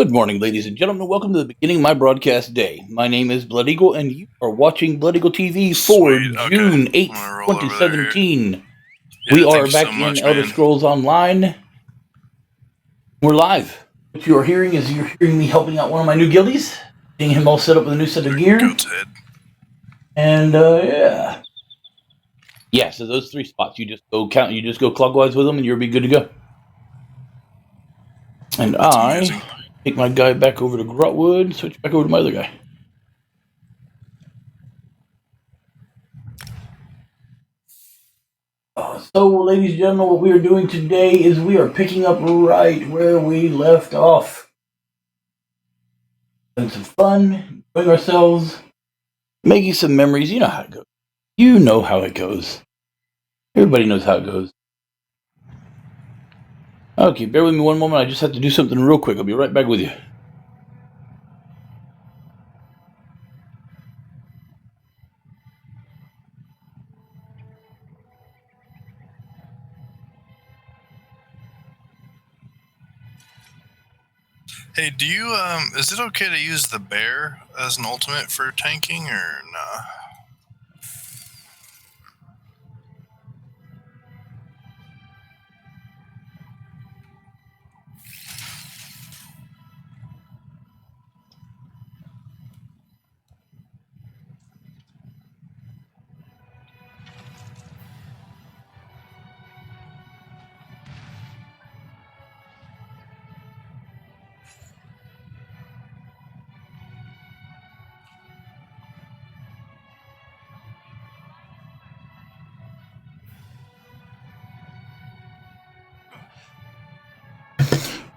Good morning, ladies and gentlemen. Welcome to the beginning of my broadcast day. My name is Blood Eagle, and you are watching Blood Eagle TV for Sweet, okay. June I'm 8th, gonna roll over there. 2017. Yeah, We thank are you back so in much, Elder man. Scrolls Online. We're live. What you are hearing is you're hearing me helping out one of my new guildies, getting him all set up with a new set of gear. Goat's head. And yeah. So those three spots, you just go count. You just go clockwise with them, and you'll be good to go. And That's I amazing. take my guy back over to Grotwood, switch back over to my other guy. So, ladies and gentlemen, what we are doing today is we are picking up right where we left off. Having some fun, enjoying ourselves, making some memories. You know how it goes. You know how it goes. Everybody knows how it goes. Okay, bear with me one moment. I just have to do something real quick. I'll be right back with you. Hey, do you is it okay to use the bear as an ultimate for tanking or nah?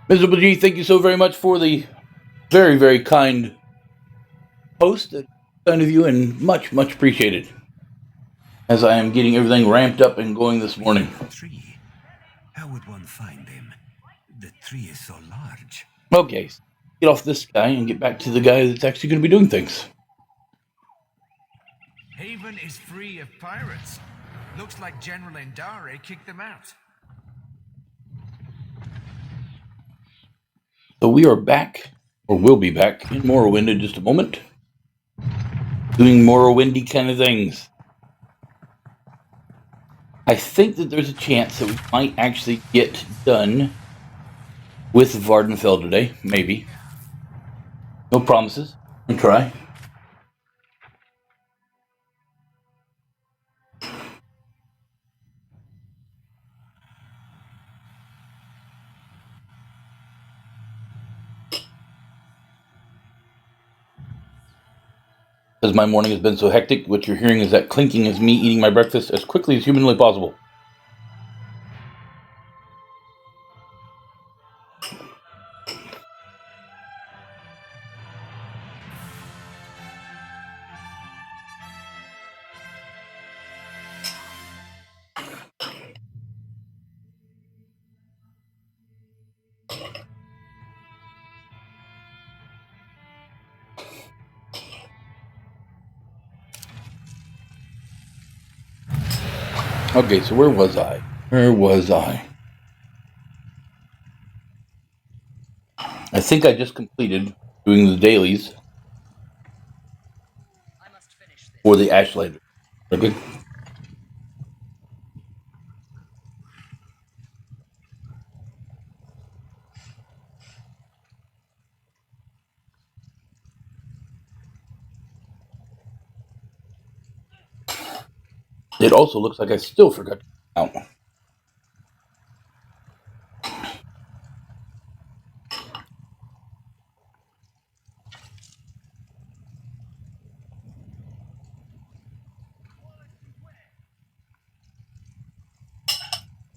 Miserable G, thank you so very much for the very, very kind post. Kind of you, and much, much appreciated. As I am getting everything ramped up and going this morning. Tree. How would one find him? The tree is so large. Okay, get off this guy and get back to the guy that's actually going to be doing things. Haven is free of pirates. Looks like General Endare kicked them out. So we are back, or will be back, in Morrowind in just a moment. Doing Morrowindy kind of things. I think that there's a chance that we might actually get done with Vardenfell today. Maybe. No promises. We'll try. As my morning has been so hectic, what you're hearing is that clinking is me eating my breakfast as quickly as humanly possible. Okay, so where was I? I think I just completed doing the dailies for the Ashlighter. Okay. It also looks like I still forgot to count.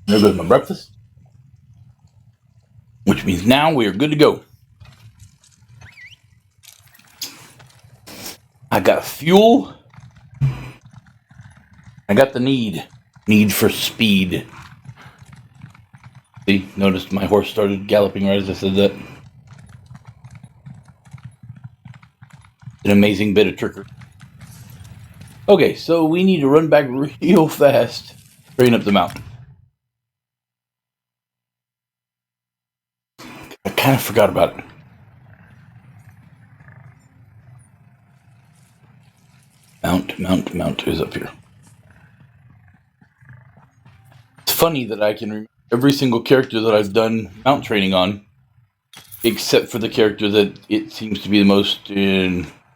There goes my breakfast. Which means now we are good to go. I got fuel. I got the need for speed. See, noticed my horse started galloping right as I said that. An amazing bit of trickery. Okay, so we need to run back real fast, straight up the mountain. I kind of forgot about it. Mount is up here. It's funny that I can remember every single character that I've done mount training on, except for the character that it seems to be the most important.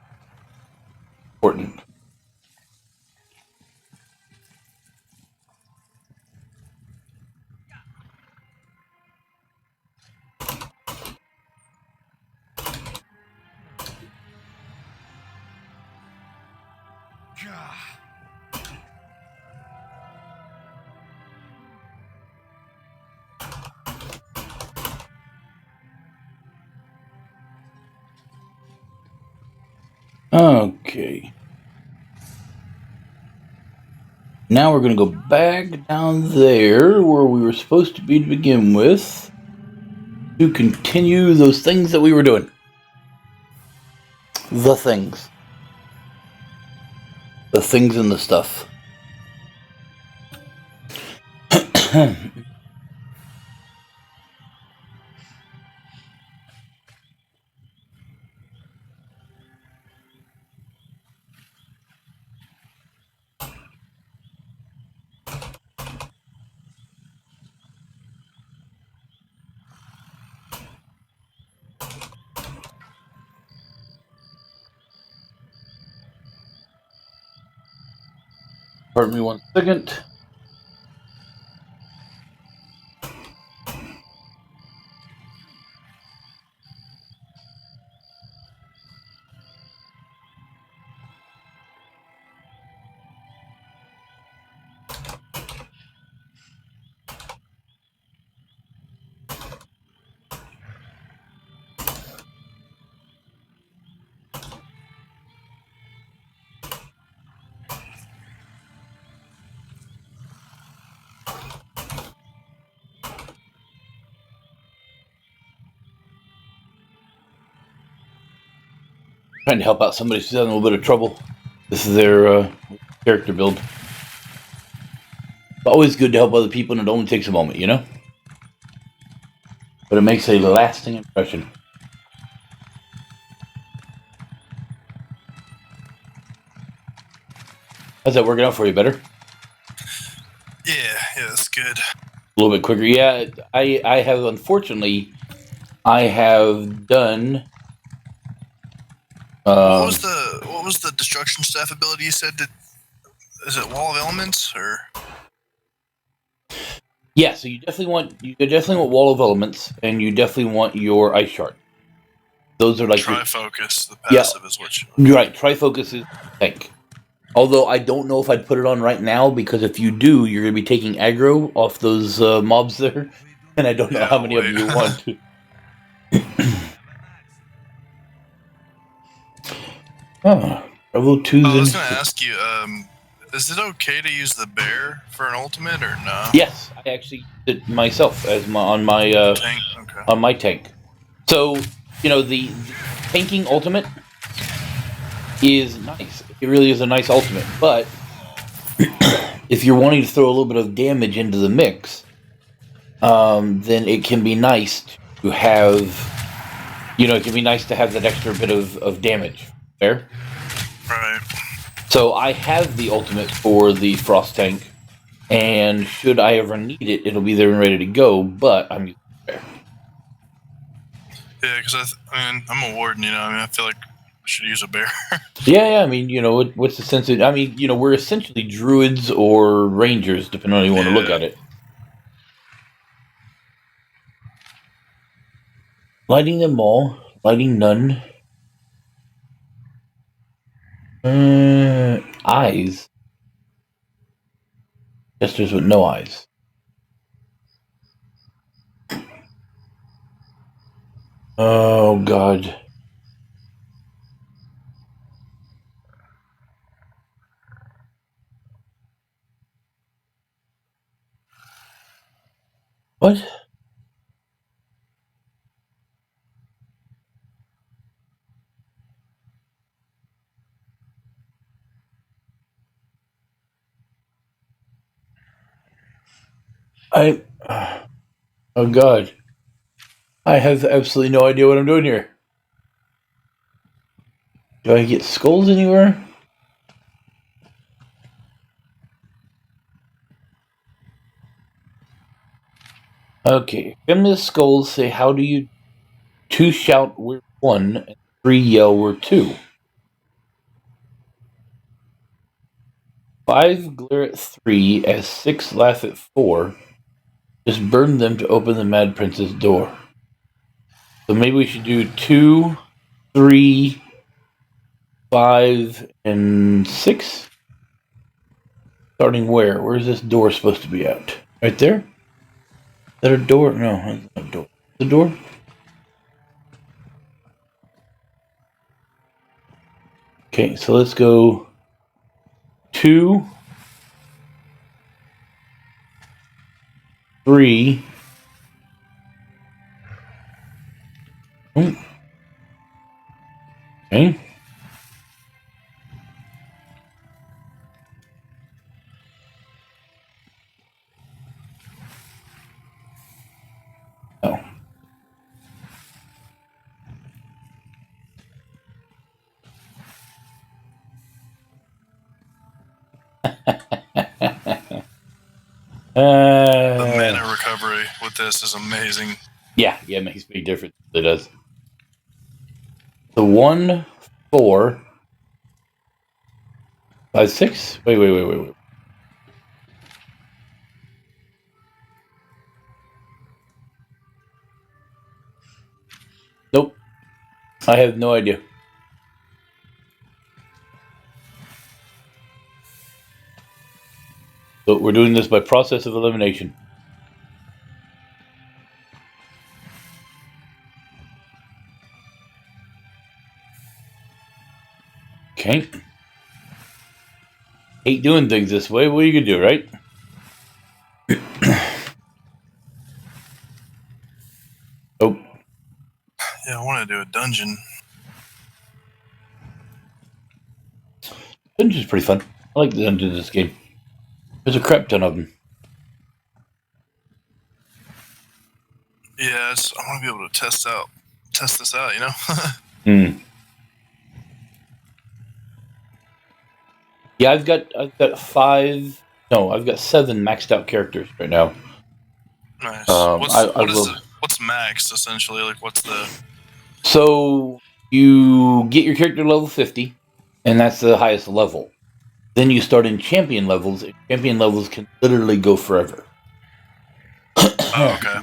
Okay. Now we're going to go back down there where we were supposed to be to begin with to continue those things that we were doing. The things. The things and the stuff. Pardon me 1 second. Trying to help out somebody who's having a little bit of trouble. This is their character build. It's always good to help other people, and it only takes a moment, you know? But it makes a lasting impression. How's that working out for you? Better? Yeah, that's good. A little bit quicker. Yeah, I have, unfortunately, I have done... what was the destruction staff ability you said? Is it Wall of Elements or? Yeah, so you definitely want Wall of Elements, and you definitely want your Ice Shard. Those are like Trifocus. The passive is what you. You're right. Trifocus is tank. Although I don't know if I'd put it on right now, because if you do, you're going to be taking aggro off those mobs there, and I don't know how many of you want to. Level 2's I was going to ask you, is it okay to use the bear for an ultimate or no? Yes, I actually did it myself as on my tank. Okay. On my tank. So the tanking ultimate is nice. It really is a nice ultimate. But if you're wanting to throw a little bit of damage into the mix, then it can be nice to have. It can be nice to have that extra bit of damage there. Right. So I have the ultimate for the Frost tank, and should I ever need it, it'll be there and ready to go, but I'm using the bear. Yeah, because I'm a warden, I feel like I should use a bear. Yeah, what's the sense of... we're essentially druids or rangers, depending on how you want to look at it. Lighting them all. Lighting none. Eyes. Jesters with no eyes. Oh, God. What? Oh, God. I have absolutely no idea what I'm doing here. Do I get skulls anywhere? Okay. Feminist skulls say, how do you 2 shout we're 1 and 3 yell we're 2? 5 glare at 3 as 6 laugh at 4. Just burn them to open the Mad Prince's door. So maybe we should do 2, 3, 5, and 6? Starting where? Where's this door supposed to be at? Right there? Is that a door? No, that's not a door. The door? Okay, so let's go 2, 3. Okay. Oh. The mana recovery with this is amazing. Yeah, it makes a big difference. It does. The 1, 4, 5, 6. Wait. Nope. I have no idea. So we're doing this by process of elimination. Okay. Hate doing things this way. What are you gonna do, right? Oh. Yeah, I want to do a dungeon. Dungeon's pretty fun. I like the dungeons in this game. There's a crap ton of them. Yeah, I want to be able to test this out, you know? Yeah, I've got 5. No, I've got 7 maxed out characters right now. Nice. What's What's max, essentially? Like, what's the... So you get your character level 50, and that's the highest level. Then you start in champion levels. And champion levels can literally go forever. Oh, okay.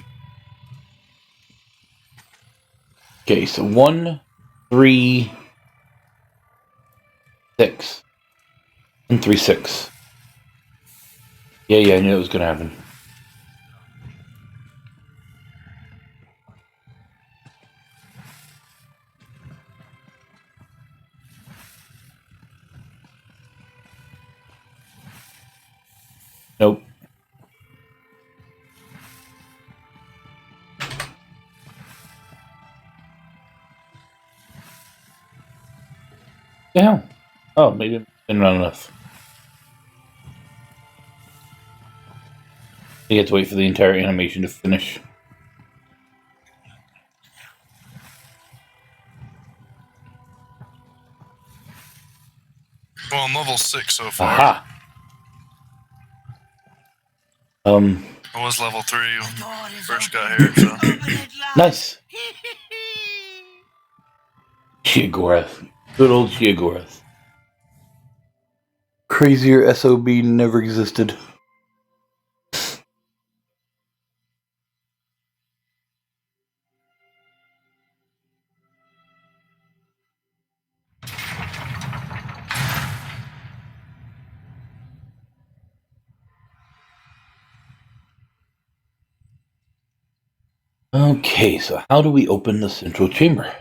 Okay, so 1, 3, 6. 1, 3, 6. Yeah, I knew it was going to happen. Nope. The hell? Oh, maybe it's been around enough. You have to wait for the entire animation to finish. Well, I'm level 6 so far. Aha! I was level 3 when I first got here, so... Nice! Sheogorath. Good old Sheogorath. Crazier SOB never existed. Okay, so how do we open the central chamber?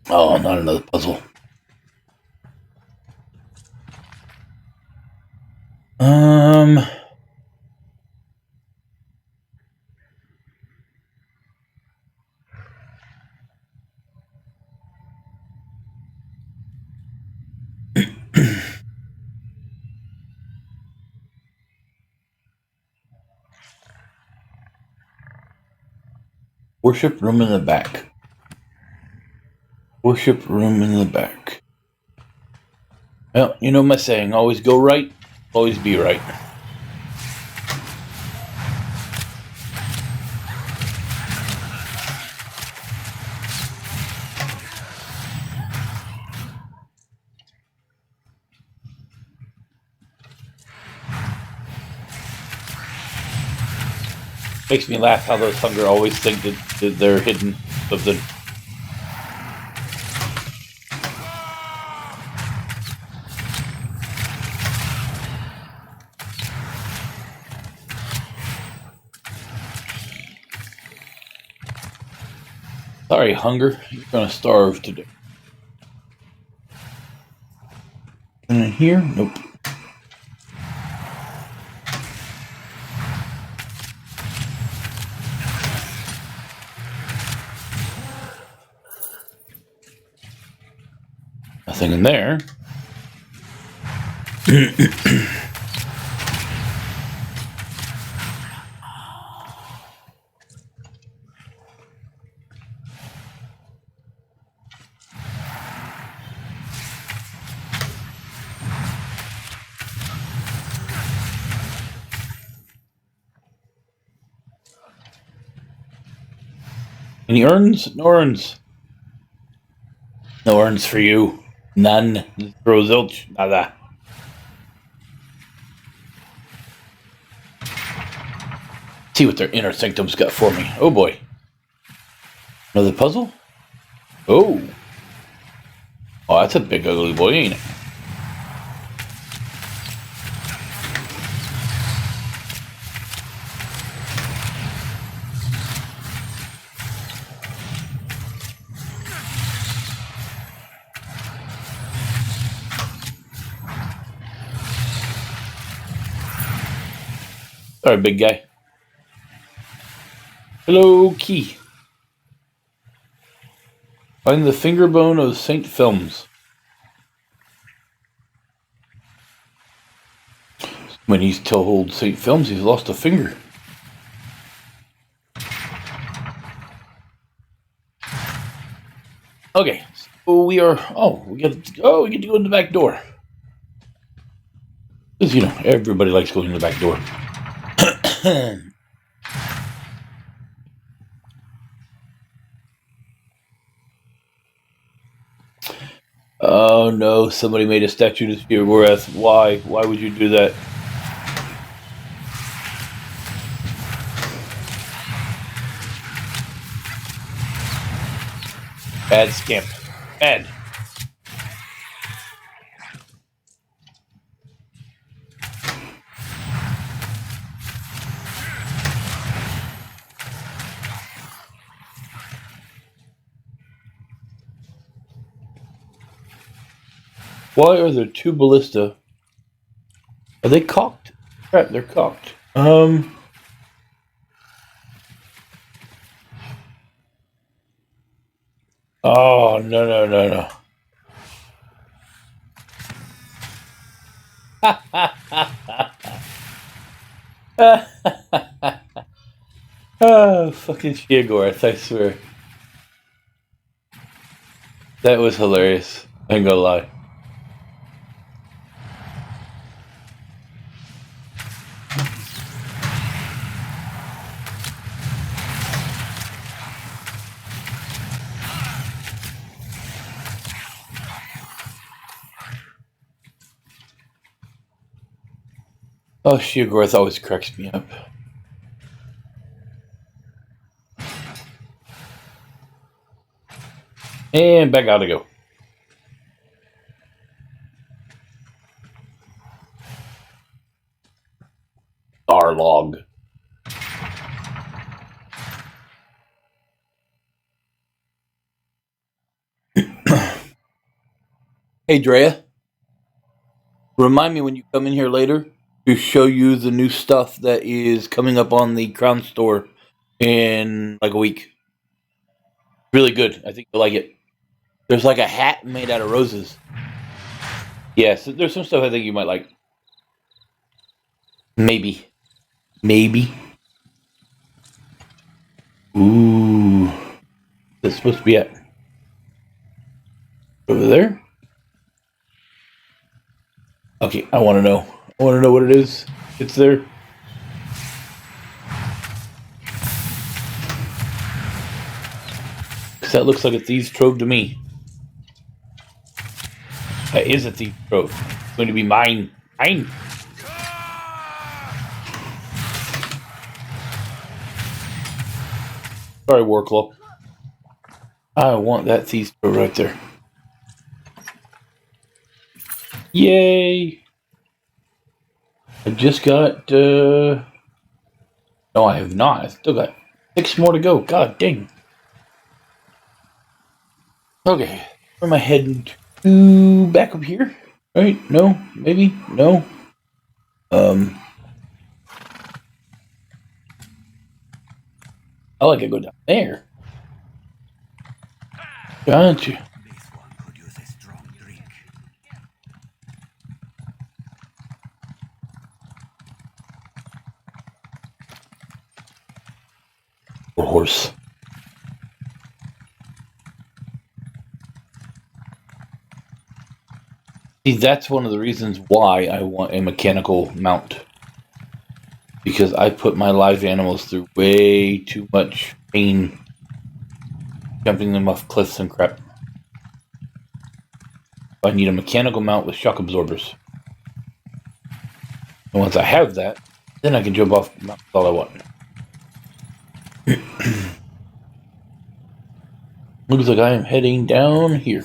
Oh, not another puzzle. Worship room in the back. Worship room in the back. Well, you know my saying, always go right, always be right. Makes me laugh how those hunger always think that they're hidden something. Sorry, hunger. You're gonna starve today. And in here? Nope. Nothing in there. Any urns? No urns. No urns for you. None. Zero zilch. Nada. See what their inner sanctum's got for me. Oh boy. Another puzzle? Oh. Oh, that's a big ugly boy, ain't it? Sorry, big guy. Hello, key. Find the finger bone of Saint Films. When he's told Saint Films he's lost a finger. Okay, so we are. Oh, we get to go in the back door. Because you know everybody likes going in the back door. Oh no! Somebody made a statue to Sheogorath. Why? Why would you do that? Bad scamp. Bad. Why are there two ballista? Are they cocked? Crap, they're cocked. Oh, no. Oh, fucking Sheogorath, I swear. That was hilarious. I ain't gonna lie. Oh, Sheogorath always cracks me up. And back out I go. Starlog. Hey, Drea. Remind me when you come in here later to show you the new stuff that is coming up on the Crown Store in like a week. Really good. I think you'll like it. There's like a hat made out of roses. Yes, there's some stuff I think you might like. Maybe. Ooh. That's supposed to be it. Over there? Okay, I want to know. I want to know what it is. It's there. Because that looks like a thieves' trove to me. That is a thieves' trove. It's going to be mine. Mine. Sorry, Warclaw. I want that thief right there. Yay! I just got, no, I have not. I still got 6 more to go. God dang. Okay. Where am I heading to? Back up here? Right? No? Maybe? No? I like to go down there. Gotcha. This one could use a strong drink. Poor horse. See, that's one of the reasons why I want a mechanical mount. Because I put my live animals through way too much pain jumping them off cliffs and crap. I need a mechanical mount with shock absorbers. And once I have that, then I can jump off mountains all I want. Looks like I am heading down here.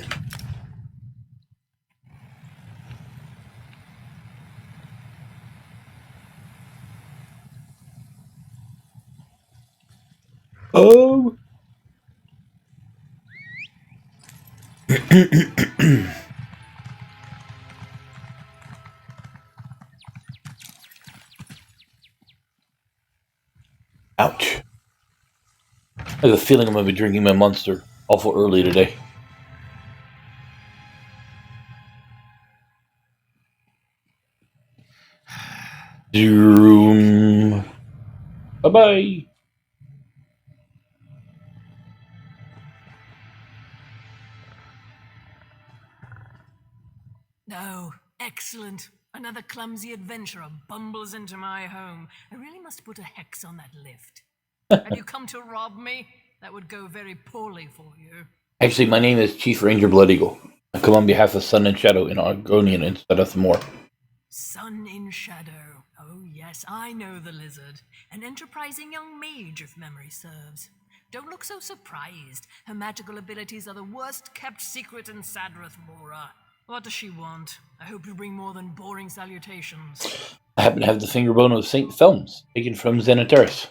Oh! Ouch. I have a feeling I'm going to be drinking my Monster awful early today. Zoom. Bye-bye. Oh, excellent. Another clumsy adventurer bumbles into my home. I really must put a hex on that lift. Have you come to rob me? That would go very poorly for you. Actually, my name is Chief Ranger Blood Eagle. I come on behalf of Sun and Shadow in Argonian instead of Thamor. Sun in Shadow. Oh, yes, I know the lizard. An enterprising young mage, if memory serves. Don't look so surprised. Her magical abilities are the worst kept secret in Sadrath, Mora. What does she want? I hope you bring more than boring salutations. I happen to have the fingerbone of St. Thelms, taken from Xanateris.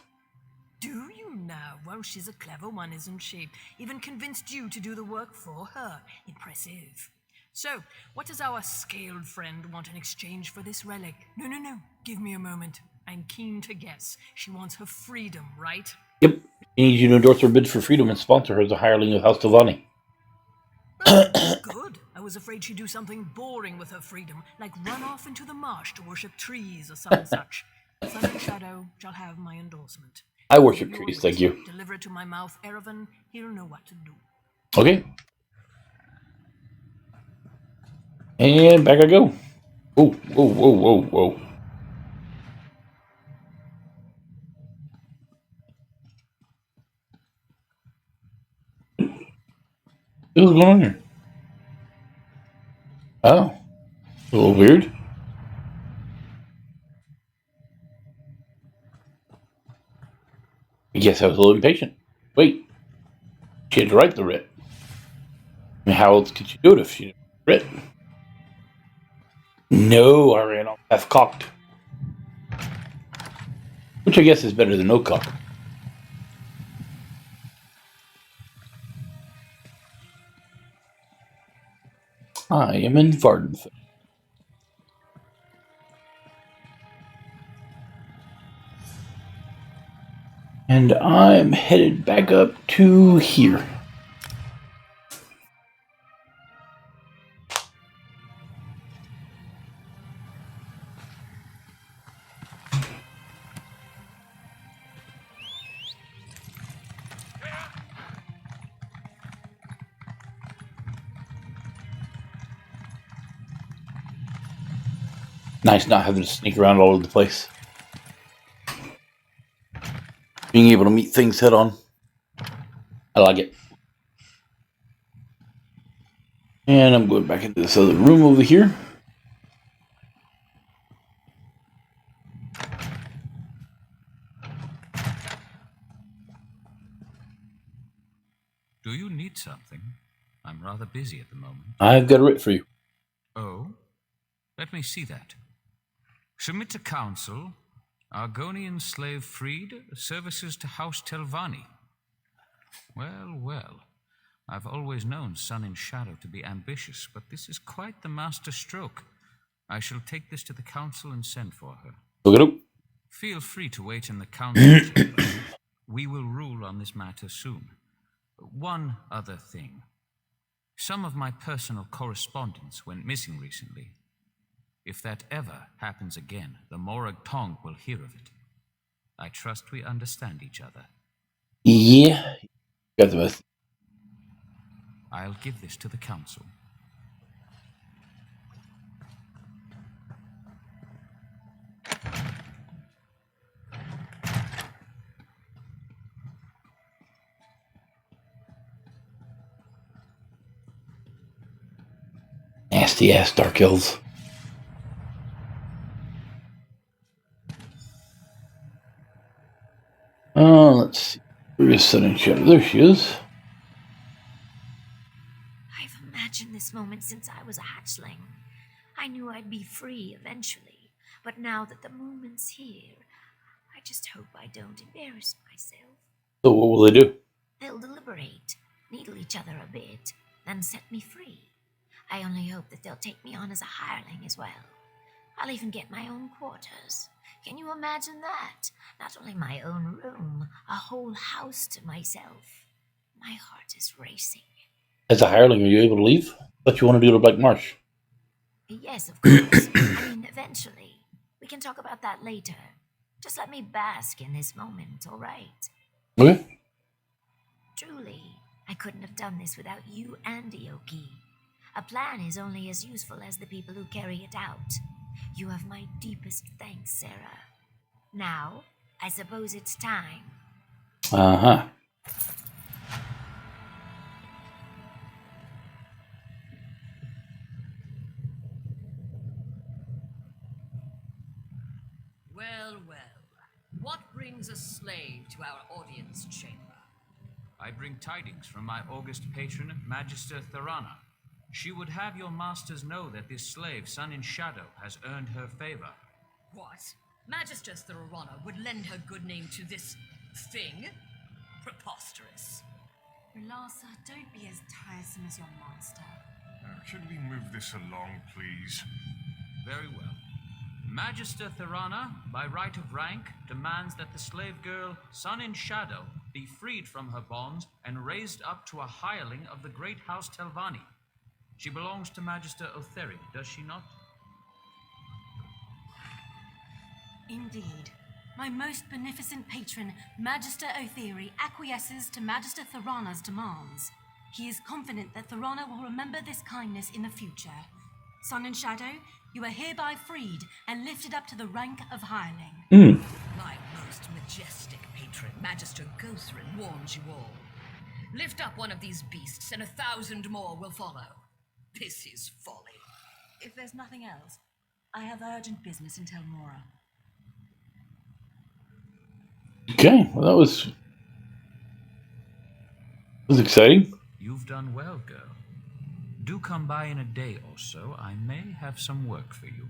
Do you now? Well, she's a clever one, isn't she? Even convinced you to do the work for her. Impressive. So, what does our scaled friend want in exchange for this relic? No. Give me a moment. I'm keen to guess. She wants her freedom, right? Yep. She needs you to endorse her bid for freedom and sponsor her as a hireling of House Tavani. Good. I was afraid she'd do something boring with her freedom, like run off into the marsh to worship trees or some such. Sun and Shadow shall have my endorsement. I worship Your trees, wit. thank you. Deliver it to my mouth, Erevan. He'll know what to do. Okay. And back I go. Whoa. What's going on here? Oh. A little weird. I guess I was a little impatient. Wait. She had to write the writ. I mean, how else could she do it if she didn't write the writ? No, I ran off half cocked. Which I guess is better than no cock. I am in Vardenfell. And I'm headed back up to here. Nice not having to sneak around all over the place. Being able to meet things head on. I like it. And I'm going back into this other room over here. Do you need something? I'm rather busy at the moment. I've got a writ for you. Oh? Let me see that. Submit to council. Argonian slave freed. Services to House Telvanni. Well, well. I've always known Sun in Shadow to be ambitious, but this is quite the master stroke. I shall take this to the council and send for her. Look at him. Feel free to wait in the council chamber. We will rule on this matter soon. One other thing. Some of my personal correspondence went missing recently. If that ever happens again, the Morag Tong will hear of it. I trust we understand each other. Yeah. Got the best. I'll give this to the council. Nasty ass Dark Elves. Let's see. Where is Sun and Shadow? There she is. I've imagined this moment since I was a hatchling. I knew I'd be free eventually, but now that the moment's here, I just hope I don't embarrass myself. So what will they do? They'll deliberate, needle each other a bit, then set me free. I only hope that they'll take me on as a hireling as well. I'll even get my own quarters. Can you imagine that? Not only my own room, a whole house to myself. My heart is racing. As a hireling, are you able to leave? But you want to do it at Black Marsh. Yes, of course. I mean, eventually. We can talk about that later. Just let me bask in this moment, all right? Okay. Truly, I couldn't have done this without you and Ioki. A plan is only as useful as the people who carry it out. You have my deepest thanks, Sarah. Now, I suppose it's time. Uh-huh. Well, well. What brings a slave to our audience chamber? I bring tidings from my august patron, Magister Tharana. She would have your masters know that this slave, Sun in Shadow, has earned her favor. What? Magister Tharana would lend her good name to this thing? Preposterous. Relasa, don't be as tiresome as your master. Can we move this along, please? Very well. Magister Tharana, by right of rank, demands that the slave girl, Sun in Shadow, be freed from her bonds and raised up to a hireling of the great House Telvanni. She belongs to Magister Otheri, does she not? Indeed. My most beneficent patron, Magister Otheri, acquiesces to Magister Tharana's demands. He is confident that Tharana will remember this kindness in the future. Sun and Shadow, you are hereby freed and lifted up to the rank of hireling. My most majestic patron, Magister Gothrin, warns you all. Lift up one of these beasts, and 1,000 more will follow. This is folly. If there's nothing else, I have urgent business in Tel Mora. Okay, well that was exciting. You've done well, girl. Do come by in a day or so. I may have some work for you.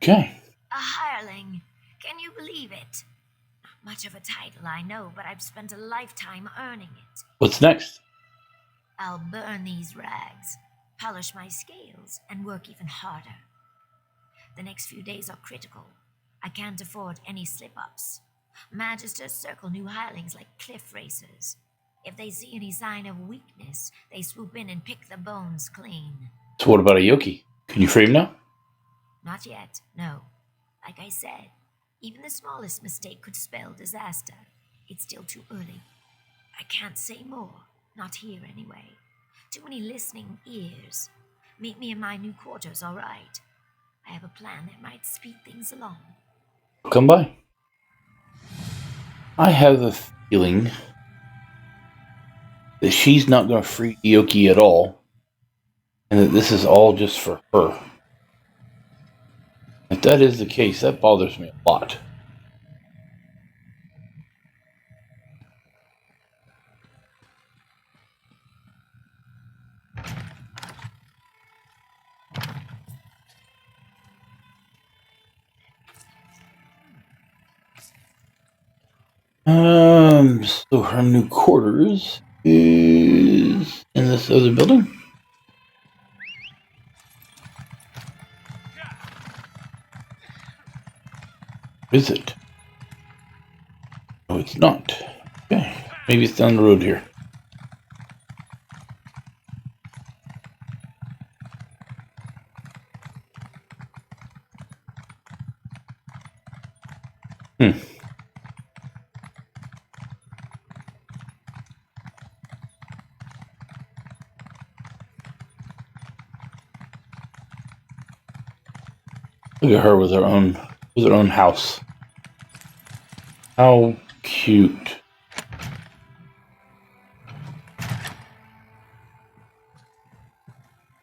Okay. A hireling. Can you believe it? Not much of a title, I know, but I've spent a lifetime earning it. What's next? I'll burn these rags, polish my scales, and work even harder. The next few days are critical. I can't afford any slip-ups. Magisters circle new hirelings like cliff racers. If they see any sign of weakness, they swoop in and pick the bones clean. So what about Aoki? Can you free him now? Not yet, no. Like I said, even the smallest mistake could spell disaster. It's still too early. I can't say more. Not here, anyway. Too many listening ears. Meet me in my new quarters, all right? I have a plan that might speed things along. Come by. I have a feeling that she's not going to free Aoki at all, and that this is all just for her. If that is the case, that bothers me a lot. So her new quarters is in this other building. Is it? No, it's not. Okay, maybe it's down the road here. Look at her with her own house. How cute.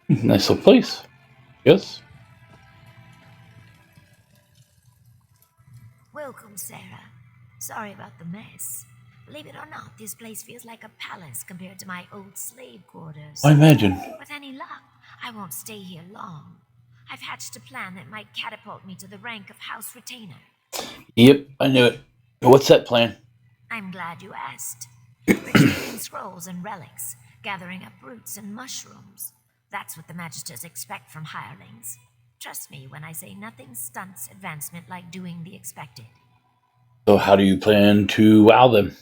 Nice little place. Yes? Welcome, Sarah. Sorry about the mess. Believe it or not, this place feels like a palace compared to my old slave quarters. I imagine. With any luck, I won't stay here long. I've hatched a plan that might catapult me to the rank of House Retainer. Yep, I knew it. What's that plan? I'm glad you asked. Retrieving scrolls and relics, gathering up roots and mushrooms. That's what the Magisters expect from hirelings. Trust me when I say nothing stunts advancement like doing the expected. So how do you plan to wow them?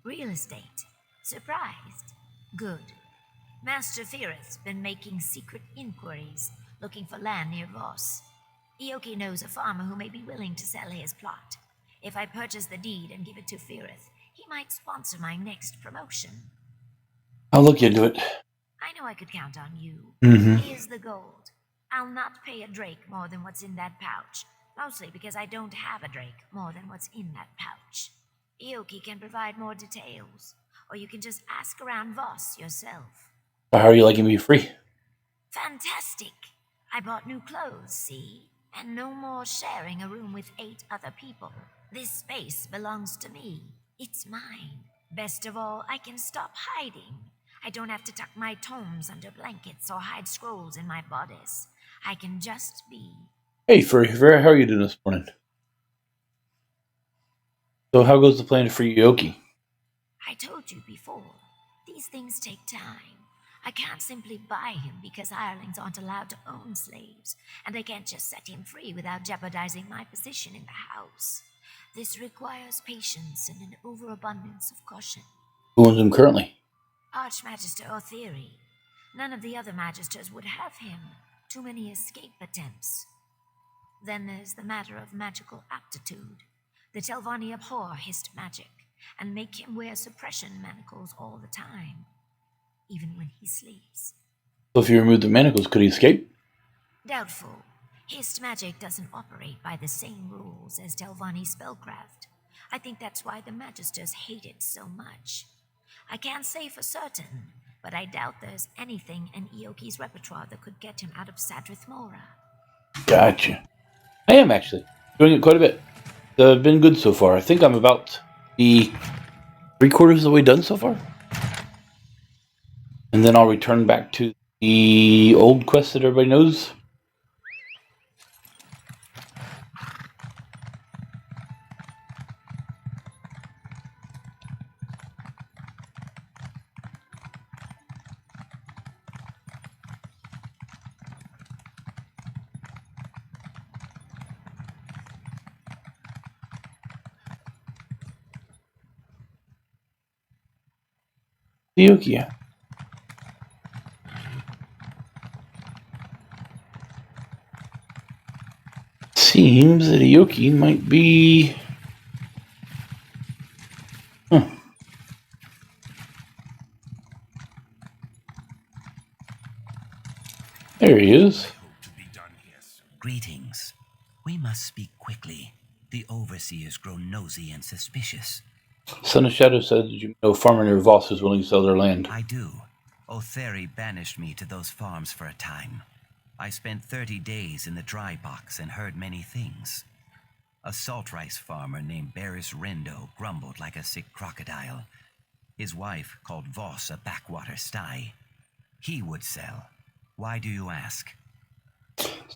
Real estate. Surprised? Good. Master Firith's been making secret inquiries, looking for land near Voss. Ioki knows a farmer who may be willing to sell his plot. If I purchase the deed and give it to Firith, he might sponsor my next promotion. I'll look into it. I know I could count on you. Mm-hmm. Here's the gold. I'll not pay a drake more than what's in that pouch, mostly because I don't have a drake more than what's in that pouch. Ioki can provide more details, or you can just ask around Voss yourself. How are you liking me free? Fantastic! I bought new clothes, see? And no more sharing a room with 8 other people. This space belongs to me. It's mine. Best of all, I can stop hiding. I don't have to tuck my tomes under blankets or hide scrolls in my bodice. I can just be. Hey, Furry, how are you doing this morning? So how goes the plan for Yoki? I told you before, these things take time. I can't simply buy him because hirelings aren't allowed to own slaves, and I can't just set him free without jeopardizing my position in the house. This requires patience and an overabundance of caution. Who owns him currently? Archmagister Otheri. None of the other magisters would have him. Too many escape attempts. Then there's the matter of magical aptitude. The Telvanni abhor hissed magic, and make him wear suppression manacles all the time, even when he sleeps. So if you remove the manacles, could he escape? Doubtful. Hissed magic doesn't operate by the same rules as Telvanni spellcraft. I think that's why the magisters hate it so much. I can't say for certain, but I doubt there's anything in Ioki's repertoire that could get him out of Sadrith Mora. Gotcha. I am actually doing it quite a bit. Been good so far. I think I'm about the 3/4 of the way done so far. And then I'll return back to the old quest that everybody knows. Ioki. Seems that Ioki might be... Huh. There he is. Greetings. We must speak quickly. The overseers grow nosy and suspicious. Son of Shadow said that you know a farmer near Voss is willing to sell their land. I do. Otheri banished me to those farms for a time. I spent 30 days in the dry box and heard many things. A salt rice farmer named Barris Rendo grumbled like a sick crocodile. His wife called Voss a backwater sty. He would sell. Why do you ask?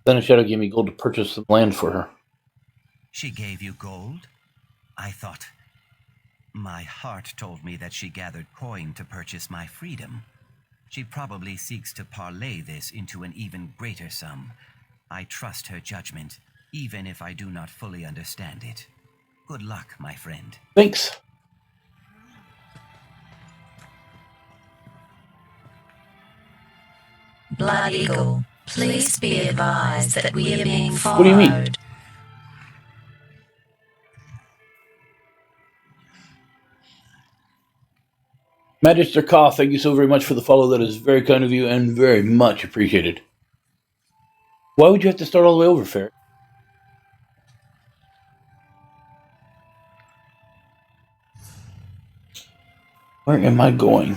Then a shadow gave me gold to purchase some land for her. She gave you gold? I thought... My heart told me that she gathered coin to purchase my freedom. She probably seeks to parlay this into an even greater sum. I trust her judgment, even if I do not fully understand it. Good luck, my friend. Thanks. Blood Eagle, please be advised that we are being followed. What do you mean? Magister Ka, thank you so very much for the follow. That is very kind of you and very much appreciated. Why would you have to start all the way over, Ferret? Where am I going?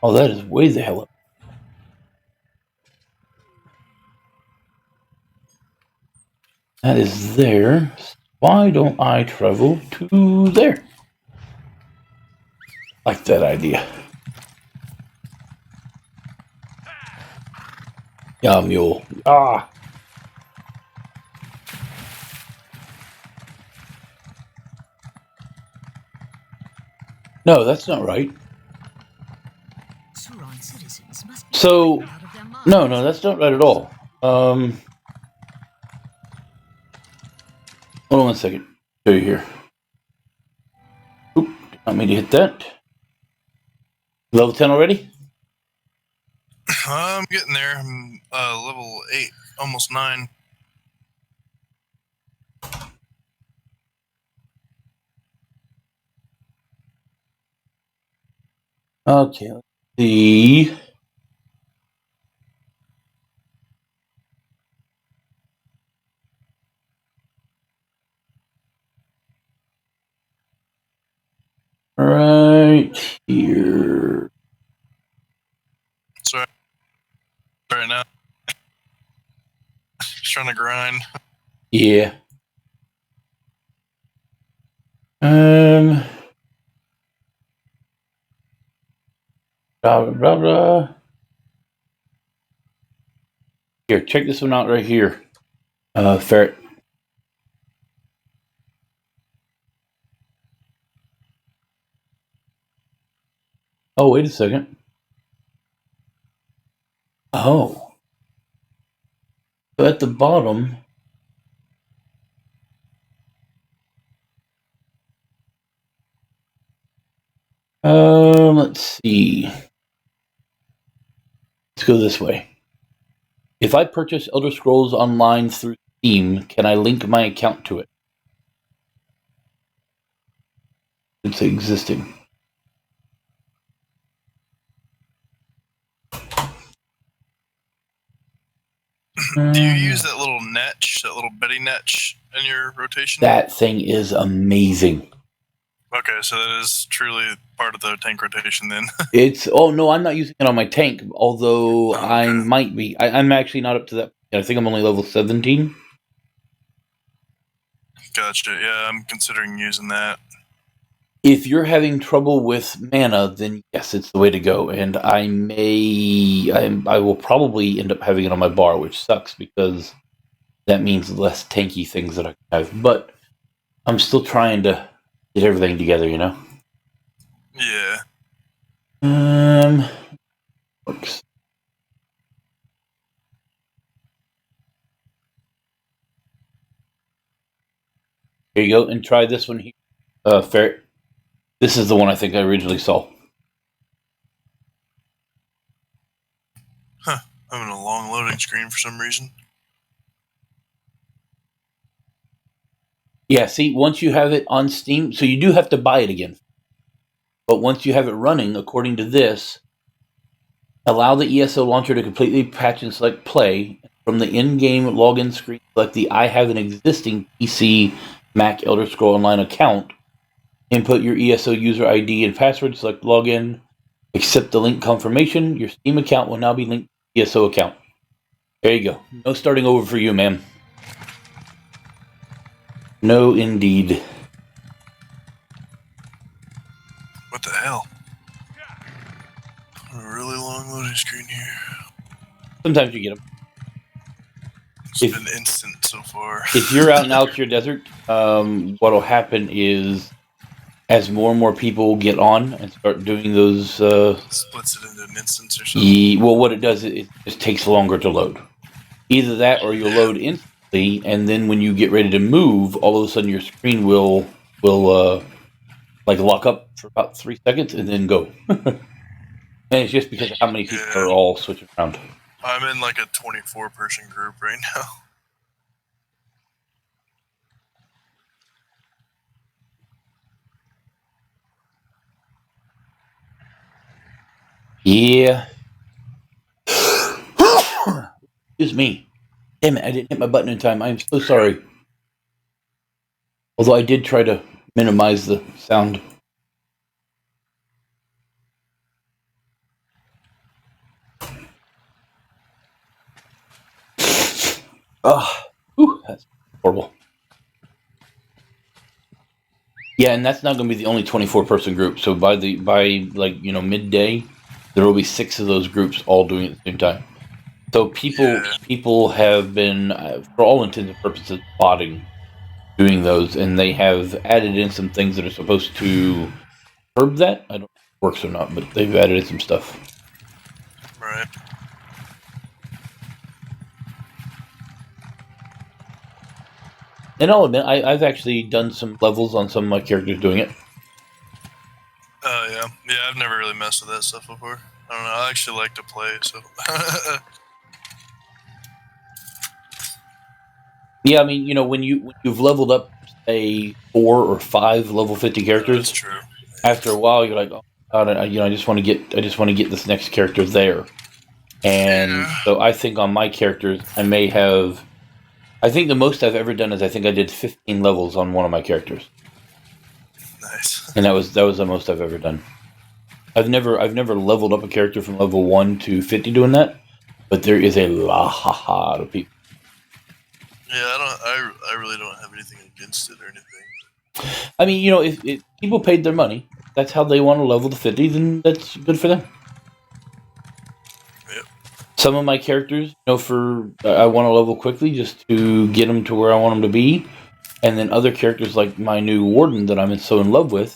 Oh, that is way the hell up. That is there. Why don't I travel to there? Like that idea. Yeah, mule. Ah! No, that's not right. So, no, that's not right at all. Hold on 1 second. Show you here. Oop, did not mean to hit that. Level 10 already? I'm getting there. I'm level 8, almost 9. Okay, let's see. Right here. Sorry. Right now. Just trying to grind. Yeah. Blah, blah, blah. Here, check this one out right here. Ferret. Oh, wait a second. Oh. So at the bottom... let's see. Let's go this way. If I purchase Elder Scrolls Online through Steam, can I link my account to it? It's existing. Do you use that little netch, that little Betty netch in your rotation? That thing is amazing. Okay, so that is truly part of the tank rotation then. It's... Oh, no, I'm not using it on my tank, although okay. I might be. I'm actually not up to that. I think I'm only level 17. Gotcha. Yeah, I'm considering using that. If you're having trouble with mana, then yes, it's the way to go. And I will probably end up having it on my bar, which sucks because that means less tanky things that I can have. But I'm still trying to get everything together, you know? Yeah. Works. Here you go, and try this one here. Ferret. This is the one I think I originally saw. Huh. I'm in a long loading screen for some reason. Yeah, see, once you have it on Steam, so you do have to buy it again. But once you have it running, according to this, allow the ESO launcher to completely patch and select play. From the in-game login screen, select the I have an existing PC Mac Elder Scroll Online account. Input your ESO user ID and password, select login. Accept the link confirmation. Your Steam account will now be linked to the ESO account. There you go. No starting over for you, ma'am. No, indeed. What the hell? A really long loading screen here. Sometimes you get them. It's been instant so far. If you're out in Alcure Desert, what'll happen is, as more and more people get on and start doing those... splits it into an instance or something? Well, what it does, it just takes longer to load. Either that or you'll load instantly, and then when you get ready to move, all of a sudden your screen will like lock up for about 3 seconds and then go. And it's just because of how many people are all switching around. I'm in like a 24-person group right now. Yeah. Excuse me. Damn it, I didn't hit my button in time. I am so sorry. Although I did try to minimize the sound. That's horrible. Yeah, and that's not going to be the only 24-person group. So by midday, there will be 6 of those groups all doing it at the same time. So people have been, for all intents and purposes, botting doing those, and they have added in some things that are supposed to curb that. I don't know if it works or not, but they've added in some stuff. Right. And I'll admit, I've actually done some levels on some of my characters doing it. Yeah. Yeah, I've never really messed with that stuff before. I don't know, I actually like to play, so... Yeah, I mean, when you've leveled up, say, 4 or 5 level 50 characters, that's true. After a while, you're like, oh God, I just want to get this next character there. And so I think on my characters, I think the most I've ever done is I think I did 15 levels on one of my characters. Nice. And that was the most I've ever done. I've never leveled up a character from level 1 to 50 doing that, but there is a lot of people. Yeah, I really don't have anything against it or anything. I mean, if people paid their money, that's how they want to level to 50, then that's good for them. Yep. Some of my characters, I want to level quickly just to get them to where I want them to be. And then other characters like my new warden that I'm so in love with,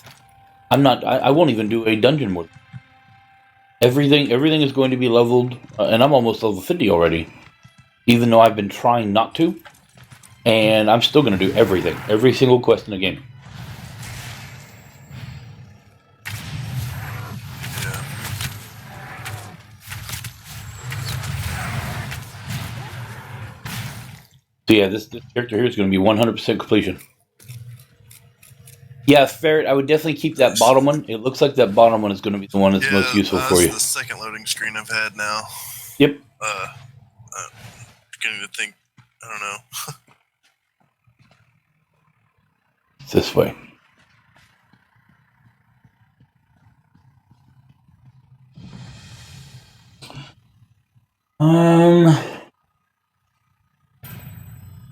I won't even do a dungeon with them. Everything is going to be leveled, and I'm almost level 50 already, even though I've been trying not to. And I'm still going to do everything, every single quest in the game. Yeah. So yeah, this character here is going to be 100% completion. Yeah, Ferret, I would definitely keep that bottom one. It looks like that bottom one is going to be the one that's most useful for you. That's the second loading screen I've had now. Yep. Beginning to think, I don't know. It's this way.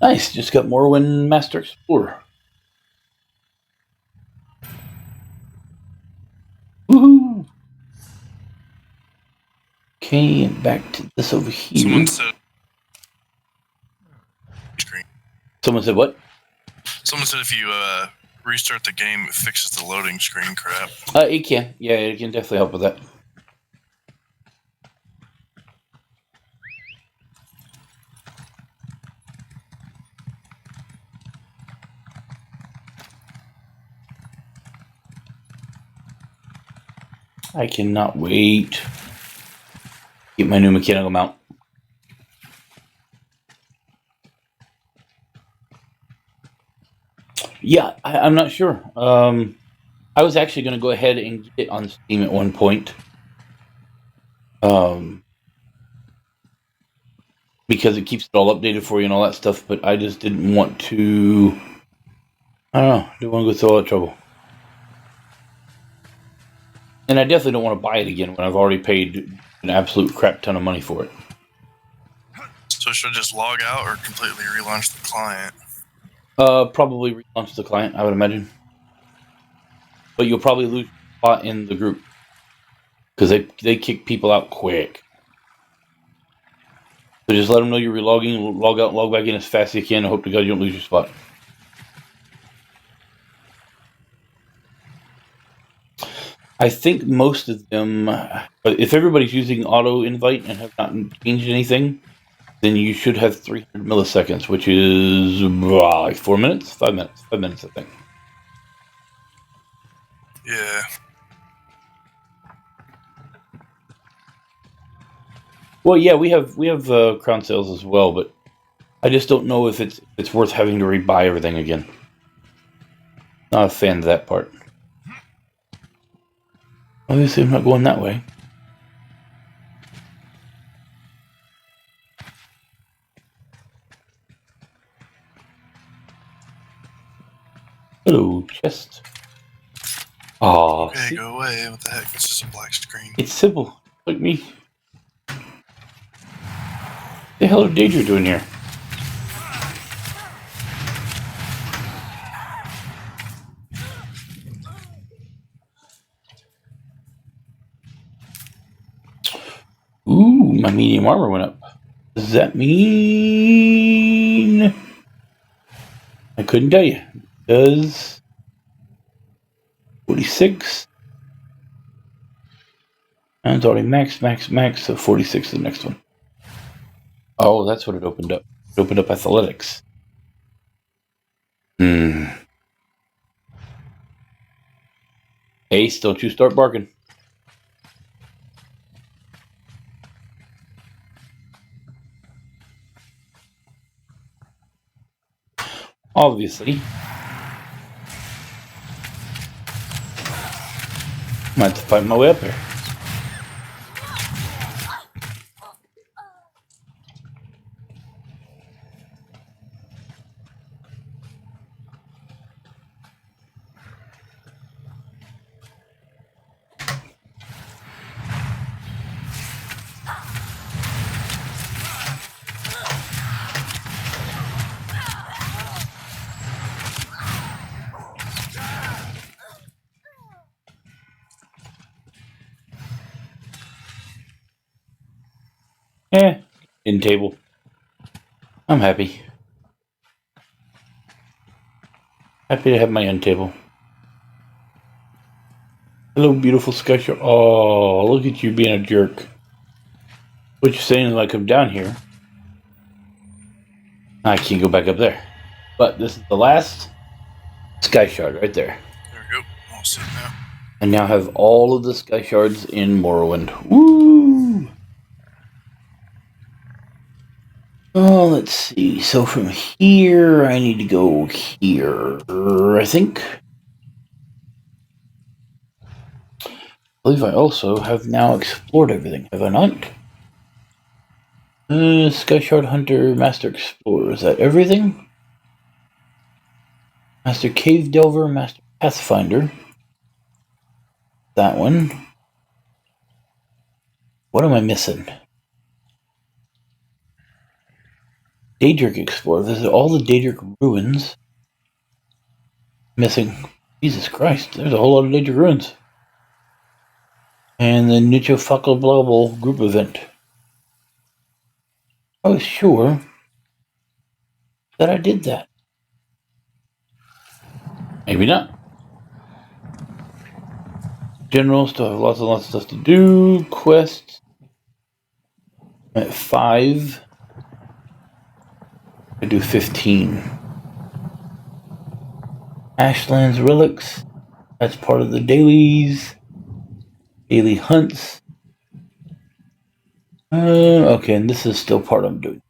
Nice. Just got Morrowind Master Explorer. Woohoo! Okay, and back to this over here. Someone said what? Someone said if you restart the game, it fixes the loading screen crap. It can. Yeah, it can definitely help with that. I cannot wait to get my new mechanical mount. Yeah, I'm not sure. I was actually going to go ahead and get it on Steam at one point. Because it keeps it all updated for you and all that stuff, but I just didn't want to... I don't know. Didn't want to go through all that trouble. And I definitely don't want to buy it again when I've already paid an absolute crap ton of money for it. So should I just log out or completely relaunch the client? Probably relaunch the client, I would imagine. But you'll probably lose your spot in the group. Because they kick people out quick. So just let them know you're relogging, log out, log back in as fast as you can, and hope to God you don't lose your spot. I think most of them, if everybody's using auto invite and have not changed anything, then you should have 300 milliseconds, which is like 4 minutes, 5 minutes, 5 minutes, I think. Yeah. Well, yeah, we have crown sales as well, but I just don't know if it's worth having to rebuy everything again. Not a fan of that part. Obviously, I'm not going that way. Hello, chest. Aw, Okay, go away. What the heck? It's just a black screen. It's simple. Like me. What the hell are Daedra doing here? Ooh, my medium armor went up. Does that mean... I couldn't tell you. Does... 46. And it's already max, so 46 is the next one. Oh, that's what it opened up. It opened up athletics. Ace, don't you start barking. Obviously. I'm going to have to fight my way up there. In table. I'm happy. Happy to have my end table. Hello, beautiful Skyshaw. Oh, look at you being a jerk. What you're saying is when I come down here, I can't go back up there. But this is the last Sky Shard right there. There we go. All set now. I now have all of the Sky Shards in Morrowind. Woo! Oh, let's see. So from here, I need to go here, I think. I believe I also have now explored everything, have I not? Sky Shard Hunter, Master Explorer, is that everything? Master Cave Delver, Master Pathfinder. That one. What am I missing? Daedric Explorer. This is all the Daedric ruins. Missing. Jesus Christ, there's a whole lot of Daedric ruins. And the Nichofuckleblubble group event. I was sure that I did that. Maybe not. General, still have lots and lots of stuff to do. Quests. I'm at 5. I do 15. Ashlands Relics. That's part of the dailies. Daily hunts. Okay, and this is still part I'm doing.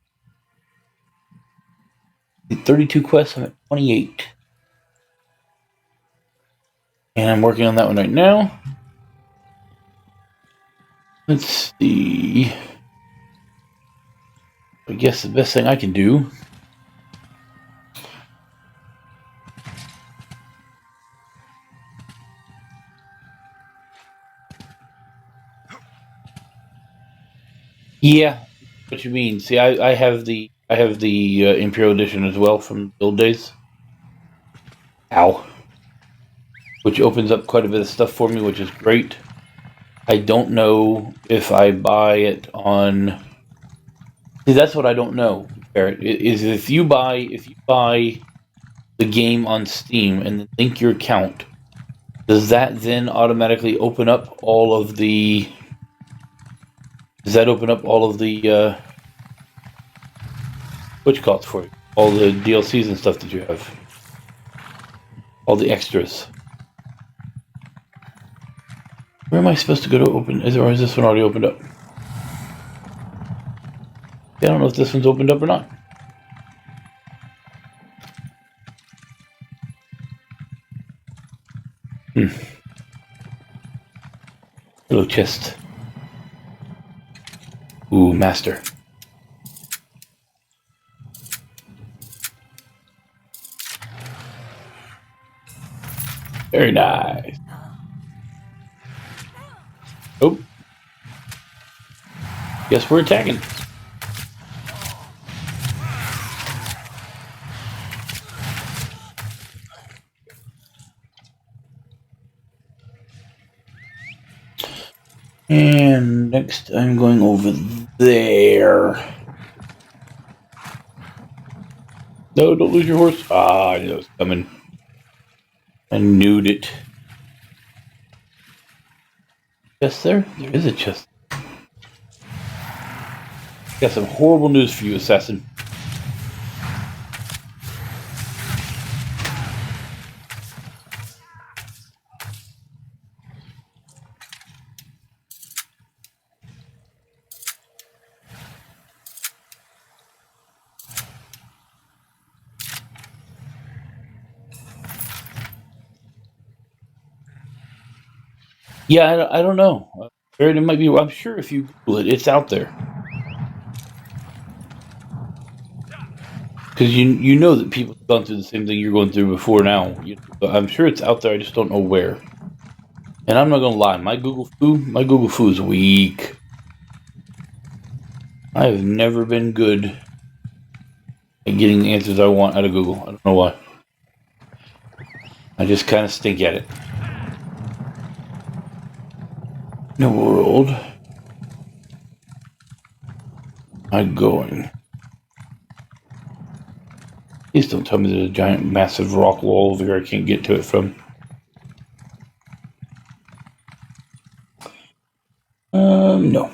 32 quests, I'm at 28. And I'm working on that one right now. Let's see. I guess the best thing I can do Yeah, what you mean? See, I have the Imperial Edition as well from the old days. Ow. Which opens up quite a bit of stuff for me, which is great. I don't know if I buy it on. See, that's what I don't know, Barrett. Is if you buy the game on Steam and then link your account, does that then automatically open up all of the? Does that open up all of the what you call it for you? All the DLCs and stuff that you have, all the extras. Where am I supposed to go to open? Or is this one already opened up? I don't know if this one's opened up or not. Hello, chest. Ooh, master. Very nice. Oh. Guess we're attacking. And next I'm going over there. No, don't lose your horse. Ah, I knew it was coming. I knew it. Chest there? There is a chest. Got some horrible news for you, assassin. Yeah, I don't know. It might be. I'm sure if you Google it, it's out there. Because you know that people have gone through the same thing you're going through before now. I'm sure it's out there. I just don't know where. And I'm not gonna lie, my Google Foo is weak. I have never been good at getting the answers I want out of Google. I don't know why. I just kind of stink at it. No world. I'm going. Please don't tell me there's a giant, massive rock wall over here I can't get to it from. No.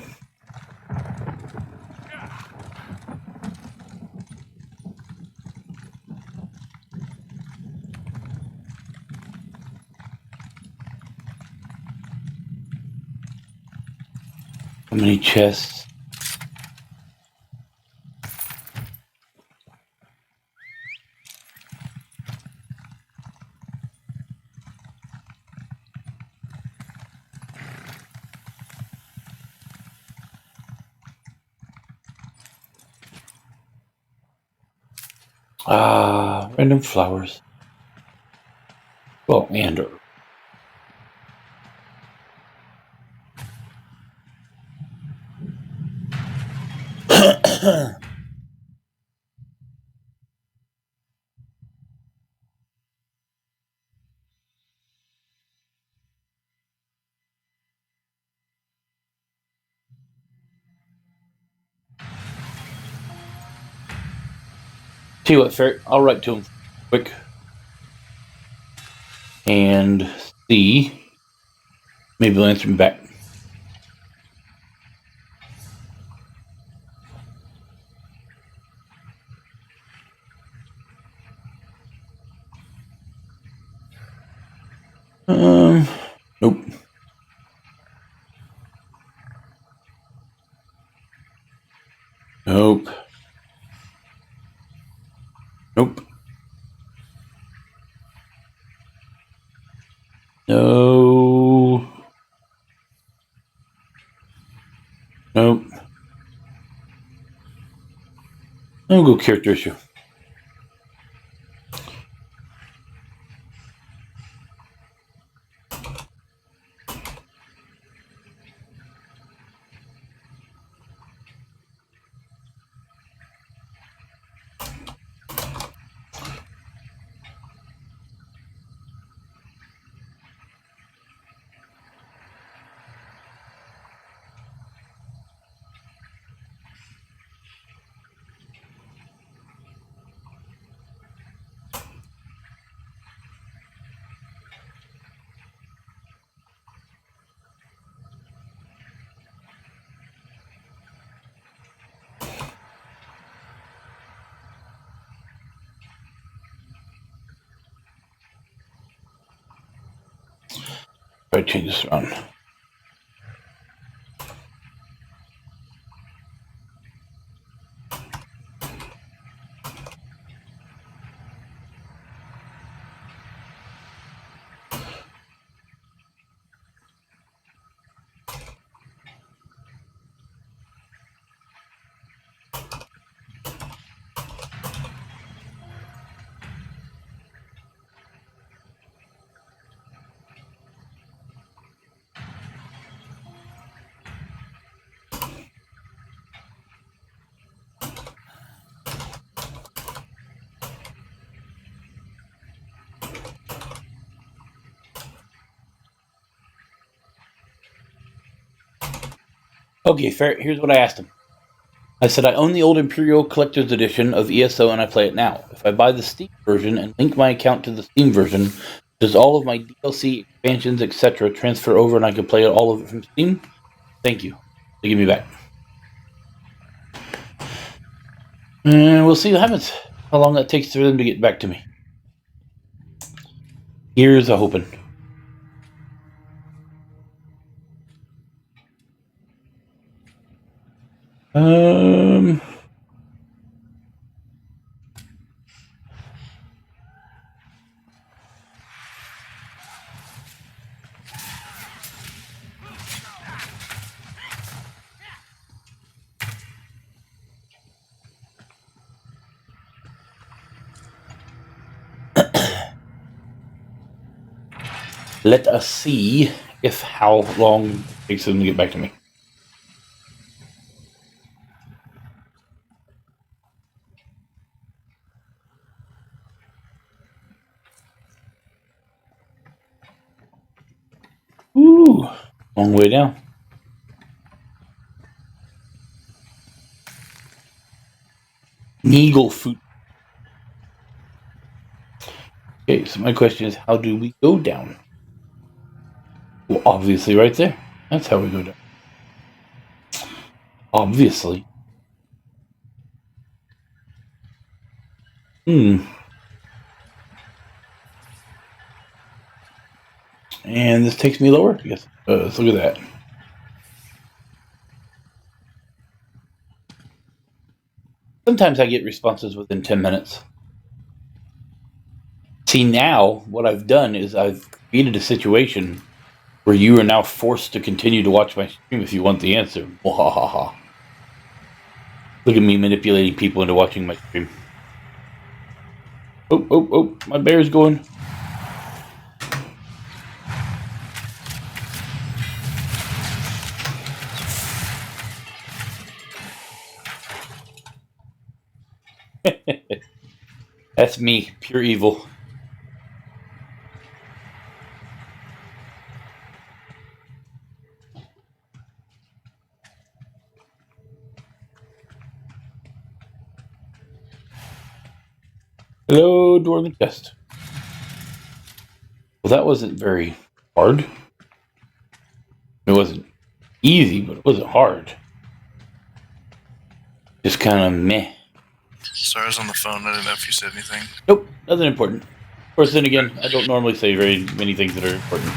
How many chests? Random flowers. Well, and herb. Tell you what, Ferret, I'll write to him quick and see. Maybe he'll answer me back. Nope. Nope. Nope. No. Nope. I'll go character issue. Try to change this around. Okay, fair. Here's what I asked him. I said, I own the old Imperial Collector's Edition of ESO and I play it now. If I buy the Steam version and link my account to the Steam version, does all of my DLC, expansions, etc. transfer over and I can play all of it from Steam? Thank you. They give me back. And we'll see what happens. How long that takes for them to get back to me. Here's a hoping. Let us see if how long it takes them to get back to me. Ooh, long way down. Neagle food. Okay, so my question is, how do we go down? Well, obviously right there. That's how we go down. Obviously. And this takes me lower? Yes. Let's look at that. Sometimes I get responses within 10 minutes. See, now, what I've done is I've created a situation where you are now forced to continue to watch my stream if you want the answer. Wahahaha. Look at me manipulating people into watching my stream. Oh, my bear's going. That's me, pure evil. Hello, Dwarven Chest. Well, that wasn't very hard. It wasn't easy, but it wasn't hard. Just kind of meh. Sorry, I was on the phone. I didn't know if you said anything. Nope, nothing important. Of course, then again, I don't normally say very many things that are important.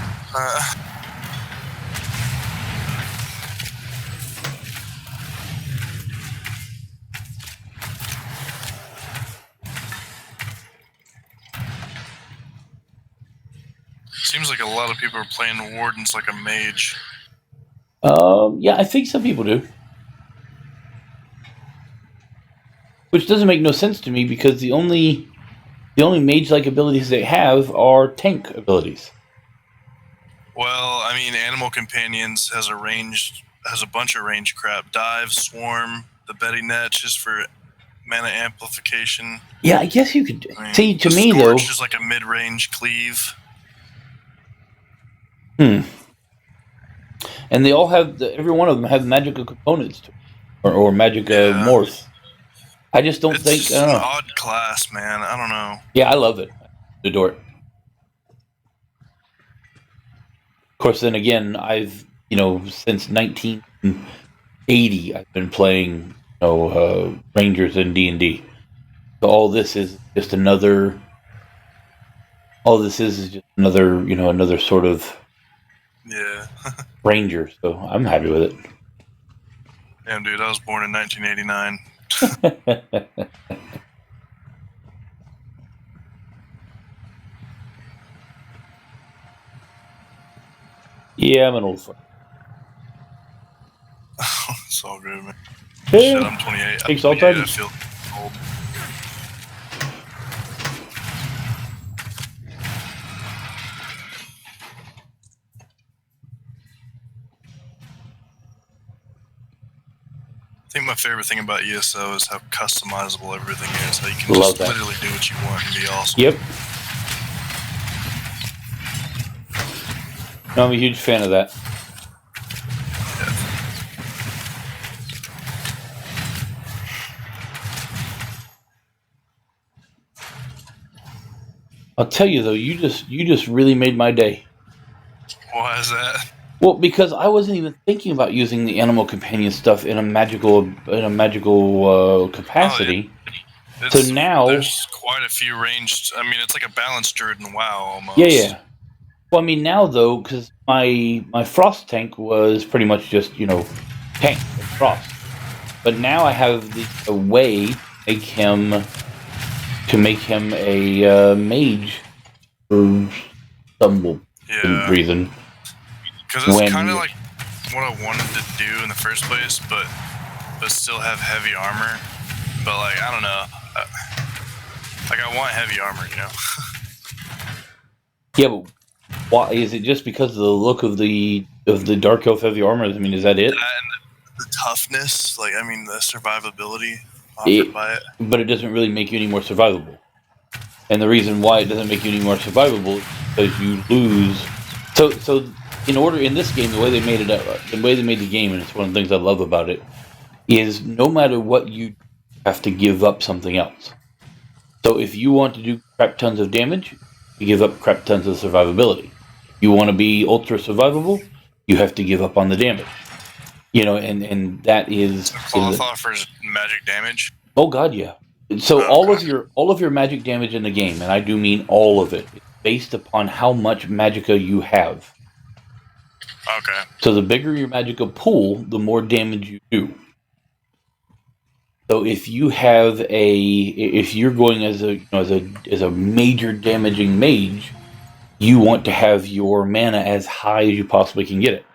Seems like a lot of people are playing Wardens like a mage. Yeah, I think some people do. Which doesn't make no sense to me because the only mage-like abilities they have are tank abilities. Well, I mean, Animal Companions has a bunch of range crap. Dive, Swarm, the Betty Net just for mana amplification. Yeah, I guess you could. I mean, see, to me, Scorch though, is like a mid-range cleave. And they all have every one of them have magical components to it, or magica morphs. I just don't think. It's I don't an know. odd class, man. I don't know. Yeah, I love it. I adore it. Of course, then again, I've since 1980, I've been playing Rangers in D&D. So all this is just another. All this is just another another sort of Yeah. Ranger, so I'm happy with it. Damn, dude, I was born in 1989. Yeah, I'm an old fuck. It's all good, man. Hey, Shit, I'm 28. takes I'm all 28. I times. feel old. I think my favorite thing about ESO is how customizable everything is. How you can Love just that. literally do what you want and be awesome. Yep. No, I'm a huge fan of that. I'll tell you though, you just really made my day. Why is that? Well, because I wasn't even thinking about using the animal companion stuff in a magical capacity. So now, there's quite a few ranged. I mean, it's like a balanced druid in WoW almost. yeah. Well, I mean now though, because my frost tank was pretty much just tank and frost, but now I have a way to make him a mage for some reason. Because it's kind of like what I wanted to do in the first place, but still have heavy armor. But like I don't know, like I want heavy armor, you know. Yeah, but why is it? Just because of the look of the dark elf heavy armor? I mean, is that it? And the toughness, like I mean, the survivability offered by it. But it doesn't really make you any more survivable. And the reason why it doesn't make you any more survivable is because you lose. So in this game, the way they made the game, and it's one of the things I love about it, is no matter what you have to give up something else. So if you want to do crap tons of damage, you give up crap tons of survivability. You want to be ultra survivable, you have to give up on the damage. And that is. Cloth offers magic damage. Oh god, yeah. So all of your magic damage in the game, and I do mean all of it, is based upon how much magicka you have. Okay. So the bigger your magicka pool, the more damage you do. So if you're going as a major damaging mage, you want to have your mana as high as you possibly can get it.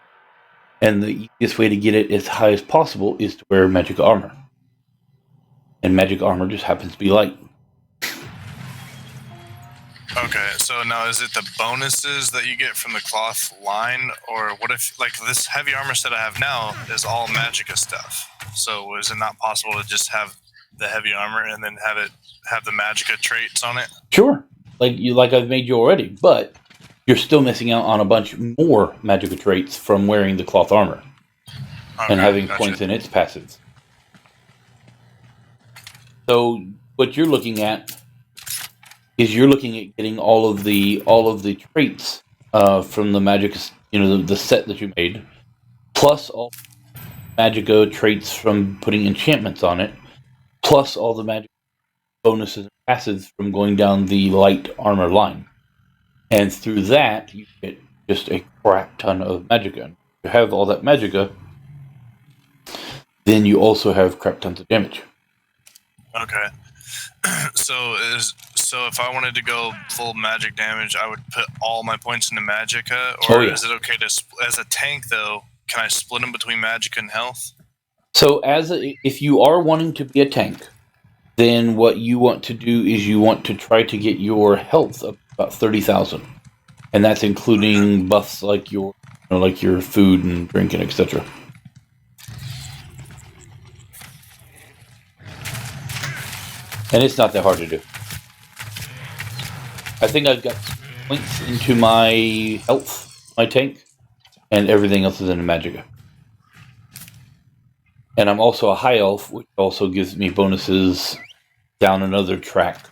And the easiest way to get it as high as possible is to wear magic armor. And magic armor just happens to be light. Okay, so now is it the bonuses that you get from the cloth line, or what if like this heavy armor set I have now is all magicka stuff? So is it not possible to just have the heavy armor and then have the magicka traits on it? Sure, like I've made you already, but you're still missing out on a bunch more magicka traits from wearing the cloth armor and having points in its passives. So what you're looking at is getting all of the traits from the magic, the set that you made, plus all magicka traits from putting enchantments on it, plus all the magic bonuses and passives from going down the light armor line. And through that, you get just a crap ton of magicka. If you have all that magicka, then you also have crap tons of damage. Okay. So if I wanted to go full magic damage, I would put all my points into magicka, or is it okay to as a tank though? Can I split them between magicka and health? So if you are wanting to be a tank, then what you want to do is you want to try to get your health up about 30,000, and that's including buffs like your food and drink and etc. And it's not that hard to do. I think I've got points into my health, my tank, and everything else is in the magicka. And I'm also a high elf, which also gives me bonuses down another track,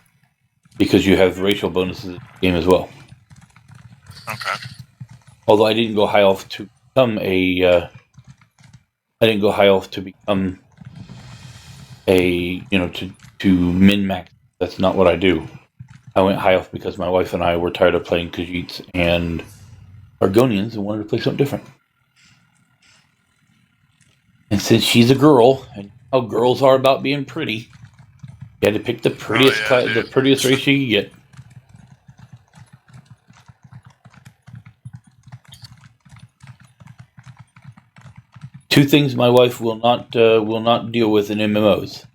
because you have racial bonuses in the game as well. Okay. Although I didn't go high elf to become to min max. That's not what I do. I went high elf because my wife and I were tired of playing Khajiits, and Argonians and wanted to play something different. And since she's a girl, and how girls are about being pretty, you had to pick the prettiest the prettiest race you could get. Two things my wife will not deal with in MMOs.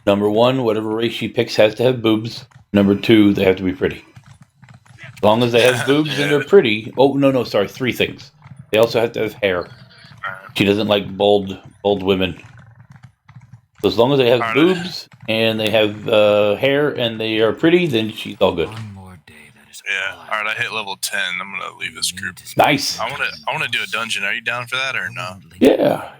Number one, whatever race she picks has to have boobs. Number two, they have to be pretty. As long as they have boobs and they're pretty. Oh no, sorry, three things. They also have to have hair. She doesn't like bald women. So as long as they have boobs and they have hair and they are pretty, then she's all good. Yeah. All right, I hit level 10. I'm gonna leave this group. Nice. I wanna do a dungeon. Are you down for that or no? Yeah.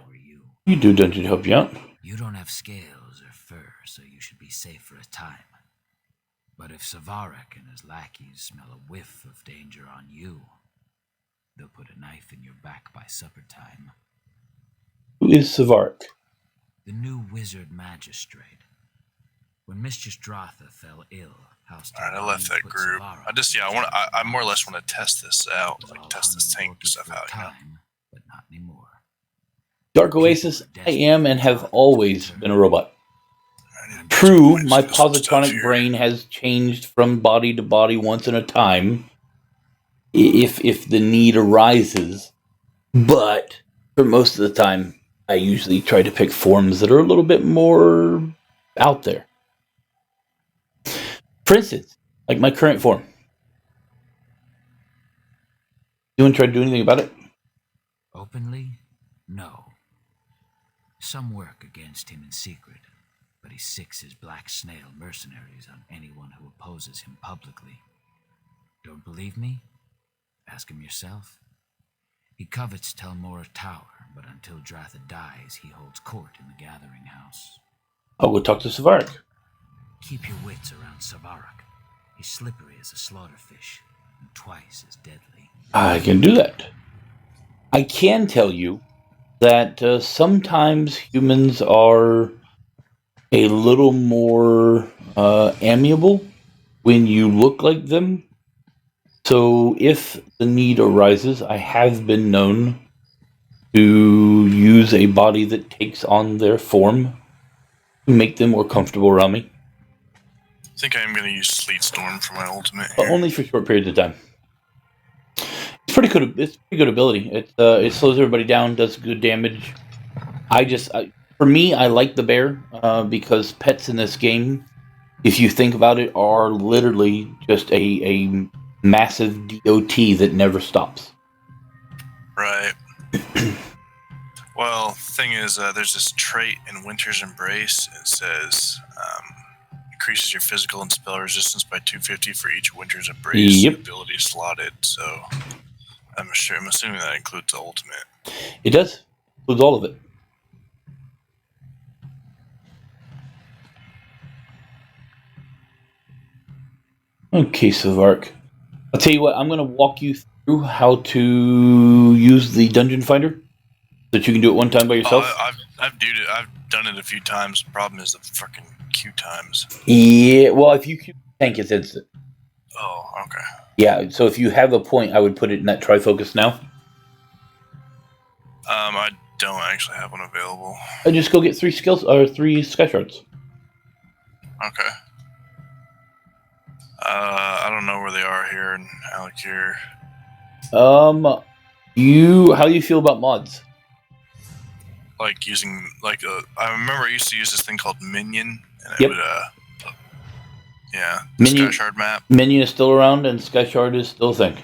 You do dungeon to help you out. You don't have scales or fur, so you should be safe for a time. But if Savarak and his lackeys smell a whiff of danger on you, they'll put a knife in your back by supper time. Who is Savarak? The new wizard magistrate. When Mistress Dratha fell ill, Alright, I left that group. I more or less want to test this out, like test this tank stuff out, you know? But not anymore. Dark Oasis, I am and have always been a robot. True, my positronic brain has changed from body to body once in a time, if the need arises, but for most of the time, I usually try to pick forms that are a little bit more out there. For instance, like my current form. You want to try to do anything about it? Openly? No. Some work against him in secret, but he sicks his black snail mercenaries on anyone who opposes him publicly. Don't believe me? Ask him yourself. He covets Telmora Tower, but until Dratha dies, he holds court in the Gathering House. I'll go talk to Savarak. Keep your wits around Savarak. He's slippery as a slaughterfish, and twice as deadly. I can do that. I can tell you that sometimes humans are a little more amiable when you look like them. So if the need arises, I have been known to use a body that takes on their form to make them more comfortable around me. I think I am going to use Sleet Storm for my ultimate here. Only for short periods of time. It's pretty good. It's pretty good ability. It slows everybody down, does good damage. For me, I like the bear because pets in this game, if you think about it, are literally just a massive DOT that never stops. Right. Well, thing is, there's this trait in Winter's Embrace. It says increases your physical and spell resistance by 250 for each Winter's Embrace ability slotted. So I'm assuming that includes the ultimate. It does. Includes all of it. Okay, Savarak. I'll tell you what, I'm going to walk you through how to use the Dungeon Finder so that you can do it one time by yourself. I've done it a few times. The problem is the fucking queue times. Yeah, well, if you queue tank, it's instant. Oh, okay. Yeah, so if you have a point, I would put it in that Trifocus now. I don't actually have one available. I just go get 3 skills or 3 sky shards. Okay. I don't know where they are here in Alikir. How do you feel about mods? Like using I remember I used to use this thing called Minion, and it would Minion, Sky Shard map. Minion is still around, and Sky Shard is still a thing.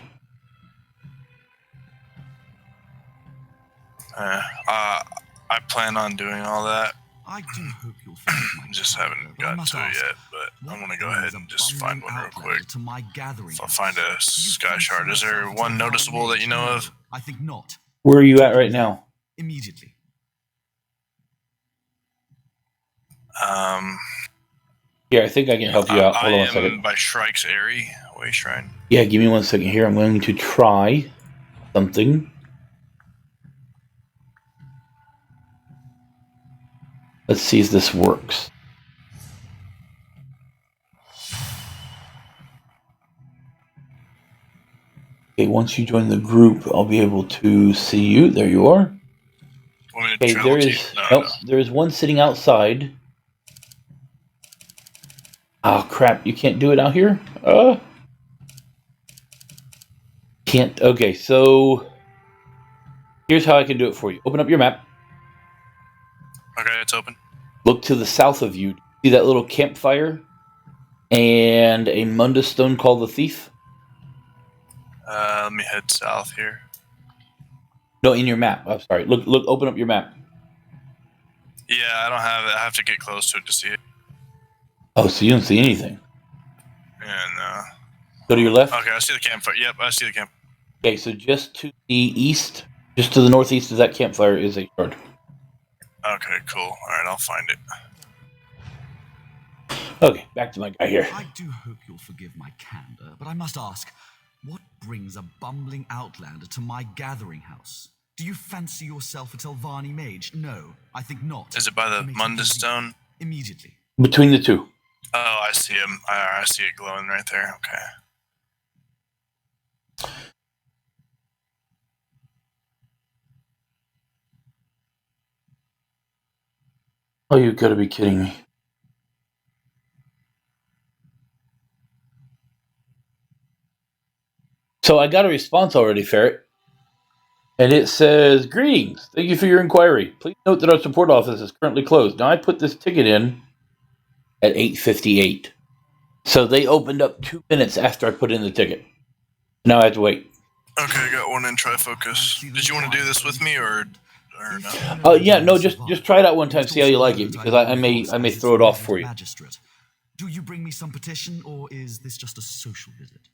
I plan on doing all that. I do hope you'll find just haven't gotten to it yet, but I'm gonna go ahead and just find one real quick. To my gathering. I'll find a Sky Shard. Is there one noticeable that you know of? I think not. Where are you at right now? Immediately. Yeah, I think I can help you out. Hold on 1 second. I am by Shrike's Airy Way Shrine. Yeah, give me 1 second here. I'm going to try something. Let's see if this works. Okay, once you join the group, I'll be able to see you. There you are. Want me to Okay, travel there to is you? No, nope. There is one sitting outside. Oh crap! You can't do it out here. Can't. Okay, so here's how I can do it for you. Open up your map. Okay, it's open. Look to the south of you. See that little campfire and a Munda stone called the Thief? Let me head south here. No, in your map. I'm sorry. Look. Open up your map. Yeah, I don't have it. I have to get close to it to see it. Oh, so you don't see anything. And Go to your left. okay, I see the campfire. Yep, I see the camp. Okay, so just to the east, just to the northeast of that campfire is a shard. Okay, cool. All right, I'll find it. Okay, back to my guy here. I do hope you'll forgive my candor, but I must ask, what brings a bumbling outlander to my gathering house? Do you fancy yourself a Telvanni mage? No, I think not. Is it by the Make Munda it easy. stone? Immediately. Between the two. Oh, I see him. I see it glowing right there. Okay. Oh, you gotta be kidding me. So I got a response already, Ferret. And it says, "Greetings. Thank you for your inquiry. Please note that our support office is currently closed." Now, I put this ticket in at 8:58. So they opened up 2 minutes after I put in the ticket. Now I have to wait. Okay, I got one in Trifocus. Did you want to do this with me or no? Yeah, no, just try it out one time, see how you like it, because I may throw it off for you. Magistrate. Do you bring me some petition, or is this just a social visit?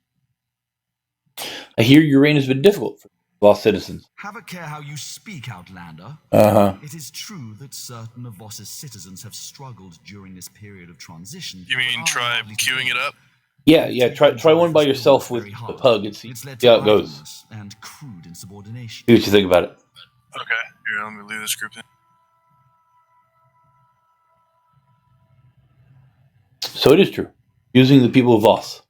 I hear your reign has been difficult for Voss citizens. Have a care how you speak, Outlander. It is true that certain of Voss's citizens have struggled during this period of transition. You mean try queuing it up? Yeah. Try one by yourself with the pug and see how it goes. And crude insubordination. See what you think about it. Okay, here, let me leave this group then. So it is true. Using the people of Voss.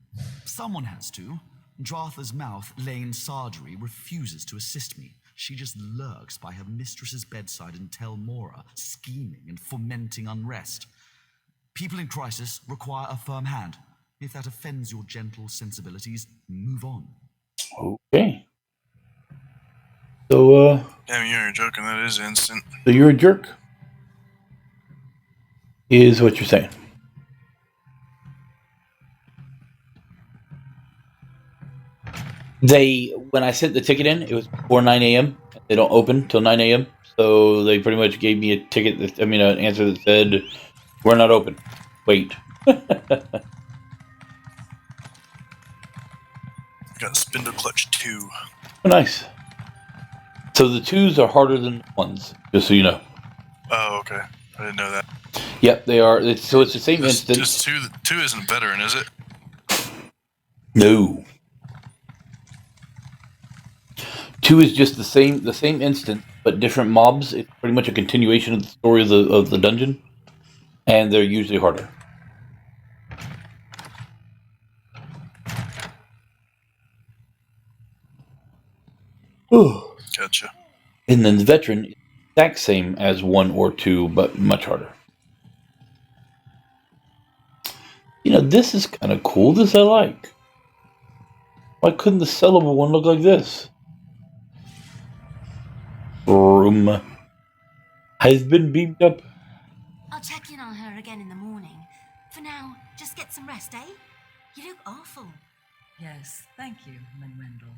Someone has to. Dratha's mouth, Lane Sargery, refuses to assist me. She just lurks by her mistress's bedside in Tel Mora, scheming and fomenting unrest. People in crisis require a firm hand. If that offends your gentle sensibilities, move on. Okay. So, Damn, you're joking. That is instant. So you're a jerk? Is what you're saying. When I sent the ticket in, it was before 9 a.m. They don't open till 9 a.m. So they pretty much gave me an answer that said, "We're not open. Wait." Got Spindle Clutch 2. Oh, nice. So the 2s are harder than the 1s, just so you know. Oh, okay. I didn't know that. Yep, they are. So it's the same instance. Just 2 isn't veteran, is it? No. 2 is just the same instant, but different mobs. It's pretty much a continuation of the story of the dungeon, and they're usually harder. Gotcha. And then the veteran is the exact same as 1 or 2, but much harder. This is kind of cool. This I like. Why couldn't the sellable one look like this? Room has been beamed up. I'll check in on her again in the morning. For now, just get some rest, eh? You look awful. Yes, thank you, Manuendo.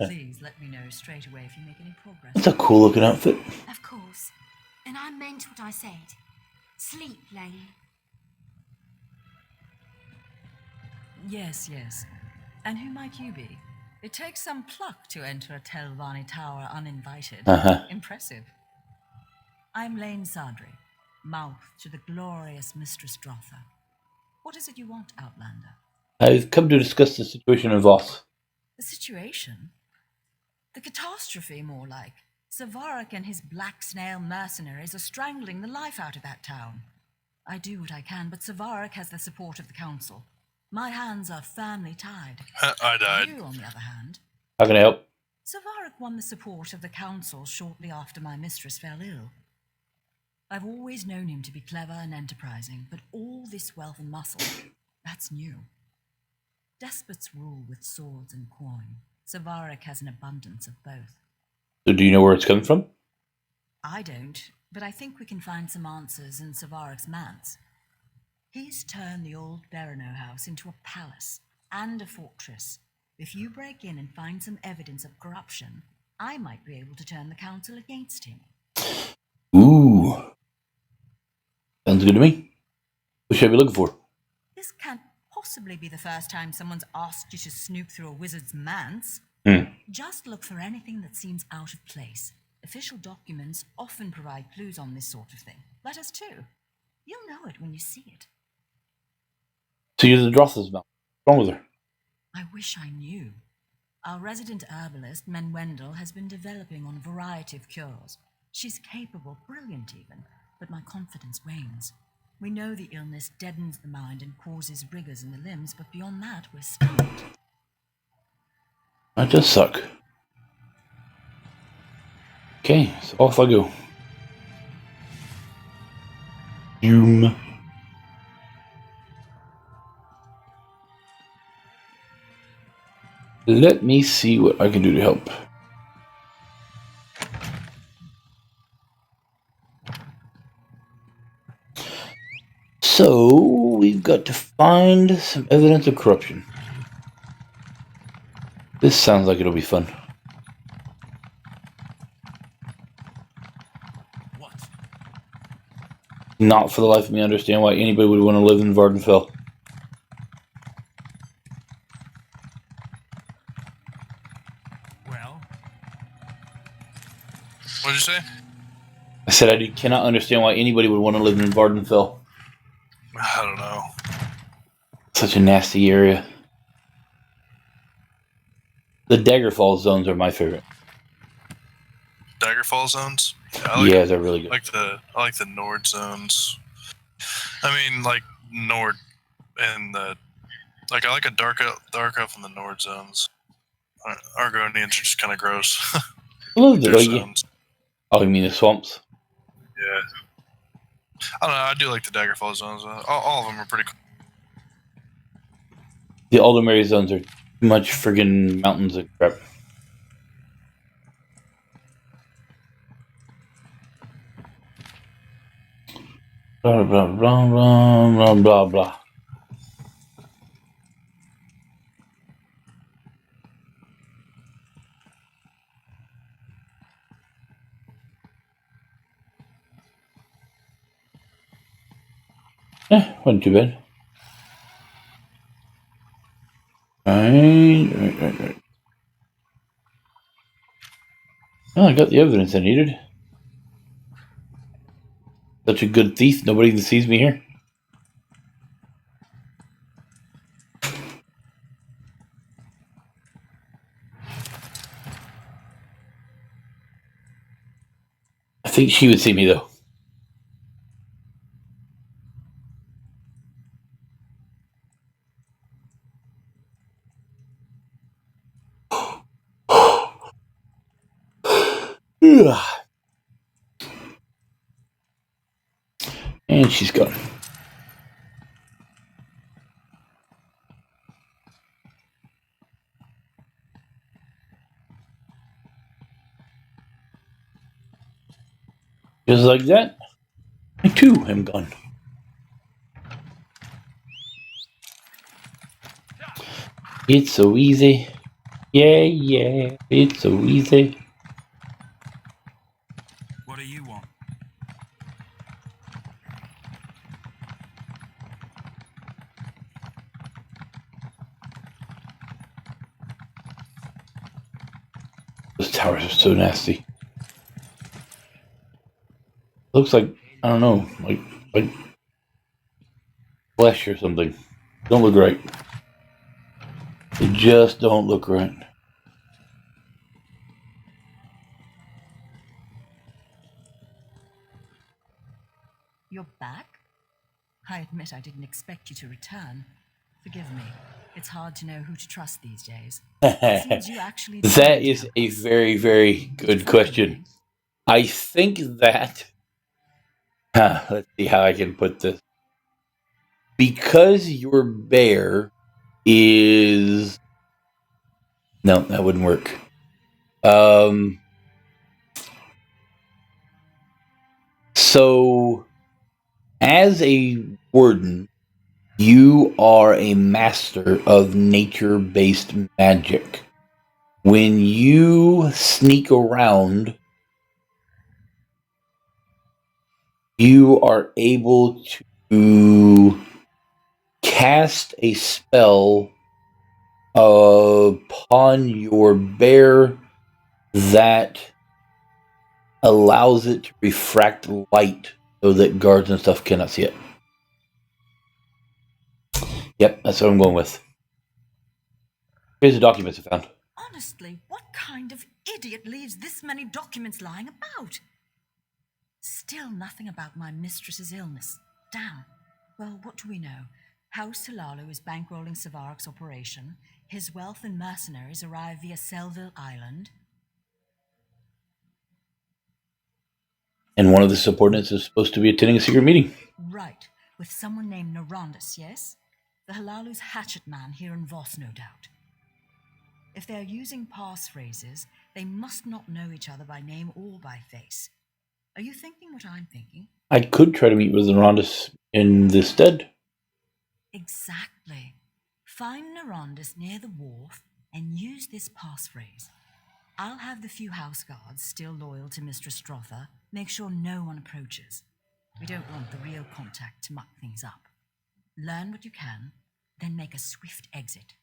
Please let me know straight away if you make any progress. That's a cool looking outfit. Of course. And I meant what I said. Sleep, Lane. Yes. And who might you be? It takes some pluck to enter a Telvanni tower uninvited. Impressive. I'm Lane Sadri, mouth to the glorious Mistress Dratha. What is it you want, Outlander? I've come to discuss the situation in Voss. The situation? The catastrophe, more like. Savarak and his black snail mercenaries are strangling the life out of that town. I do what I can, but Savarak has the support of the council. My hands are firmly tied. I died. You, on the other hand, How can I help? Savaric won the support of the council shortly after my mistress fell ill. I've always known him to be clever and enterprising, but all this wealth and muscle, that's new. Despots rule with swords and coin. Savaric has an abundance of both. So do you know where it's coming from? I don't, but I think we can find some answers in Savaric's manse. He's turned the old Berino house into a palace and a fortress. If you break in and find some evidence of corruption, I might be able to turn the council against him. Ooh. Sounds good to me. What should I be looking for? This can't possibly be the first time someone's asked you to snoop through a wizard's manse. Just look for anything that seems out of place. Official documents often provide clues on this sort of thing. Letters too. You'll know it when you see it. So you're the Drotha's mouth. What's wrong with her? I wish I knew. Our resident herbalist, Menwendel, has been developing on a variety of cures. She's capable, brilliant even, but my confidence wanes. We know the illness deadens the mind and causes rigors in the limbs, but beyond that, we're stumped. That does suck. Okay, so off I go. Doom. Let me see what I can do to help. So, we've got to find some evidence of corruption. This sounds like it'll be fun. What? Not for the life of me understand why anybody would want to live in Vardenfell. Well? What'd you say? I said I cannot understand why anybody would want to live in Vardenfell. I don't know. Such a nasty area. The Daggerfall zones are my favorite. Daggerfall zones? Yeah, they're really good. I like the Nord zones. I mean, like Nord and the I like a dark elf in the Nord zones. Argonians are just kind of gross. I love Their zones. Oh, you mean the swamps? Yeah. I don't know. I do like the Daggerfall zones. All of them are pretty cool. The Aldermary zones are too much friggin' mountains of crap. Blah blah blah blah blah blah blah. Wasn't too bad. Right. Oh, I got the evidence I needed. Such a good thief, nobody even sees me here. I think she would see me though. And she's gone. Just like that, I too am gone. It's so easy. Yeah, it's so easy. What do you want? Those towers are so nasty. Looks like, I don't know, like flesh or something. Don't look right. They just don't look right. You're back? I admit I didn't expect you to return. Forgive me. It's hard to know who to trust these days. That is a very, very good question. I think that... let's see how I can put this. Because your bear is... No, that wouldn't work. So, as a warden, you are a master of nature-based magic. When you sneak around, you are able to cast a spell upon your bear that allows it to refract light so that guards and stuff cannot see it. Yep, that's what I'm going with. Here's the documents I found. Honestly, what kind of idiot leaves this many documents lying about? Still nothing about my mistress's illness. Damn. Well, what do we know? House Talalu is bankrolling Savaric's operation. His wealth and mercenaries arrive via Selville Island. And one of the subordinates is supposed to be attending a secret meeting. Right, with someone named Narondus, yes? The Halalu's hatchet man here in Voss, no doubt. If they're using passphrases, they must not know each other by name or by face. Are you thinking what I'm thinking? I could try to meet with Narondus in this stead. Exactly. Find Narondus near the wharf and use this passphrase. I'll have the few house guards still loyal to Mistress Strother make sure no one approaches. We don't want the real contact to muck things up. Learn what you can, then make a swift exit.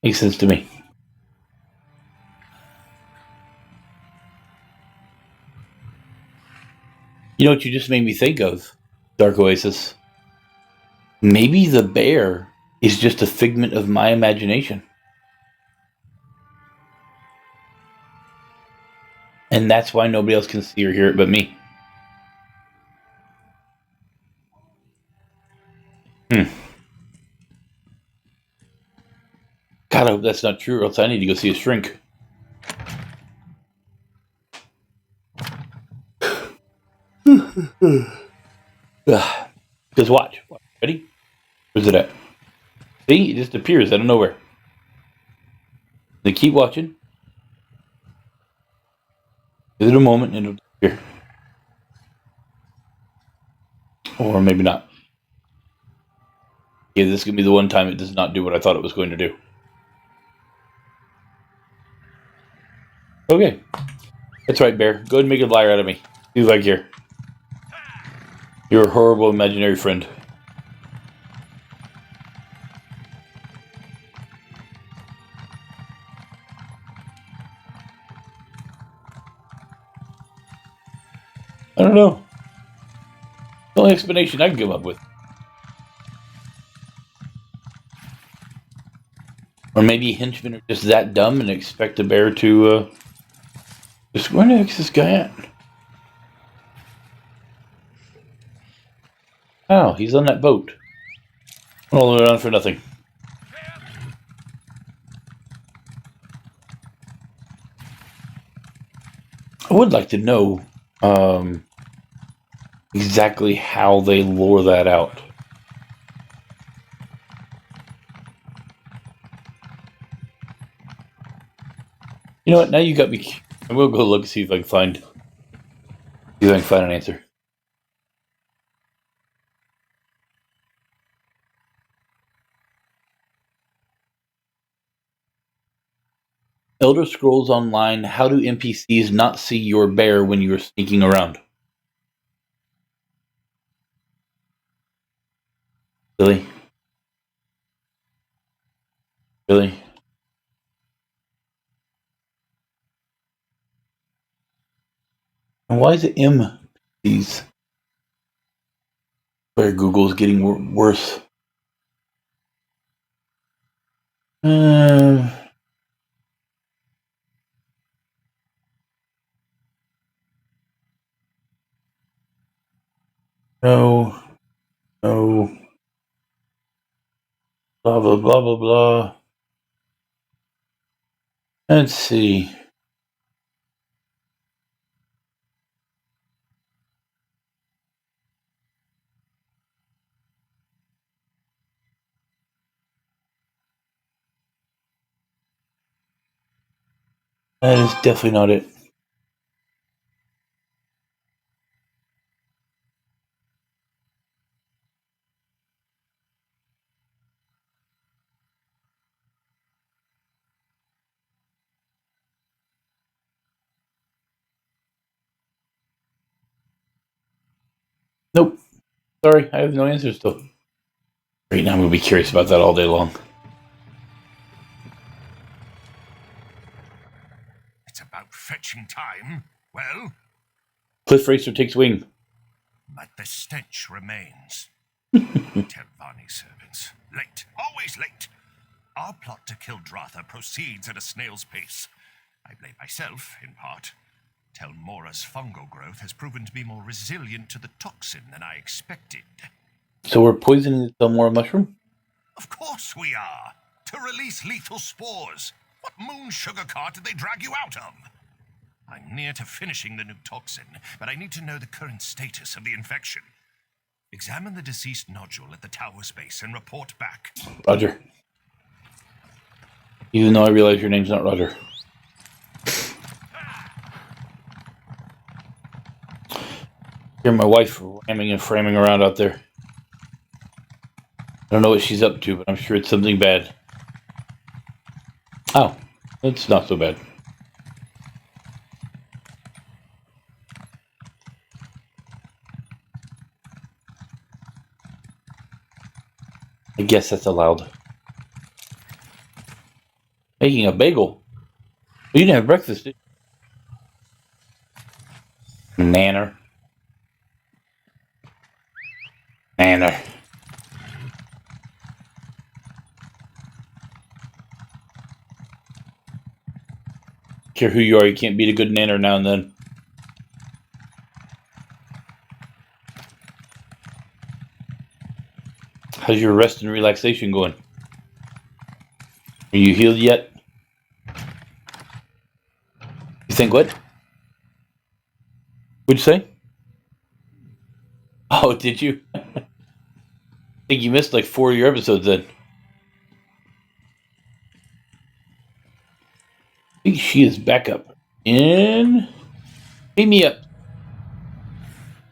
Makes sense to me. You know what you just made me think of, Dark Oasis? Maybe the bear is just a figment of my imagination. And that's why nobody else can see or hear it but me. God, I hope that's not true, or else I need to go see a shrink. Just watch. Ready? Where's it at? See? It just appears out of nowhere. Then keep watching. Give it a moment and it'll disappear. Or maybe not. Yeah, this is going to be the one time it does not do what I thought it was going to do. Okay. That's right, Bear. Go ahead and make a liar out of me. See what I care. You're a horrible imaginary friend. I don't know. The only explanation I can come up with. Or maybe henchmen are just that dumb and expect a bear to, just where the heck is this guy at? Oh, he's on that boat. All the way around for nothing. I would like to know, exactly how they lure that out. You know what? Now you got me. I will go look and see if I can find an answer. Elder Scrolls Online. How do NPCs not see your bear when you are sneaking around? Really? Really? And why is it MPCs? Where Google's getting worse. No. No. Blah, blah, blah, blah, blah. Let's see. That is definitely not it. Nope. Sorry, I have no answers still. Right now, I'm going to be curious about that all day long. It's about fetching time. Well? Cliff Racer takes wing. But the stench remains. Telvanni servants. Late. Always late. Our plot to kill Dratha proceeds at a snail's pace. I blame myself, in part. Telmora's fungal growth has proven to be more resilient to the toxin than I expected. So we're poisoning the Telmora mushroom? Of course we are. To release lethal spores. What moon sugar cart did they drag you out of? I'm near to finishing the new toxin, but I need to know the current status of the infection. Examine the deceased nodule at the tower's base and report back. Roger. Even though I realize your name's not Roger. Hear my wife ramming and framing around out there. I don't know what she's up to, but I'm sure it's something bad. Oh, it's not so bad. I guess that's allowed. Making a bagel. You didn't have breakfast, did you? Nanner. Nanner. Care who you are, you can't beat a good nanner now and then. How's your rest and relaxation going? Are you healed yet? You think what? What'd you say? Oh, did you? I think you missed like 4 of your episodes then. I think she is back up. And beat me up.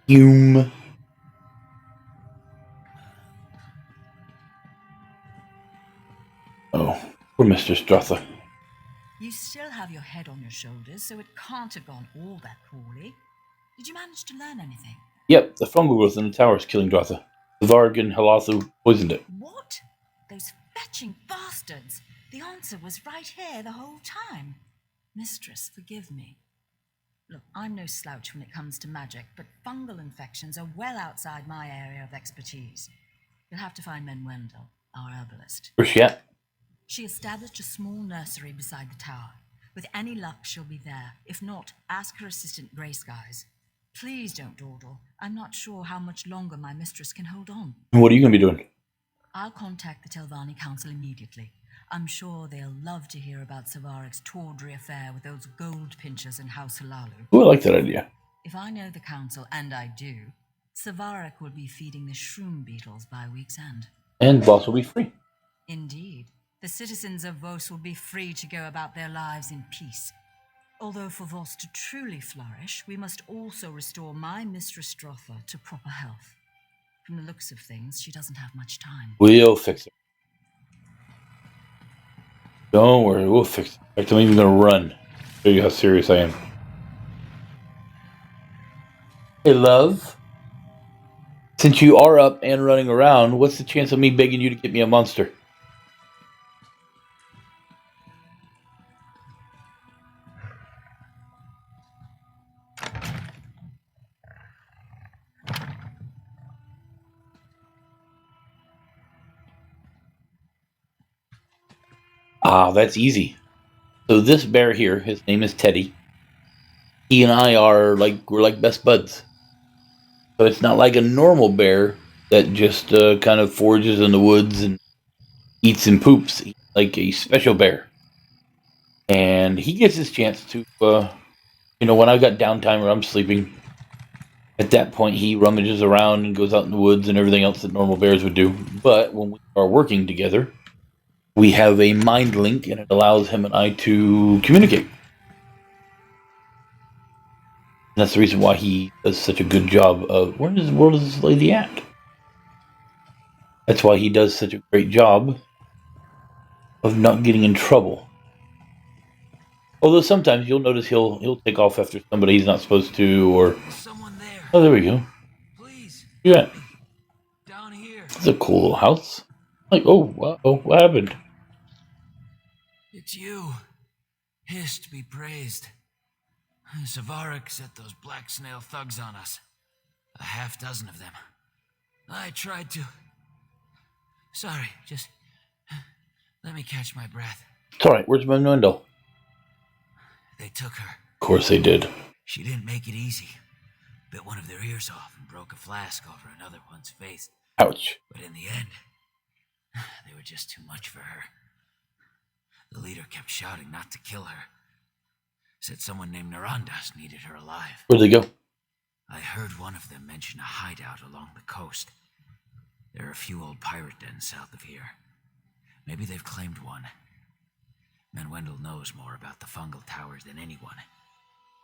Hume. Oh, poor Mr. Strother. You still have your head on your shoulders, so it can't have gone all that poorly. Did you manage to learn anything? Yep, the fungal growth in the tower is killing Drotha. The Varg and Halathu poisoned it. What? Those fetching bastards! The answer was right here the whole time. Mistress, forgive me. Look, I'm no slouch when it comes to magic, but fungal infections are well outside my area of expertise. You'll have to find Menwendel, our herbalist. Where's she at? She established a small nursery beside the tower. With any luck, she'll be there. If not, ask her assistant Grey Skies. Please don't dawdle. I'm not sure how much longer my mistress can hold on. And what are you going to be doing? I'll contact the Telvanni Council immediately. I'm sure they'll love to hear about Savarek's tawdry affair with those gold pinchers in House Halalu. Oh, I like that idea. If I know the council, and I do, Savarek will be feeding the shroom beetles by week's end. And Voss will be free. Indeed. The citizens of Vos will be free to go about their lives in peace. Although for Vos to truly flourish, we must also restore my Mistress Drotha to proper health. From the looks of things, she doesn't have much time. We'll fix it. Don't worry, we'll fix it. In fact, I'm even going to run. Show you how serious I am. Hey, love. Since you are up and running around, what's the chance of me begging you to get me a monster? Ah, that's easy. So this bear here, his name is Teddy. He and I we're like best buds. So it's not like a normal bear that just kind of forages in the woods and eats and poops. He's like a special bear. And he gets his chance to, when I got downtime or I'm sleeping, at that point he rummages around and goes out in the woods and everything else that normal bears would do. But when we are working together, we have a mind link, and it allows him and I to communicate. And that's the reason why he does such a good job of... Where in the world is this lady at? That's why he does such a great job of not getting in trouble. Although sometimes you'll notice he'll take off after somebody he's not supposed to, or... There's someone there. Oh, there we go. Please. Yeah. Down here. It's a cool little house. Like, oh, wow, what happened? It's you. Hist be praised. Savaric set those black snail thugs on us. A half dozen of them. I tried to... Sorry, just... Let me catch my breath. It's alright, where's my window? They took her. Of course they did. She didn't make it easy. Bit one of their ears off and broke a flask over another one's face. Ouch. But in the end, they were just too much for her. The leader kept shouting not to kill her. Said someone named Narandas needed her alive. Where'd they go? I heard one of them mention a hideout along the coast. There are a few old pirate dens south of here. Maybe they've claimed one. Manwendel knows more about the fungal towers than anyone.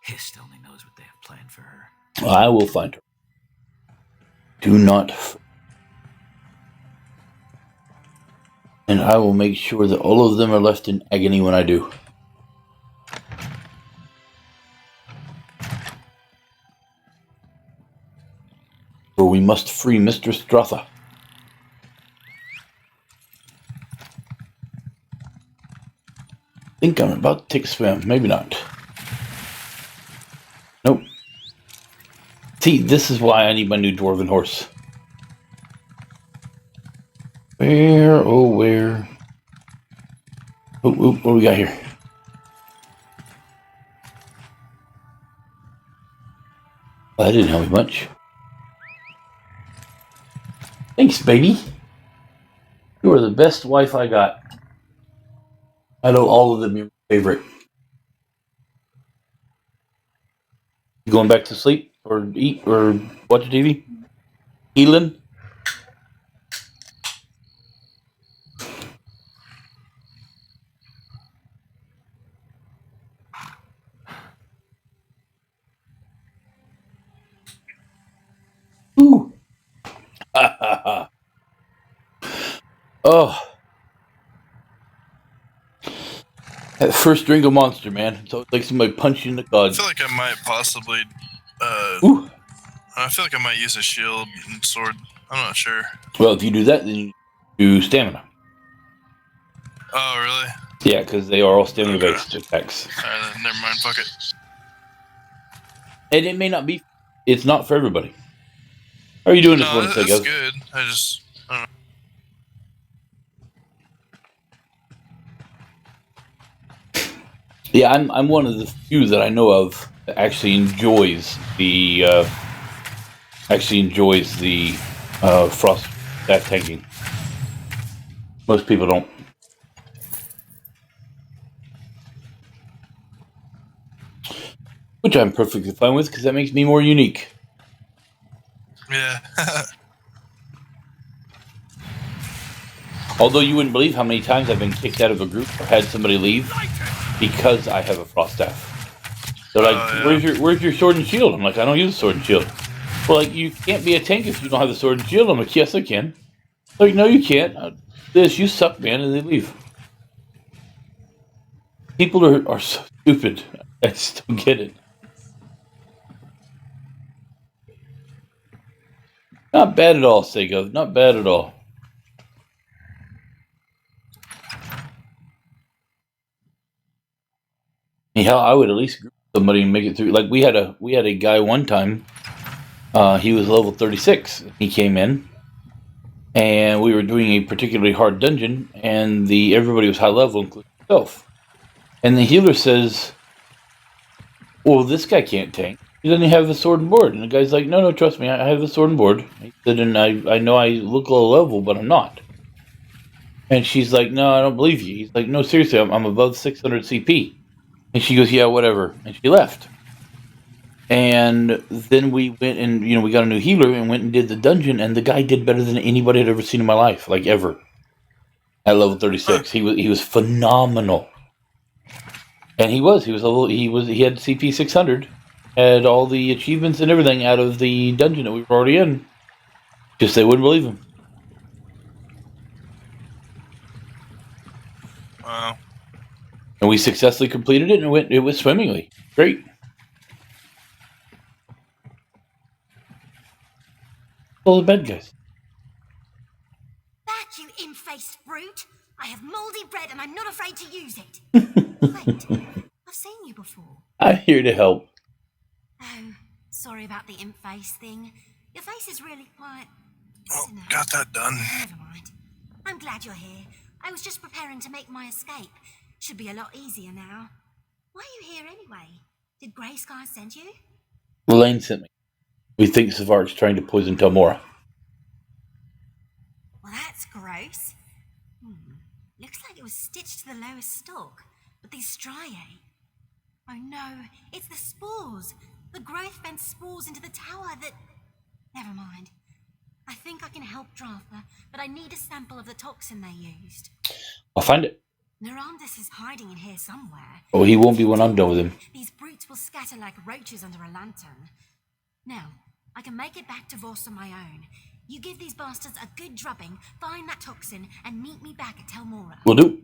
Hist only knows what they have planned for her. I will find her. Do not... And I will make sure that all of them are left in agony when I do. For we must free Mistress Drotha. I think I'm about to take a swim. Maybe not. Nope. See, this is why I need my new dwarven horse. Where, oh where? Oh, what do we got here? Well, that didn't help me much. Thanks, baby. You are the best wife I got. I know all of them are my favorite. You going back to sleep? Or eat? Or watch TV? Elin? Ooh. Oh. That first drink of Monster, man. It's always like somebody punched you in the I gut. feel like I might possibly. Ooh. I feel like I might use a shield and sword. I'm not sure. Well, if you do that, then you do stamina. Oh, really? Yeah, because they are all stamina-based attacks. Alright, then never mind. Fuck it. And it may not be. It's not for everybody. How are you doing this morning, that's Sego? good. I don't know. Yeah, I'm one of the few that I know of that actually enjoys the frost staff tanking. Most people don't. Which I'm perfectly fine with, because that makes me more unique. Yeah. Although you wouldn't believe how many times I've been kicked out of a group or had somebody leave because I have a frost staff. They're like, yeah. where's your sword and shield? I'm like, I don't use a sword and shield. Well, like, you can't be a tank if you don't have a sword and shield. I'm like, yes, I can. They're like, no, you can't. You suck, man, and they leave. People are so stupid. I just don't get it. Not bad at all, Sego. Not bad at all. Hell, I would at least group somebody and make it through. Like we had a guy one time. He was level 36. He came in, and we were doing a particularly hard dungeon, and everybody was high level, including himself. And the healer says, "Well, this guy can't tank. He doesn't have a sword and board." And the guy's like, "No, trust me, I have a sword and board." He said, "And I know I look low level, but I'm not." And she's like, no, I don't believe you. He's like, no, seriously, I'm above 600 CP. And she goes, yeah, whatever. And she left. And then we went and, we got a new healer and went and did the dungeon. And the guy did better than anybody I'd ever seen in my life, like ever. At level 36. He was phenomenal. And he had CP 600. Had all the achievements and everything out of the dungeon that we were already in. Just they wouldn't believe him. Wow. And we successfully completed it, and it was swimmingly. Great. All the bad guys. Back, you imp-faced brute! I have moldy bread and I'm not afraid to use it. Wait, I've seen you before. I'm here to help. Oh, sorry about the imp face thing. Your face is really quite... Oh, got that done. Never mind. I'm glad you're here. I was just preparing to make my escape. Should be a lot easier now. Why are you here anyway? Did Grey Sky send you? Lane sent me. We think Savaric's trying to poison Telmora. Well, that's gross. Looks like it was stitched to the lowest stalk. But these striae... Oh no, it's the spores. The growth fence spores into the tower that... Never mind. I think I can help Dratha, but I need a sample of the toxin they used. I'll find it. Nerandus is hiding in here somewhere. Oh, he won't be when I'm done with him. These brutes will scatter like roaches under a lantern. Now, I can make it back to Voss on my own. You give these bastards a good drubbing, find that toxin, and meet me back at Telmora. Will do.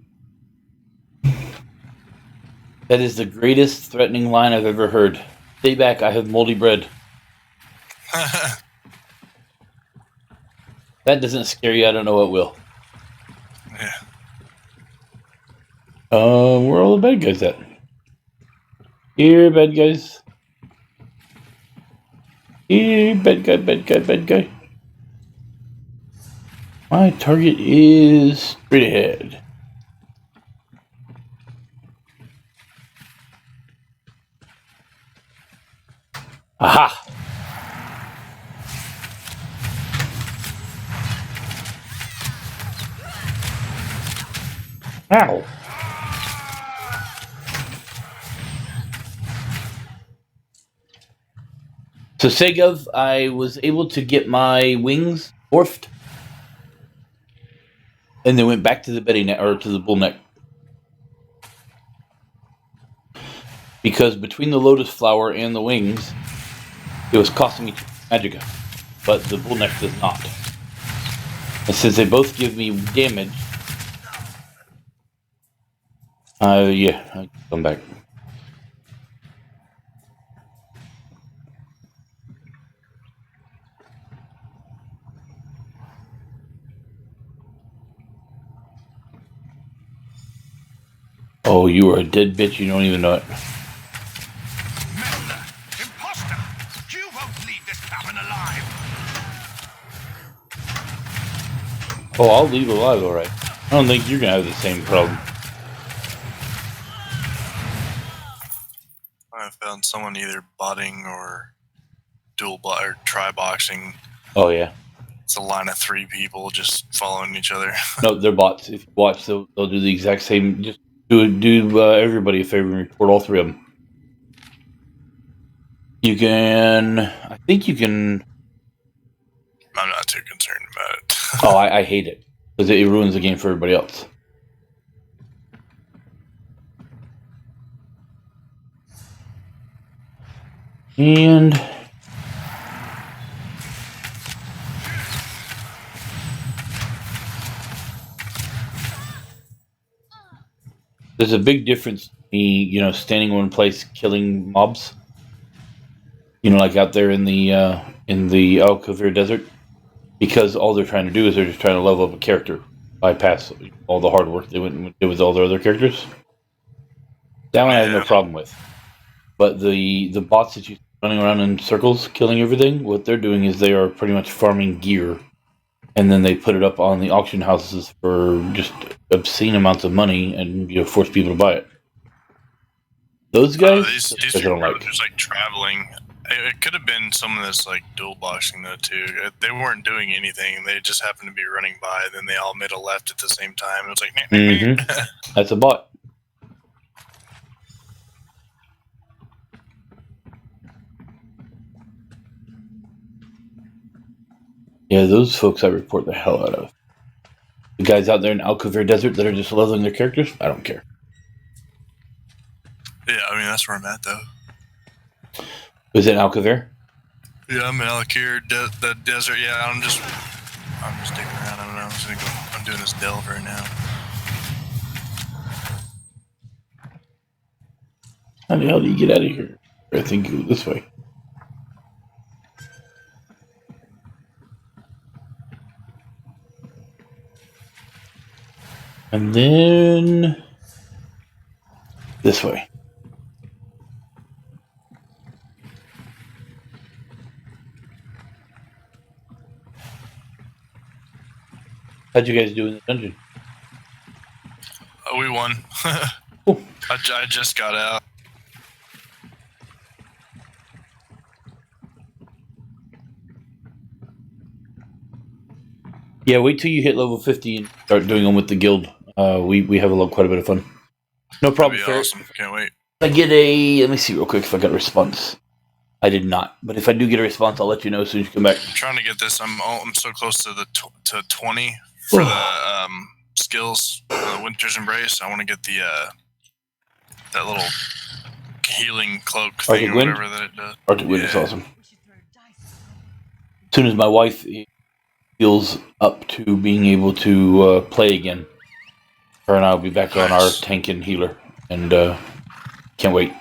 That is the greatest threatening line I've ever heard. Stay back, I have moldy bread. That doesn't scare you, I don't know what will. Yeah. Where are all the bad guys at? Here, bad guys. Here, bad guy, bad guy, bad guy. My target is straight ahead. Aha! Ow! So Segov, I was able to get my wings morphed, and then went back to the Betty neck or to the bull neck, because between the lotus flower and the wings, it was costing me magicka, but the bull neck does not. And since they both give me damage, yeah, I come back. Oh, you are a dead bitch, you don't even know it. Meddler! Imposter! You won't leave this cabin alive! Oh, I'll leave alive, alright. I don't think you're gonna have the same problem. I found someone either botting or dual bot or tri-boxing. Oh, yeah. It's a line of 3 people just following each other. No, they're bots. If you watch, they'll do the exact same. Just do everybody a favor and report all 3 of them. You can... I think you can... I'm not too concerned about it. Oh, I hate it. Because it ruins the game for everybody else. And... there's a big difference me, standing in one place killing mobs. Like out there in the Al Kavir Desert, because all they're trying to do is they're just trying to level up a character, bypass all the hard work they went and did with all their other characters. That one I have no problem with. But the bots that you see running around in circles, killing everything, what they're doing is they are pretty much farming gear, and then they put it up on the auction houses for just obscene amounts of money, and force people to buy it. Those guys, these I don't like. just like traveling It could have been someone that's like dual boxing though too. They weren't doing anything. They just happened to be running by. Then they all made a left at the same time. It was like, That's a bot. Yeah, those folks I report the hell out of. The guys out there in Alcavir Desert that are just leveling their characters, I don't care. Yeah, I mean that's where I'm at though. Was it Alcavir? Yeah, I'm in Alakir, the desert. Yeah, I'm just digging around. I don't know. I'm doing this delve right now. How the hell do you get out of here? I think you go this way. And then this way. How'd you guys do in the dungeon? We won. Cool. I just got out. Yeah, wait till you hit level 50 and start doing them with the guild. We have quite a bit of fun. No problem. That'd be awesome. Can't wait. I get a. Let me see real quick if I got a response. I did not, but if I do get a response, I'll let you know as soon as you come back. I'm trying to get this. I'm so close to to 20 for the skills. Winter's Embrace. I want to get the that little healing cloak thing Arctic or Wind? whatever that it does. Arctic Wind is awesome. As soon as my wife feels up to being able to play again, her and I will be back on our tank and healer, and can't wait.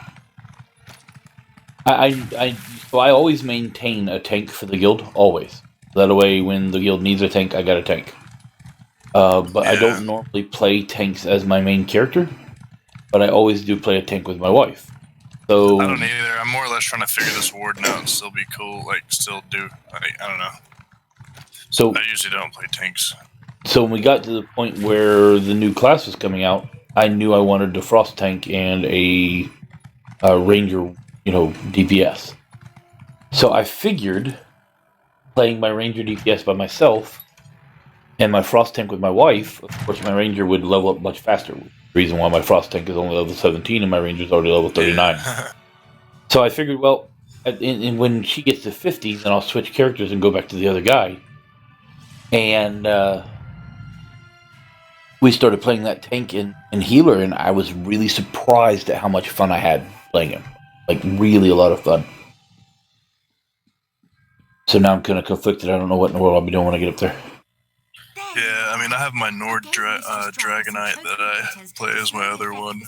So I always maintain a tank for the guild, always. That way, when the guild needs a tank, I got a tank. But I don't normally play tanks as my main character, but I always do play a tank with my wife. So I don't either. I'm more or less trying to figure this warden out and still be cool. Like, still do. I don't know. So I usually don't play tanks. So when we got to the point where the new class was coming out, I knew I wanted a frost tank and a ranger, DPS. So I figured playing my ranger DPS by myself and my frost tank with my wife, of course my ranger would level up much faster. The reason why my frost tank is only level 17 and my ranger's already level 39. So I figured, well, and when she gets to 50, then I'll switch characters and go back to the other guy. And we started playing that tank and healer, and I was really surprised at how much fun I had playing him. Like, really a lot of fun. So now I'm kind of conflicted. I don't know what in the world I'll be doing when I get up there. Yeah, I mean, I have my Nord Dragonite that I play as my other one.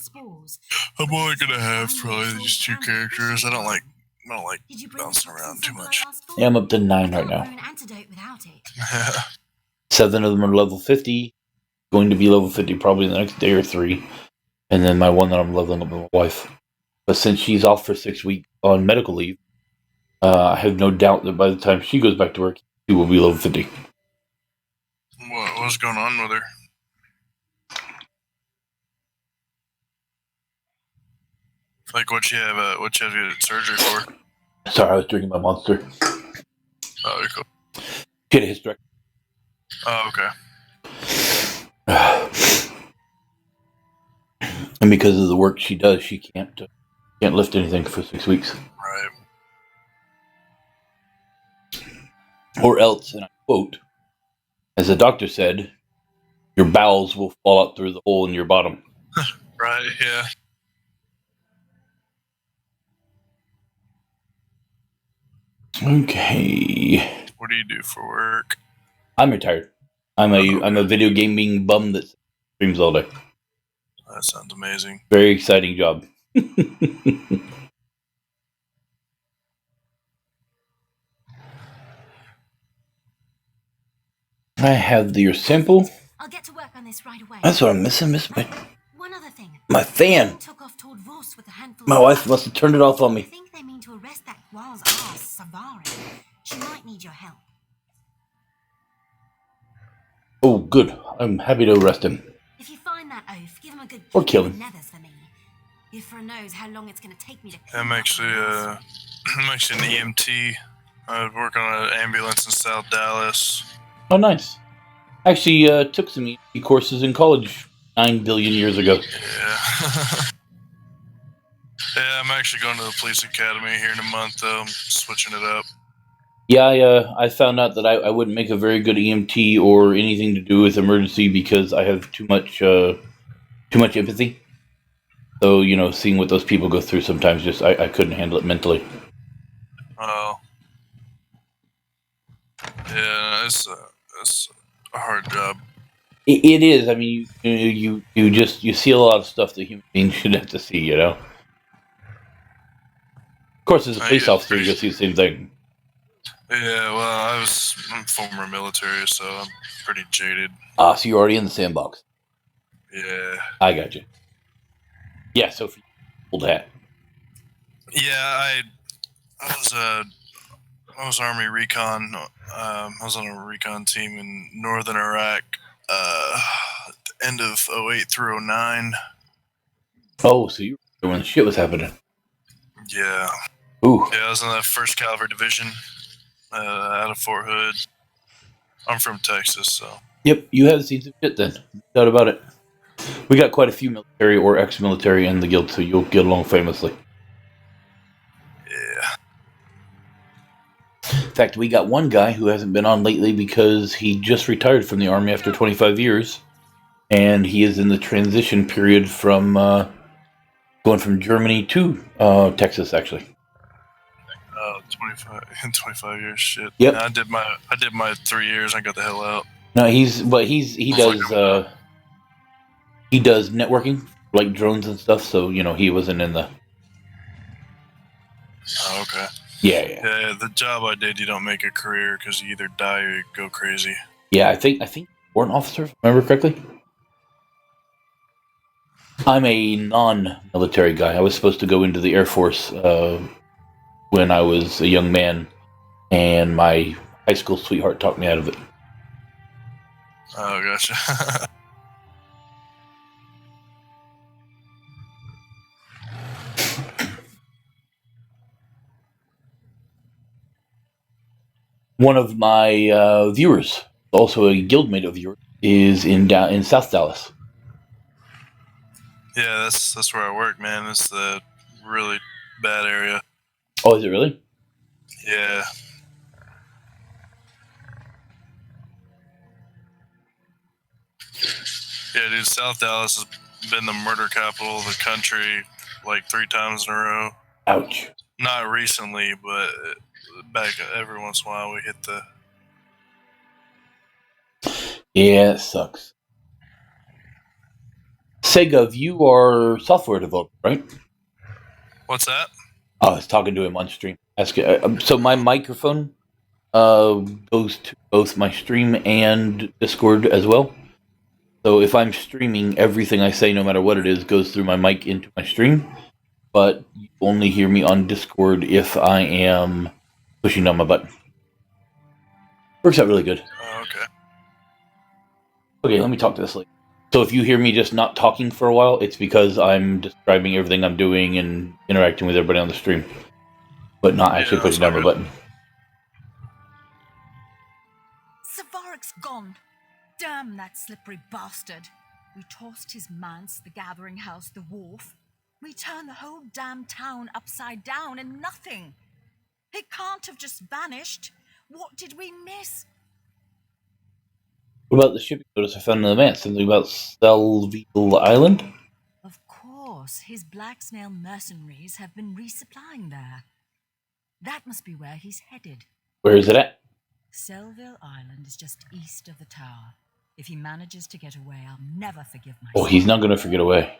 I'm only gonna have probably these two characters. I don't like bouncing around too much. Yeah, I'm up to 9 right now. 7 of them are level 50. Going to be level 50 probably in the next day or 3. And then my one that I'm leveling up with my wife. But since she's off for 6 weeks on medical leave, I have no doubt that by the time she goes back to work, she will be level 50. What's going on with her? Like, what you have to get surgery for? Sorry, I was drinking my Monster. Oh, cool. She had a hysterectomy. Oh, okay. And because of the work she does, she can't lift anything for 6 weeks. Right. Or else, and I quote, as the doctor said, your bowels will fall out through the hole in your bottom. Right, yeah. Okay. What do you do for work? I'm retired. I'm a video gaming bum that streams all day. That sounds amazing. Very exciting job. I have your sample. I'll get to work on this right away. That's what I'm missing. One other thing. My fan. Took off toward Vos with a handful My wife must have turned it off on me. I think they mean to arrest that Gual's ass, Savari. She might need your help. Oh, good. I'm happy to arrest him. If you find that oaf, give him a good Or kill him. nethers for me. Ifra knows how long it's going to take me to. I'm actually I'm actually an EMT. I work on an ambulance in South Dallas. Oh, nice. Actually, took some EMT courses in college 9 billion years ago. Yeah. Yeah, I'm actually going to the police academy here in a month, though. I'm switching it up. Yeah, I found out that I wouldn't make a very good EMT or anything to do with emergency because I have too much empathy. So, seeing what those people go through sometimes, just I couldn't handle it mentally. Oh. Yeah, it's a hard job. It is. I mean, you see a lot of stuff that human beings should have to see. Of course, as a police officer, you see the same thing. Yeah, well, I'm former military, so I'm pretty jaded. Ah, so you're already in the sandbox. Yeah. I got you. Yeah, so for old hat. Yeah, I was Army recon. I was on a recon team in northern Iraq. End of 08 through 09. Oh, so you were when the shit was happening. Yeah. Ooh. Yeah, I was in the 1st Cavalry Division out of Fort Hood. I'm from Texas, so. Yep, you have seen some shit then. No doubt about it. We got quite a few military or ex-military in the guild, so you'll get along famously. Yeah. In fact, we got one guy who hasn't been on lately because he just retired from the Army after 25 years. And he is in the transition period from going from Germany to Texas, actually. 25 years, shit. Yep. Yeah, I did my 3 years. I got the hell out. No, he does networking, like drones and stuff. So he wasn't in the. Oh, okay. Yeah. The job I did, you don't make a career because you either die or you go crazy. Yeah, I think warrant officer, if I remember correctly. I'm a non-military guy. I was supposed to go into the Air Force when I was a young man, and my high school sweetheart talked me out of it. Oh, gotcha. One of my viewers, also a guildmate of yours, is in South Dallas. Yeah, that's where I work, man. It's the really bad area. Oh, is it really? Yeah. Yeah, dude, South Dallas has been the murder capital of the country like 3 times in a row. Ouch. Not recently, but back every once in a while we hit the... Yeah, it sucks. Sega, you are software developer, right? What's that? I was talking to him on stream. So my microphone goes to both my stream and Discord as well. So if I'm streaming, everything I say, no matter what it is, goes through my mic into my stream. But you only hear me on Discord if I am pushing down my button. Works out really good. Oh, okay. Okay, let me talk to this lady. So if you hear me just not talking for a while, it's because I'm describing everything I'm doing and interacting with everybody on the stream, but not actually pushing down my button. Savaric's gone. Damn that slippery bastard. We tossed his manse, the gathering house, the wharf. We turned the whole damn town upside down and nothing. He can't have just vanished. What did we miss? What about the shipping notice I found in the van? Something about Selville Island? Of course, his black snail mercenaries have been resupplying there. That must be where he's headed. Where is it at? Selville Island is just east of the tower. If he manages to get away, I'll never forgive myself. Oh, he's not going to forget away.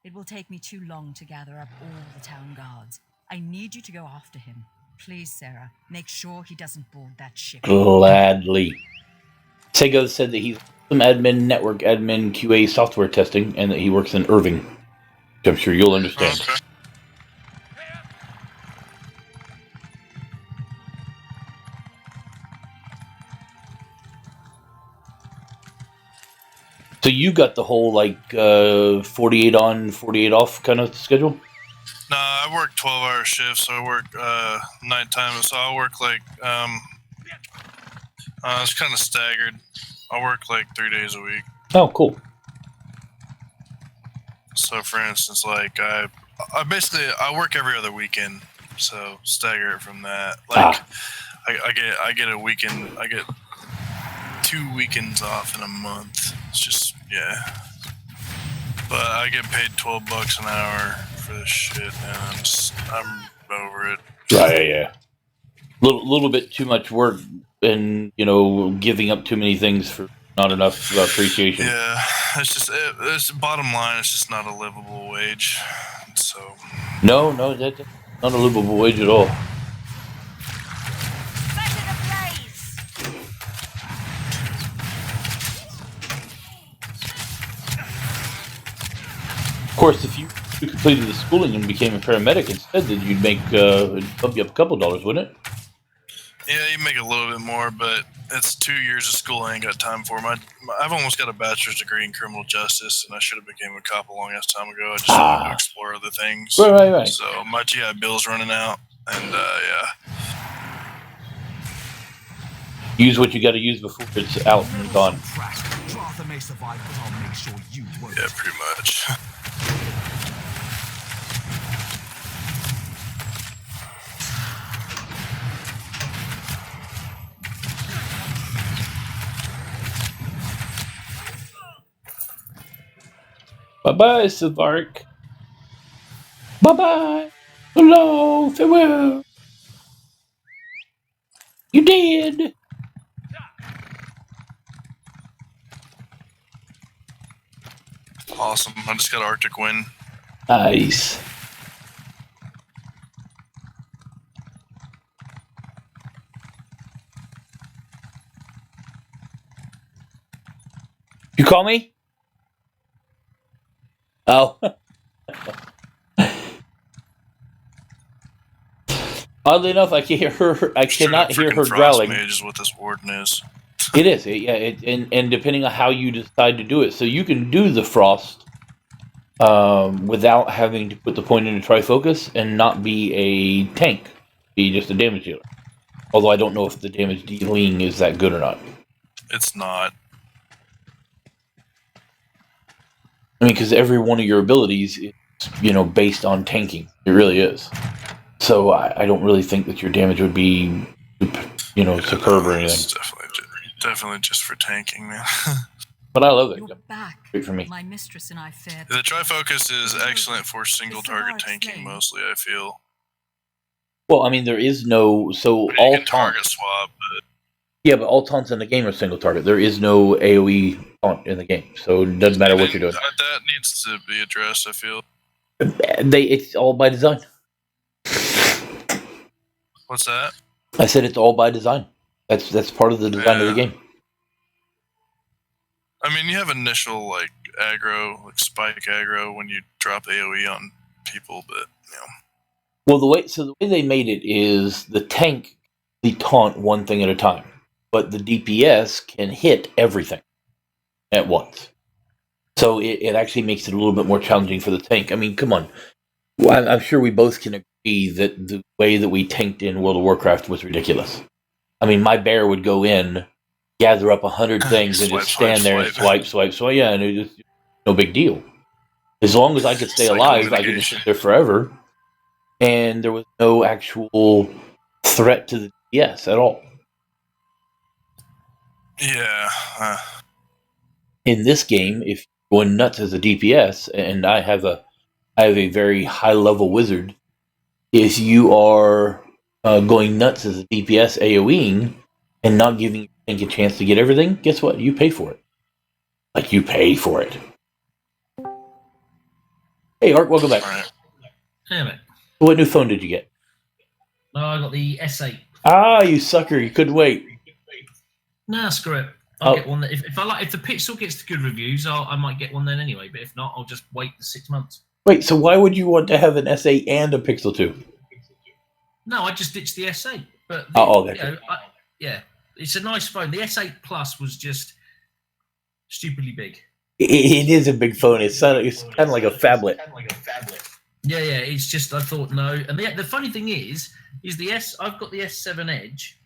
It will take me too long to gather up all the town guards. I need you to go after him. Please, Sarah, make sure he doesn't board that ship. Gladly. Sego said that he's some admin, network admin, QA software testing, and that he works in Irving. Which I'm sure you'll understand. Okay. So you got the whole 48 on, 48 off kind of schedule? No, I work 12-hour shifts. I work nighttime, so I work like it's kind of staggered. I work like 3 days a week. Oh, cool. So, for instance, like I work every other weekend. So stagger it from that. Like I get a weekend. I get 2 weekends off in a month. It's just But I get paid $12 an hour for this shit, and I'm over it. Right, yeah. Little bit too much work, and giving up too many things for not enough appreciation. Yeah, it's just it's bottom line. It's just not a livable wage. So no, that's not a livable wage at all. Of course, if you completed the schooling and became a paramedic instead, then you'd make bump you up a couple dollars, wouldn't it? Yeah, you make a little bit more, but it's 2 years of school I ain't got time for. I've almost got a bachelor's degree in criminal justice, and I should have became a cop a long ass time ago. I just wanted to explore other things. Right. So my GI Bill's running out, and yeah. Use what you got to use before it's out and gone. Drotha may survive, but I'll make sure you won't. Yeah, pretty much. Bye-bye, Savaric. Bye-bye. Hello, farewell. You did. Awesome. I just got Arctic Wind. Nice. You call me? Oh. Oddly enough, I cannot hear her growling. Mage is what this warden is. It is, and depending on how you decide to do it, so you can do the frost without having to put the point into trifocus and not be a tank, be just a damage dealer. Although I don't know if the damage dealing is that good or not. It's not. I mean, because every one of your abilities is, based on tanking. It really is. So I don't really think that your damage would be, superb or anything. It's definitely just for tanking, man. But I love it. You're back. Great for me. My mistress and I fared. The trifocus is excellent for single target tanking, mostly. I feel. Well, I mean, there is no But you can target swap, but yeah, but all taunts in the game are single target. There is no AOE taunt in the game, so it doesn't matter what you're doing. That needs to be addressed, I feel. It's all by design. What's that? I said it's all by design. That's part of the design of the game. I mean, you have initial aggro, spike aggro when you drop AOE on people, but Well, the way they made it is the tank the taunt one thing at a time, but the DPS can hit everything at once. So it actually makes it a little bit more challenging for the tank. I mean, come on. Well, I'm sure we both can agree that the way that we tanked in World of Warcraft was ridiculous. I mean, my bear would go in, gather up 100 things, and just stand there and swipe. So yeah, and it was no big deal. As long as I could stay alive, I could just sit there forever, and there was no actual threat to the DPS at all. yeah. In this game, if you're going nuts as a DPS, and I have a very high level wizard, if you are going nuts as a DPS AoEing and not giving your tank a chance to get everything, guess what? You pay for it. You pay for it. Hey, Art, welcome back. Hey, mate. What new phone did you get? No, I got the S8. Ah, you sucker! You couldn't wait. Nah, screw it. I'll get one. If the Pixel gets good reviews, I might get one then anyway. But if not, I'll just wait the 6 months. Wait, so why would you want to have an S8 and a Pixel 2? No, I just ditched the S8. But yeah, it's a nice phone. The S8 Plus was just stupidly big. It is a big phone. It's kind of like a phablet. Yeah, it's just I thought no. And the funny thing is I've got the S7 Edge,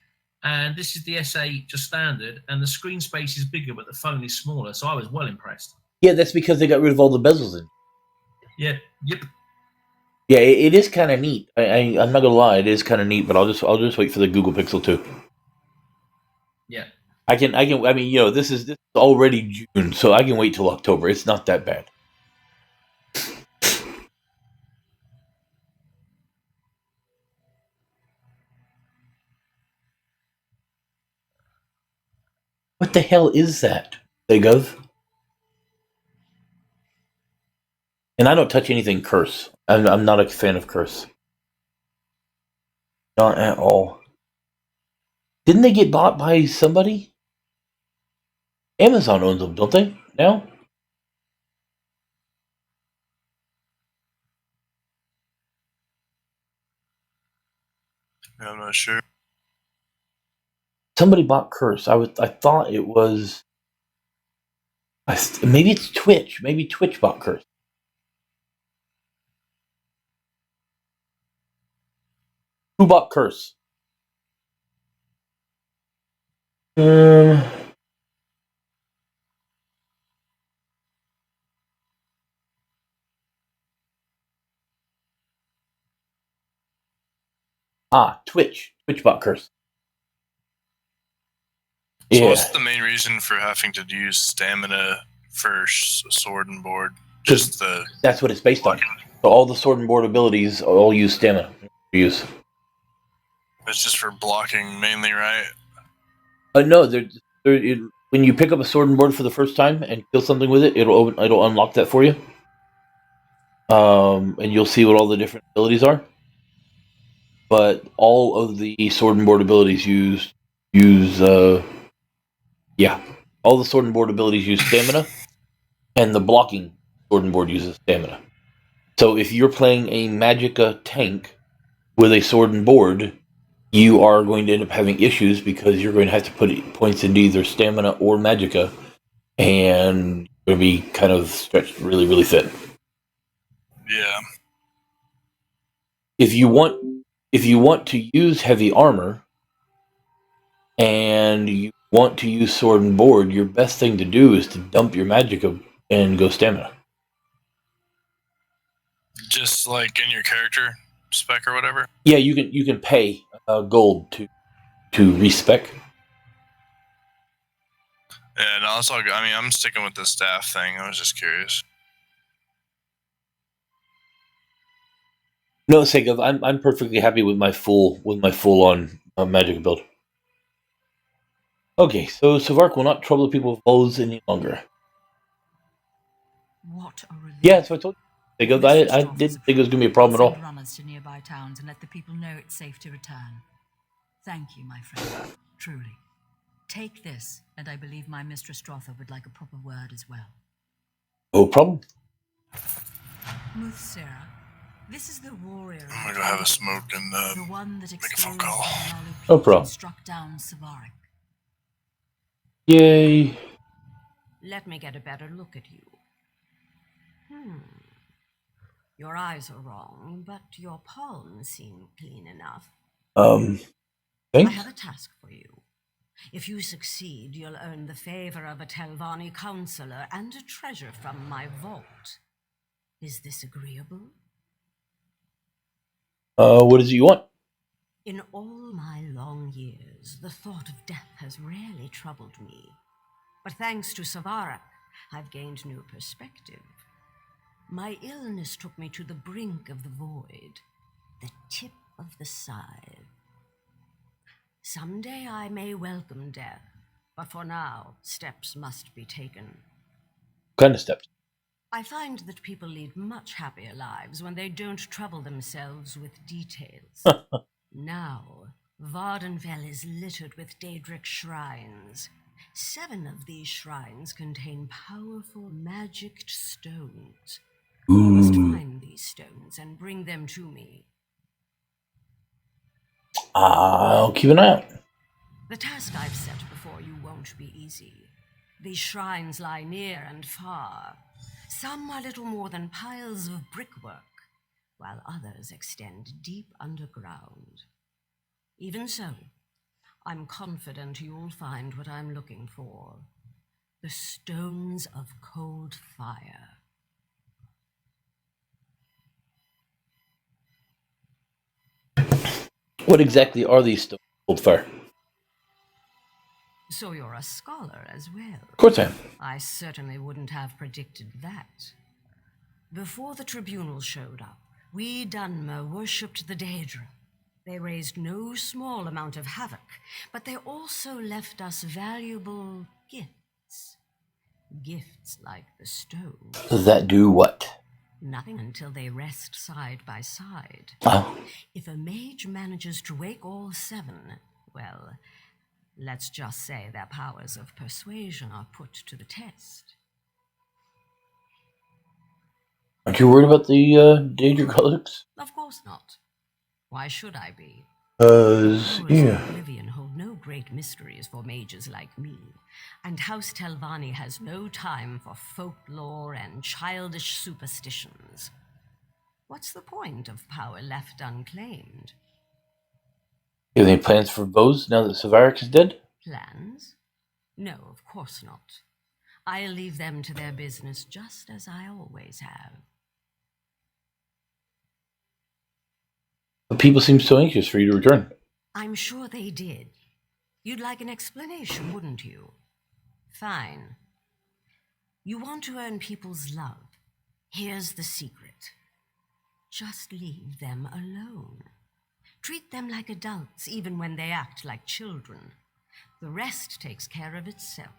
and this is the S8 just standard, and the screen space is bigger, but the phone is smaller. So I was well impressed. Yeah, that's because they got rid of all the bezels in. Yeah. Yep. Yeah, it is kind of neat. I'm not gonna lie, it is kind of neat. But I'll just wait for the Google Pixel 2. Yeah. I mean, this is already June, so I can wait till October. It's not that bad. What the hell is that, Gov? And I don't touch anything curse. I'm not a fan of curse. Not at all. Didn't they get bought by somebody? Amazon owns them, don't they? Now? I'm not sure. Somebody bought Curse. I thought it was. Maybe it's Twitch. Maybe Twitch bought Curse. Who bought Curse? Twitch. Twitch bought Curse. So Yeah. what's the main reason for having to use stamina for sword and board? Just that's what it's based on. So all the sword and board abilities all use stamina. Use. It's just for blocking mainly, right? No, when you pick up a sword and board for the first time and kill something with it, it'll unlock that for you. And you'll see what all the different abilities are. But all of the sword and board abilities all the sword and board abilities use stamina, and the blocking sword and board uses stamina. So if you're playing a Magicka tank with a sword and board, you are going to end up having issues because you're going to have to put points into either stamina or Magicka, and you're going to be kind of stretched really, really thin. Yeah. If you want to use heavy armor and you want to use sword and board, your best thing to do is to dump your Magicka and go stamina. Just like in your character spec or whatever? Yeah, you can pay gold to respec. Yeah, no, it's all good. I mean, I'm sticking with the staff thing. I was just curious. No, sake of I'm perfectly happy with my full on magic build. Okay, so Savark will not trouble the people with bows any longer. What a relief. Yeah, so I told you. I didn't think it was going to be a problem at all. Send runners to nearby towns and let the people know it's safe to return. Thank you, my friend. Truly. Take this, and I believe my Mistress Drotha would like a proper word as well. No problem. Muthsera, this is the warrior. I'm gonna go have a smoke and the one that make a phone call. No problem. Struck down Savark. Yay. Let me get a better look at you. Your eyes are wrong, but your palms seem clean enough. Thanks? I have a task for you. If you succeed, you'll earn the favor of a Telvanni counselor and a treasure from my vault. Is this agreeable? What is it you want? In all my long years, the thought of death has rarely troubled me. But thanks to Savark, I've gained new perspective. My illness took me to the brink of the void, the tip of the scythe. Someday I may welcome death, but for now, steps must be taken. What kind of steps? I find that people lead much happier lives when they don't trouble themselves with details. Now, Vardenfell is littered with Daedric shrines. 7 of these shrines contain powerful magicked stones. You must find these stones and bring them to me. I'll keep an eye out. The task I've set before you won't be easy. These shrines lie near and far. Some are little more than piles of brickwork. while others extend deep underground. Even so, I'm confident you'll find what I'm looking for. The Stones of Cold Fire. What exactly are these stones of cold fire? So you're a scholar as well? Of course I am. I certainly wouldn't have predicted that. Before the tribunal showed up, we Dunmer worshipped the Daedra. They raised no small amount of havoc, but they also left us valuable gifts. Gifts like the stones. That do what? Nothing until they rest side by side. Oh. If a mage manages to wake all seven, well, let's just say their powers of persuasion are put to the test. Aren't you worried about the Daedra relics? Of course not. Why should I be? Yeah. Oblivion hold no great mysteries for mages like me, and House Telvanni has no time for folklore and childish superstitions. What's the point of power left unclaimed? You have any plans for Bose now that Savaric is dead? Plans? No, of course not. I'll leave them to their business just as I always have. But people seem so anxious for you to return. I'm sure they did. You'd like an explanation, wouldn't you? Fine. You want to earn people's love. Here's the secret. Just leave them alone. Treat them like adults, even when they act like children. The rest takes care of itself.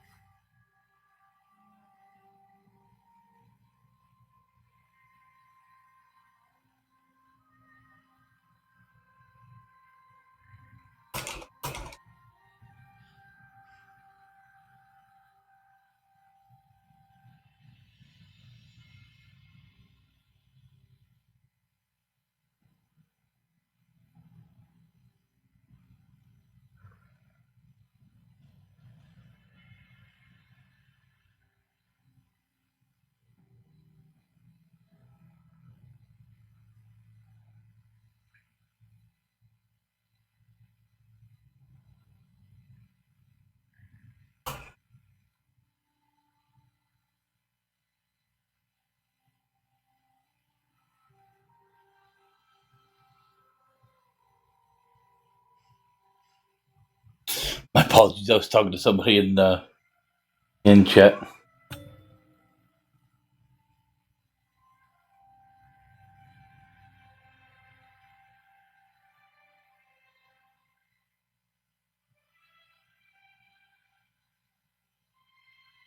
My apologies, I was talking to somebody in chat.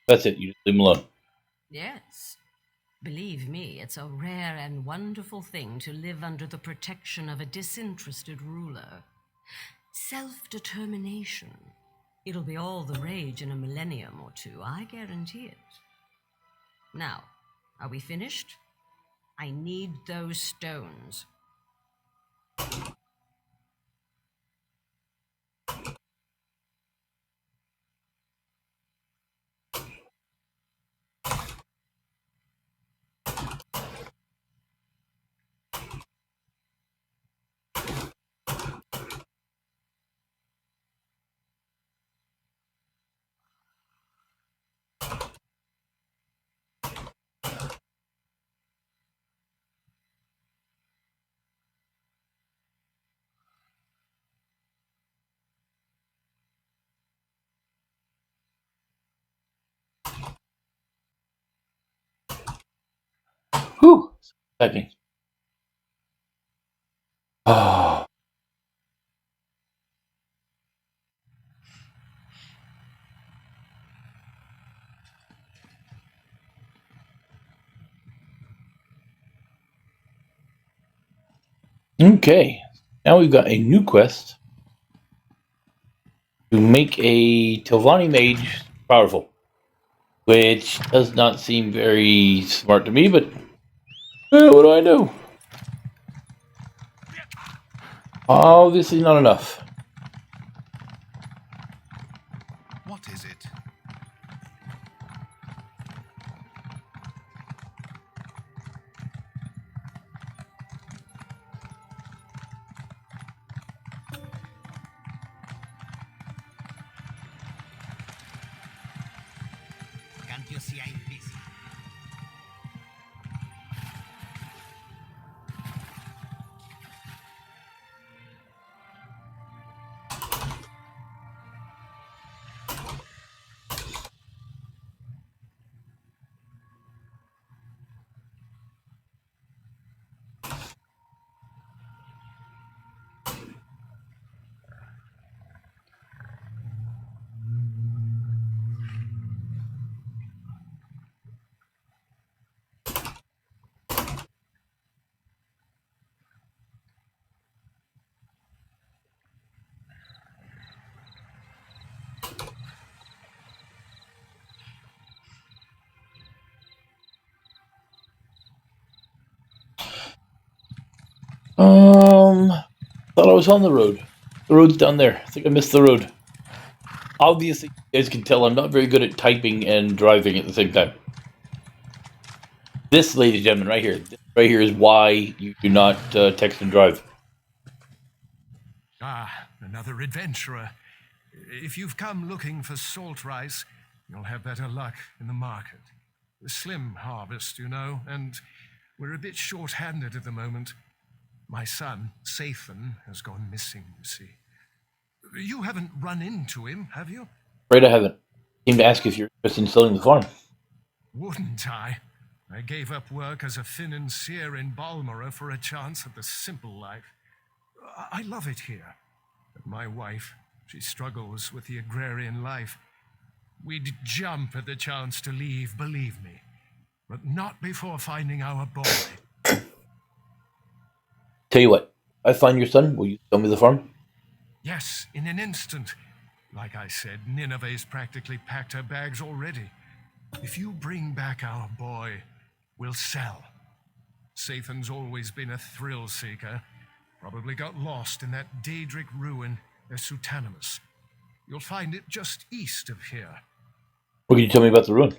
That's it, you just leave them alone. Yes. Believe me, it's a rare and wonderful thing to live under the protection of a disinterested ruler. Self-determination. It'll be all the rage in a millennium or two, I guarantee it. Now, are we finished? I need those stones. Whew. Typing. Oh. Okay. Now we've got a new quest to make a Telvanni mage powerful. Which does not seem very smart to me, but what do I know? Obviously not enough. What is it? Can't you see I'm busy? Thought I was on the road. The road's down there. I think I missed the road. Obviously, you guys can tell I'm not very good at typing and driving at the same time. This, ladies and gentlemen, right here is why you do not text and drive. Ah, another adventurer. If you've come looking for salt rice, you'll have better luck in the market. A slim harvest, you know, and we're a bit short-handed at the moment. My son, Sathan, has gone missing, you see. You haven't run into him, have you? Right, I haven't. Came to ask if you're interested in selling the farm. Wouldn't I? I gave up work as a financier in Balmoral for a chance at the simple life. I love it here. But my wife, she struggles with the agrarian life. We'd jump at the chance to leave, believe me. But not before finding our boy. Tell you what, if I find your son, will you sell me the farm? Yes, in an instant. Like I said, Nineveh's practically packed her bags already. If you bring back our boy, we'll sell. Sathan's always been a thrill seeker. Probably got lost in that Daedric ruin, Esutanimus. You'll find it just east of here. What can you tell me about the ruin?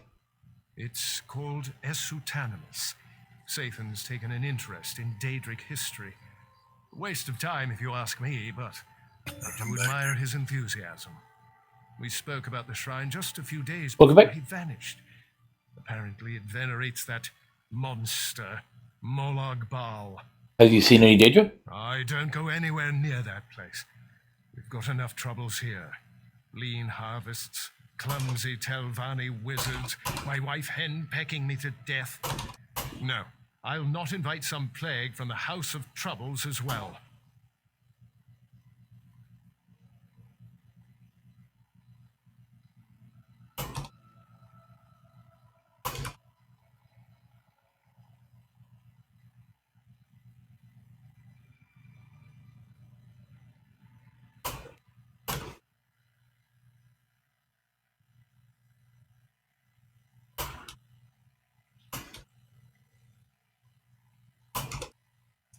It's called Esutanimus. Sathan's taken an interest in Daedric history. A waste of time if you ask me, but I do admire his enthusiasm. We spoke about the shrine just a few days before he vanished. Apparently it venerates that monster, Molag Bal. Have you seen any Daedra? I don't go anywhere near that place. We've got enough troubles here. Lean harvests, clumsy Telvanni wizards, my wife hen pecking me to death. No, I'll not invite some plague from the House of Troubles as well.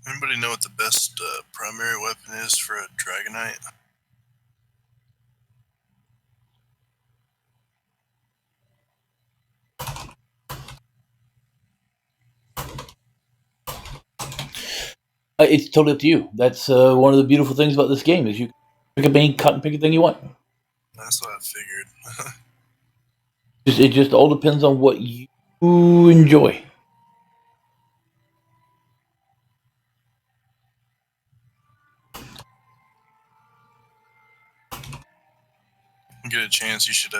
Anybody know what the best primary weapon is for a Dragonite? It's totally up to you. That's one of the beautiful things about this game is you pick up any cut and pick a thing you want. That's what I figured. It just all depends on what you enjoy. Get a chance, you should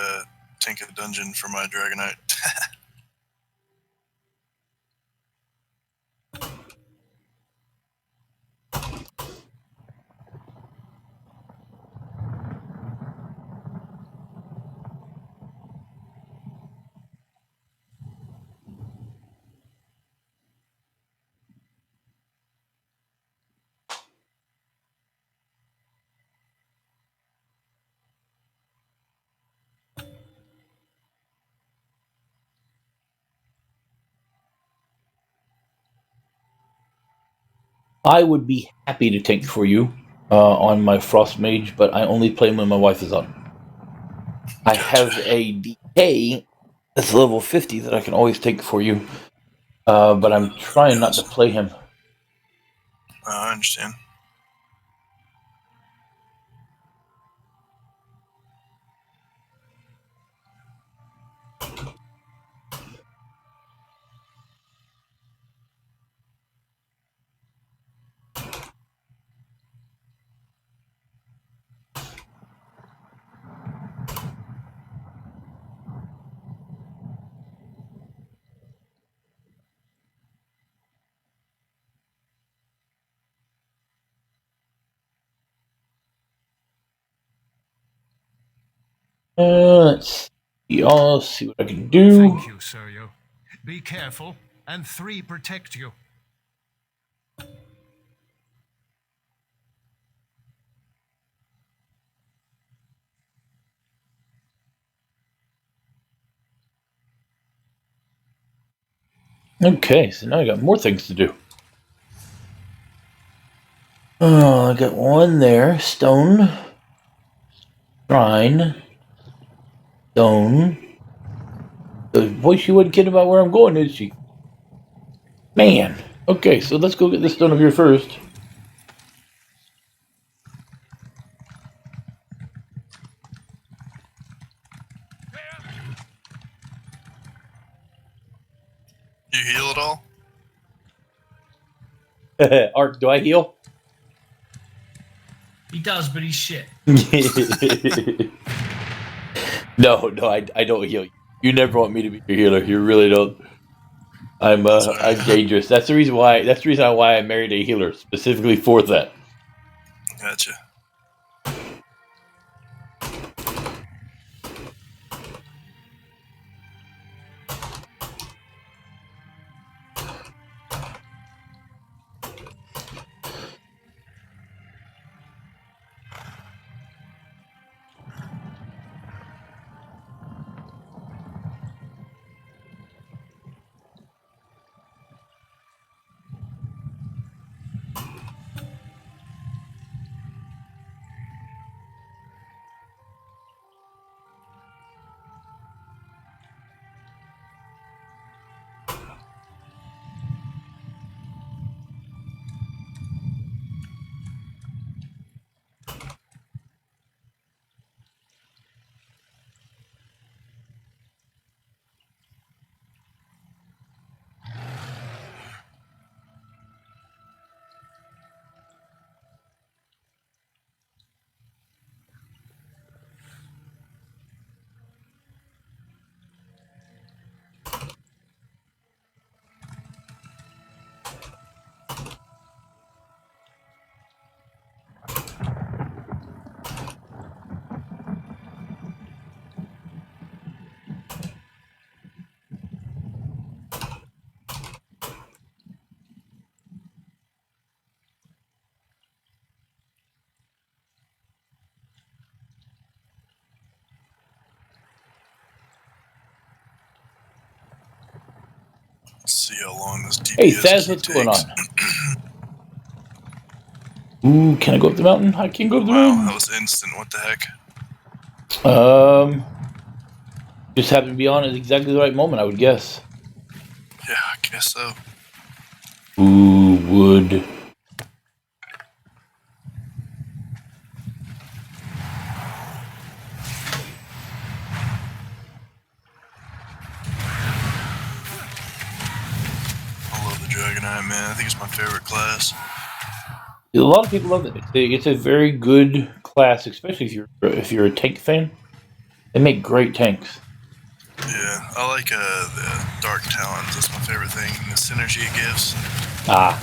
tank a dungeon for my Dragonite. I would be happy to tank for you on my Frost Mage, but I only play him when my wife is on. I have a DK that's level 50 that I can always take for you, but I'm trying not to play him. I understand. Let's see. I'll see what I can do. Thank you, Sergio. Be careful, and 3 protect you. Okay, so now I got more things to do. I got one there. Stone. Shrine. Stone. Boy, she wasn't kidding about where I'm going, is she? Man. Okay, so let's go get this stone up here first. You heal at all? Art, do I heal? He does, but he's shit. No, I don't heal you. You never want me to be your healer. You really don't. I'm dangerous. That's the reason why I married a healer, specifically for that. Gotcha. Let's see how long this DPS Hey, Saz, what's going on? Ooh, can I go up the mountain? I can go up the mountain. Wow, that was instant. What the heck? Just happened to be on at exactly the right moment, I would guess. Yeah, I guess so. Ooh, wood. I love the Dragonite, man. I think it's my favorite class. A lot of people love it. It's a very good class, especially if you're a tank fan. They make great tanks. Yeah, I like the Dark Talons. That's my favorite thing. The synergy it gives. Ah.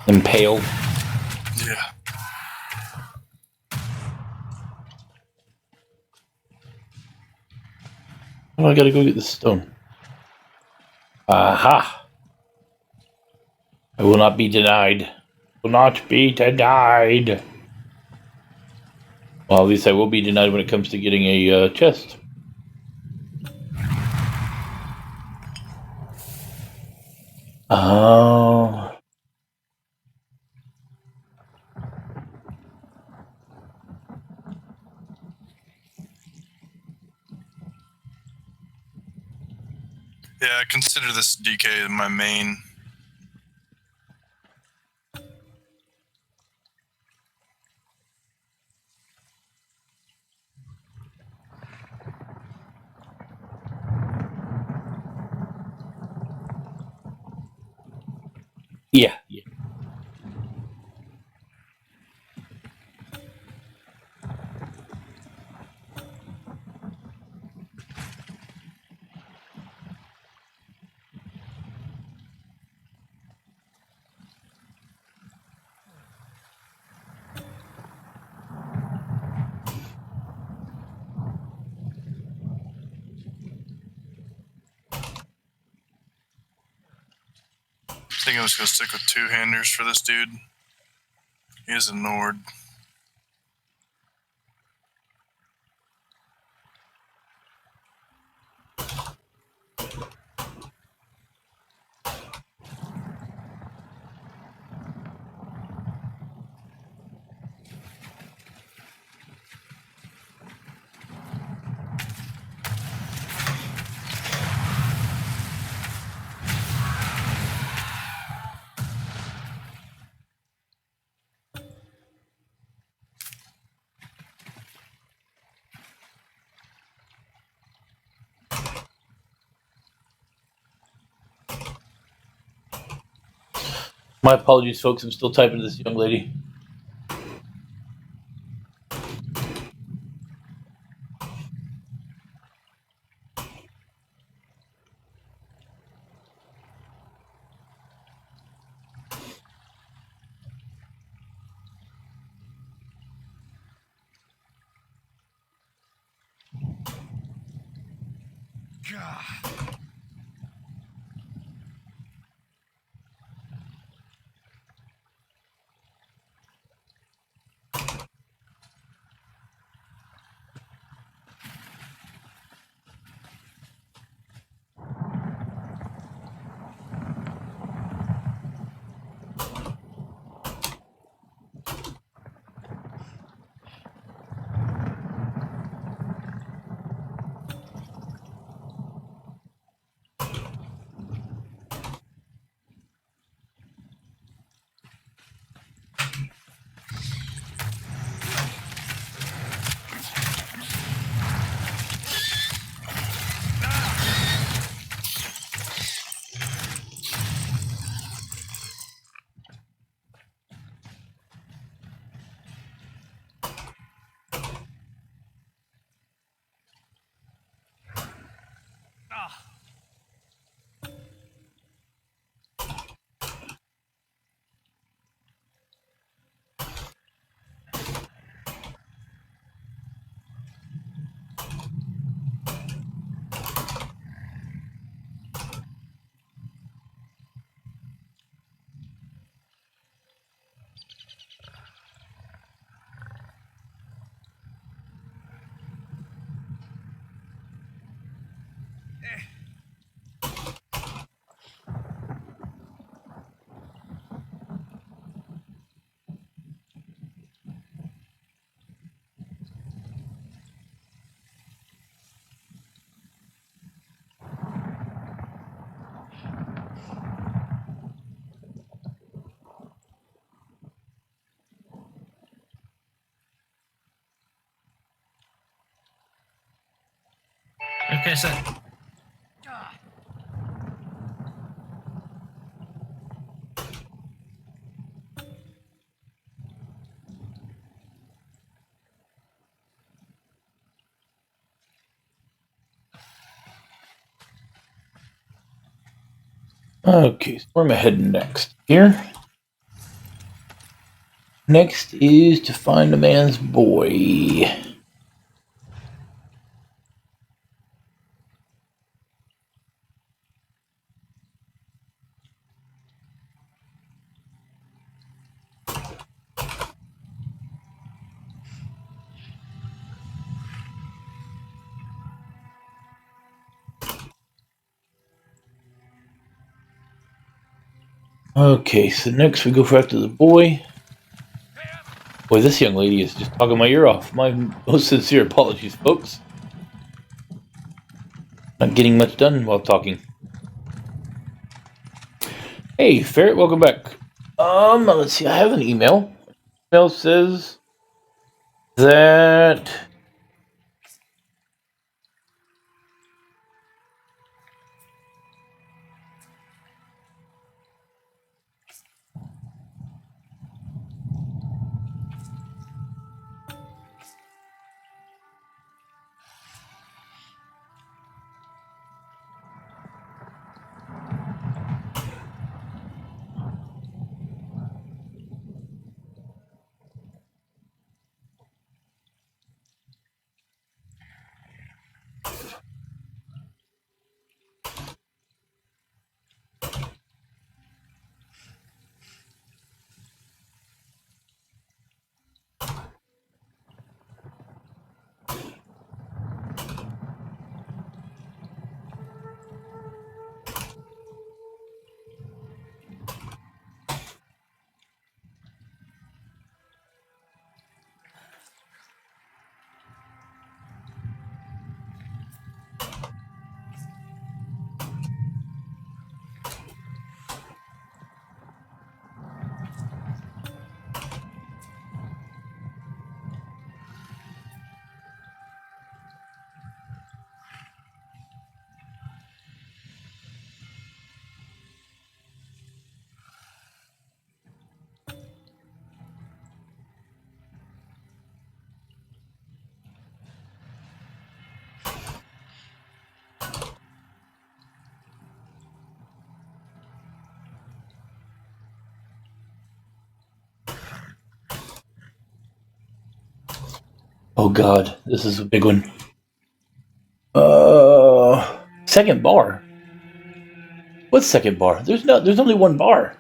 Impale. Yeah. Oh, I gotta go get this stone. Aha! I will not be denied. Will not be denied. Well, at least I will be denied when it comes to getting a chest. Oh. Yeah, I consider this DK my main. Yeah. think I'm just gonna stick with two-handers for this dude. He is a Nord. My apologies, folks. I'm still typing to this young lady. Okay, so Okay, so where am I heading next? Here. Next is to find a man's boy. Okay, so next we go after the boy. Boy, this young lady is just talking my ear off. My most sincere apologies, folks. Not getting much done while talking. Hey, Ferret, welcome back. Let's see. I have an email. Email says that Oh God, this is a big one. Second bar. What's second bar? There's only one bar.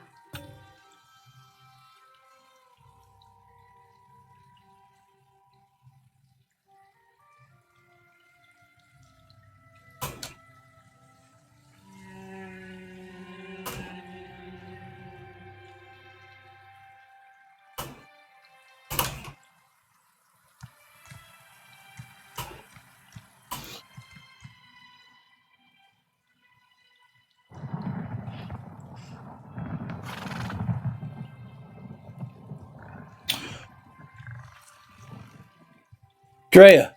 Drea,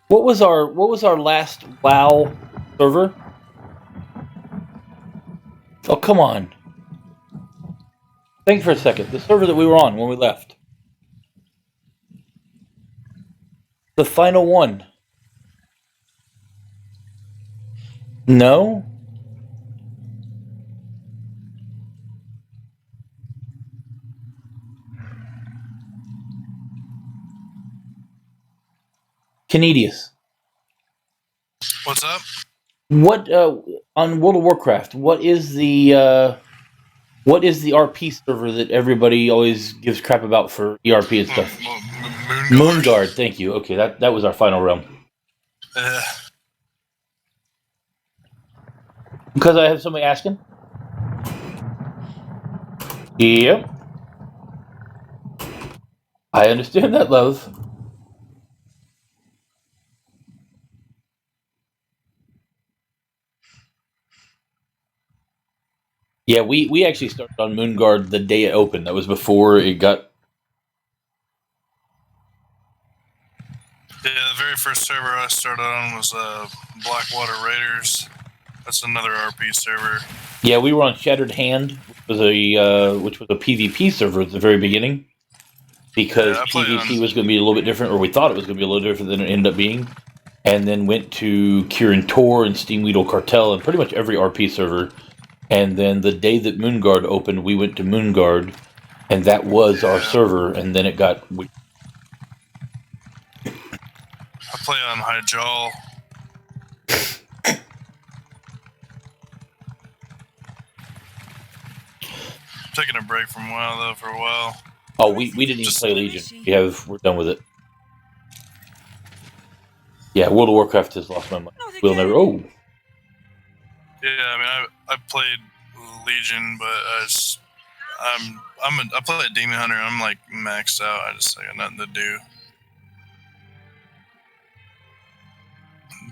what was our last WoW server? Oh, come on. Think for a second. The server that we were on when we left. The final one. No? Canedius. What's up? What on World of Warcraft? What is the RP server that everybody always gives crap about for ERP and stuff? Moonguard. Thank you. Okay, that was our final realm. Because I have somebody asking. Yep. I understand that, love. Yeah, we actually started on Moonguard the day it opened. That was before it got. Yeah, the very first server I started on was Blackwater Raiders. That's another RP server. Yeah, we were on Shattered Hand, which was a PvP server at the very beginning, because PvP was going to be a little bit different, or we thought it was going to be a little different than it ended up being. And then went to Kirin Tor and Steamweedle Cartel and pretty much every RP server. And then the day that Moonguard opened, we went to Moonguard, and that was our server. And then it got. I play on Hyjal. Taking a break from WoW though for a while. Oh, we didn't even play Legion. We're done with it. Yeah, World of Warcraft has lost my mind. We'll never. Oh. Yeah, I mean, I played Legion, but I play Demon Hunter. I'm like maxed out. I just got nothing to do.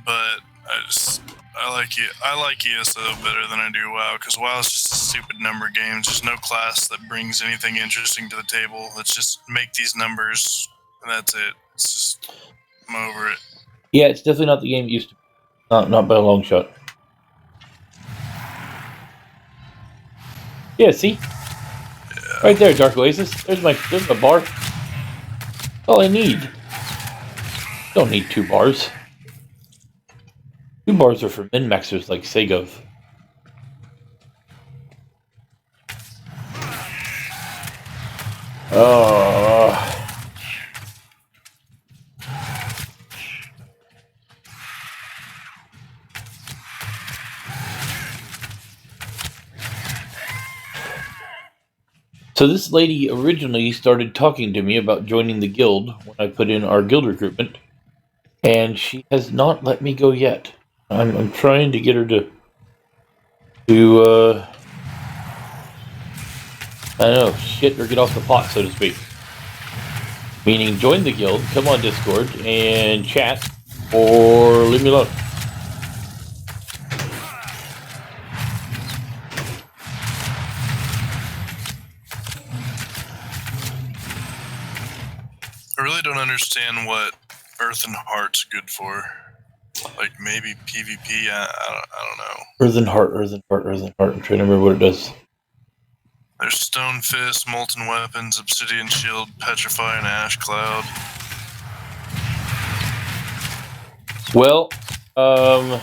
But I like ESO better than I do WoW, because WoW is just a stupid number game. There's no class that brings anything interesting to the table. Let's just make these numbers, and that's it. It's just, I'm over it. Yeah, it's definitely not the game it used to be. Not by a long shot. Yeah, see? Yeah. Right there, Dark Oasis. There's my bar. That's all I need. Don't need 2 bars. 2 bars are for min-maxers like Segov. Oh. So this lady originally started talking to me about joining the guild when I put in our guild recruitment, and she has not let me go yet. I'm trying to get her to I don't know, shit or get off the pot, so to speak. Meaning join the guild, come on Discord, and chat, or leave me alone. I really don't understand what Earthen Heart's good for. Like maybe PvP, I don't know. Earthen Heart. I'm trying to remember what it does. There's Stone Fist, Molten Weapons, Obsidian Shield, Petrify, and Ash Cloud. Well, I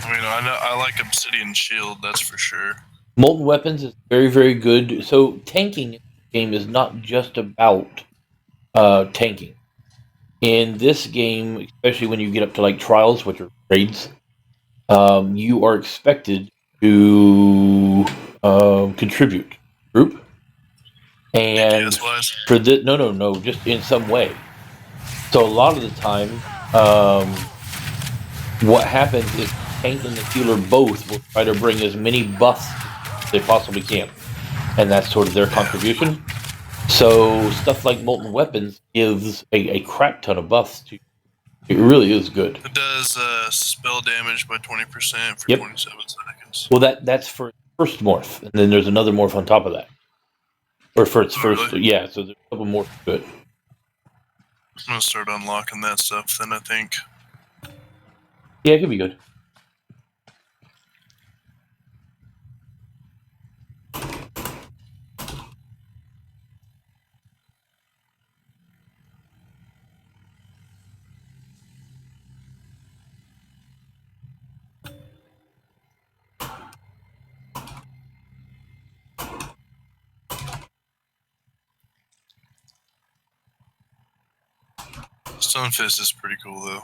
mean, I like Obsidian Shield, that's for sure. Molten Weapons is very, very good. So tanking in the game is not just about tanking. In this game, especially when you get up to like trials, which are raids, you are expected to contribute to the group. And DPS-wise? for this, no, just in some way. So a lot of the time, what happens is the tank and the healer both will try to bring as many buffs as they possibly can, and that's sort of their contribution. So stuff like molten weapons gives a crap ton of buffs to. It really is good. It does spell damage by 20% for 27 seconds. Well, that's for first morph, and then there's another morph on top of that. Or for its first, really? yeah. So there's a couple more to it. I'm gonna start unlocking that stuff then, I think. Yeah, it could be good. Stonefist is pretty cool though.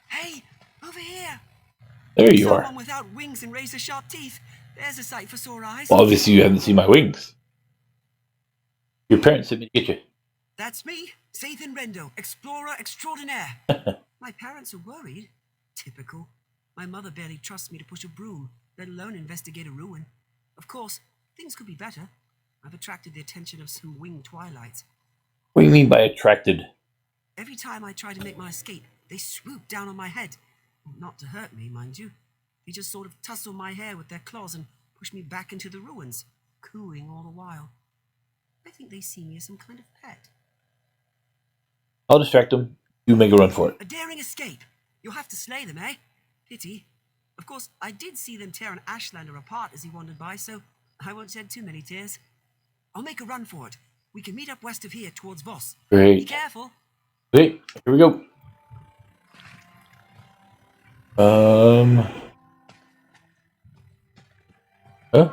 Hey, over here! There you Someone are. without wings and razor-sharp teeth. There's a sight for sore eyes. Well, obviously you haven't seen my wings. Your parents sent me to get you. That's me, Sathan Rendo, explorer extraordinaire. My parents are worried. Typical. My mother barely trusts me to push a broom, let alone investigate a ruin. Of course, things could be better. I've attracted the attention of some winged twilights. What do you mean by attracted? Every time I try to make my escape, they swoop down on my head. Not to hurt me, mind you. They just sort of tussle my hair with their claws and push me back into the ruins, cooing all the while. I think they see me as some kind of pet. I'll distract them. You make a run for it. A daring escape. You'll have to slay them, eh? Pity. Of course, I did see them tear an Ashlander apart as he wandered by, so I won't shed too many tears. I'll make a run for it. We can meet up west of here towards Voss. Great. Be careful. Wait, here we go. Huh?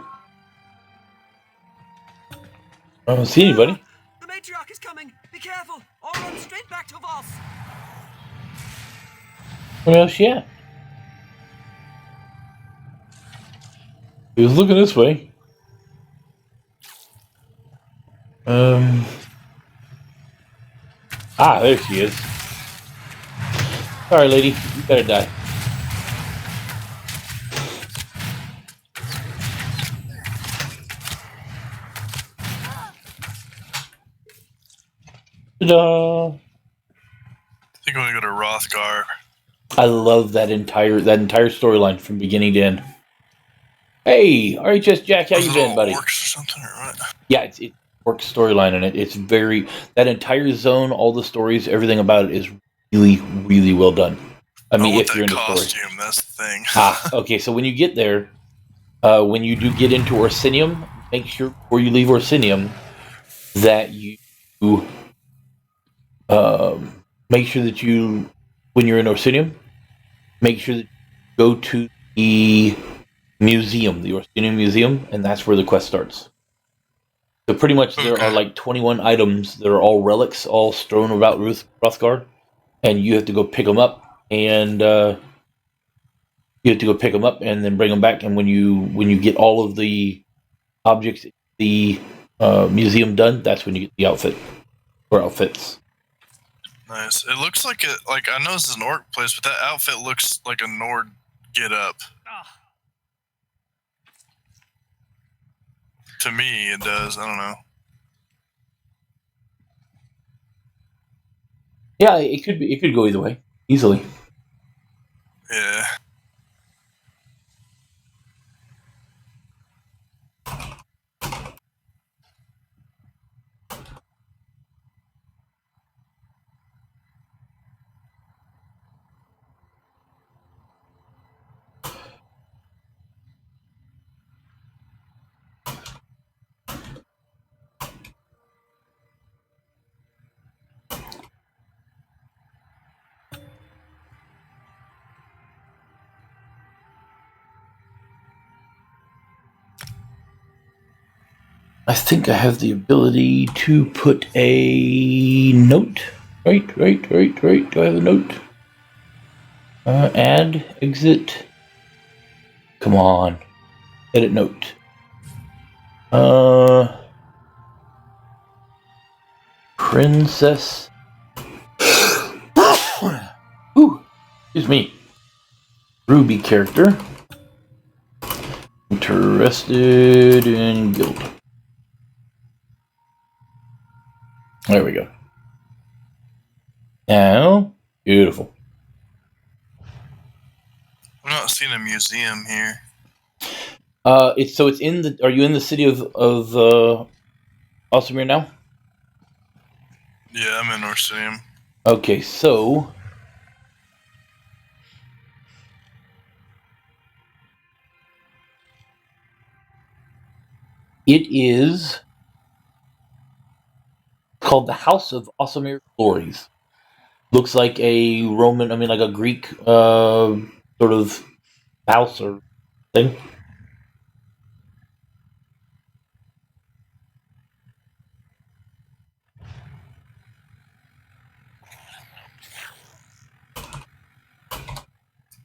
I don't see anybody. The matriarch is coming. Be careful. I'll run straight back to Voss. Where else she at? He was looking this way. There she is. Sorry, lady. You better die. Ta-da! I think I'm gonna go to Rothgar. I love that entire storyline from beginning to end. Hey, RHS Jack, how you been, buddy? Orcs or something, or what? Yeah, it's orc storyline in it. It's very that entire zone, all the stories, everything about it is really, really well done. I mean, if you're into costume, story. that's the thing. Okay. So when you get there, when you do get into Orsinium, make sure before you leave Orsinium that you make sure that you, when you're in Orsinium, make sure that you go to the museum, the Orsinium Museum, and that's where the quest starts. So pretty much there are like 21 items that are all relics, all strewn about Rothgard, and you have to go pick them up, and then bring them back. And when you get all of the objects in the museum done, that's when you get the outfit or outfits. Nice. It looks like I know this is an orc place, but that outfit looks like a Nord get up. To me, it does. I don't know. Yeah, it could be. It could go either way, easily. Yeah. I think I have the ability to put a note. Right. Do I have a note? Add, exit. Come on. Edit note. Princess. Ooh, excuse me. Ruby character. Interested in guild. There we go. Now, beautiful. I'm not seeing a museum here. It's in the. Are you in the city of Alsamir now? Yeah, I'm in Orsinium. Okay, so it is called the House of Alsamir Glories. Looks like a Roman. I mean, like a Greek sort of house or thing.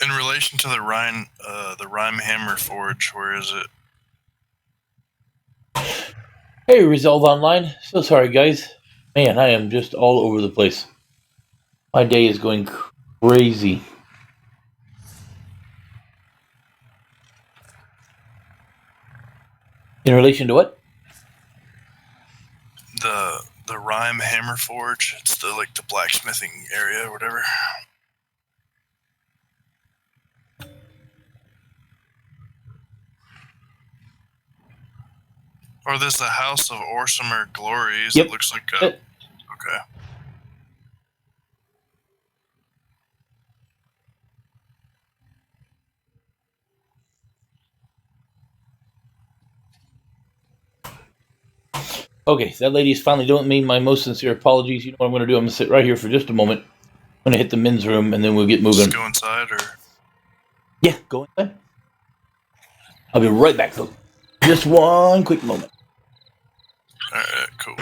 In relation to the Rhyme Hammer Forge, where is it? Hey, Resolve Online. So sorry, guys. Man, I am just all over the place. My day is going crazy. In relation to what? The Rhyme Hammer Forge. It's the blacksmithing area or whatever. Or there's the House of Orsimer Glories. Yep. It looks like a... Okay. Okay, that lady is finally doing me my most sincere apologies. You know what I'm going to do? I'm going to sit right here for just a moment. I'm going to hit the men's room, and then we'll get moving. Just go inside, or... Yeah, go inside. I'll be right back, folks. Just one quick moment. Alright, cool.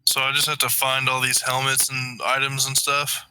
So I just have to find all these helmets and items and stuff?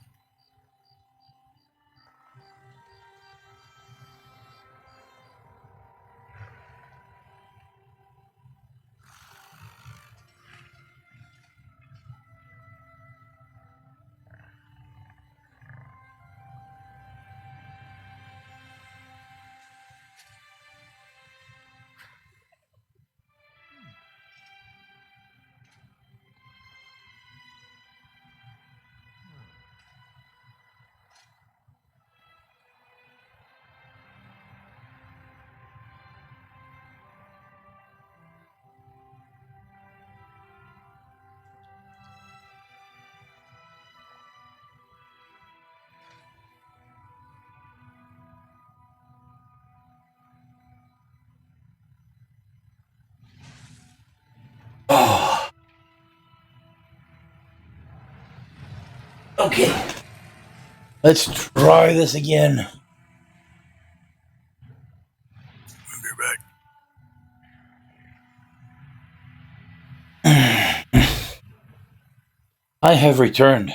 Oh. Okay. Let's try this again. I'll be back. I have returned.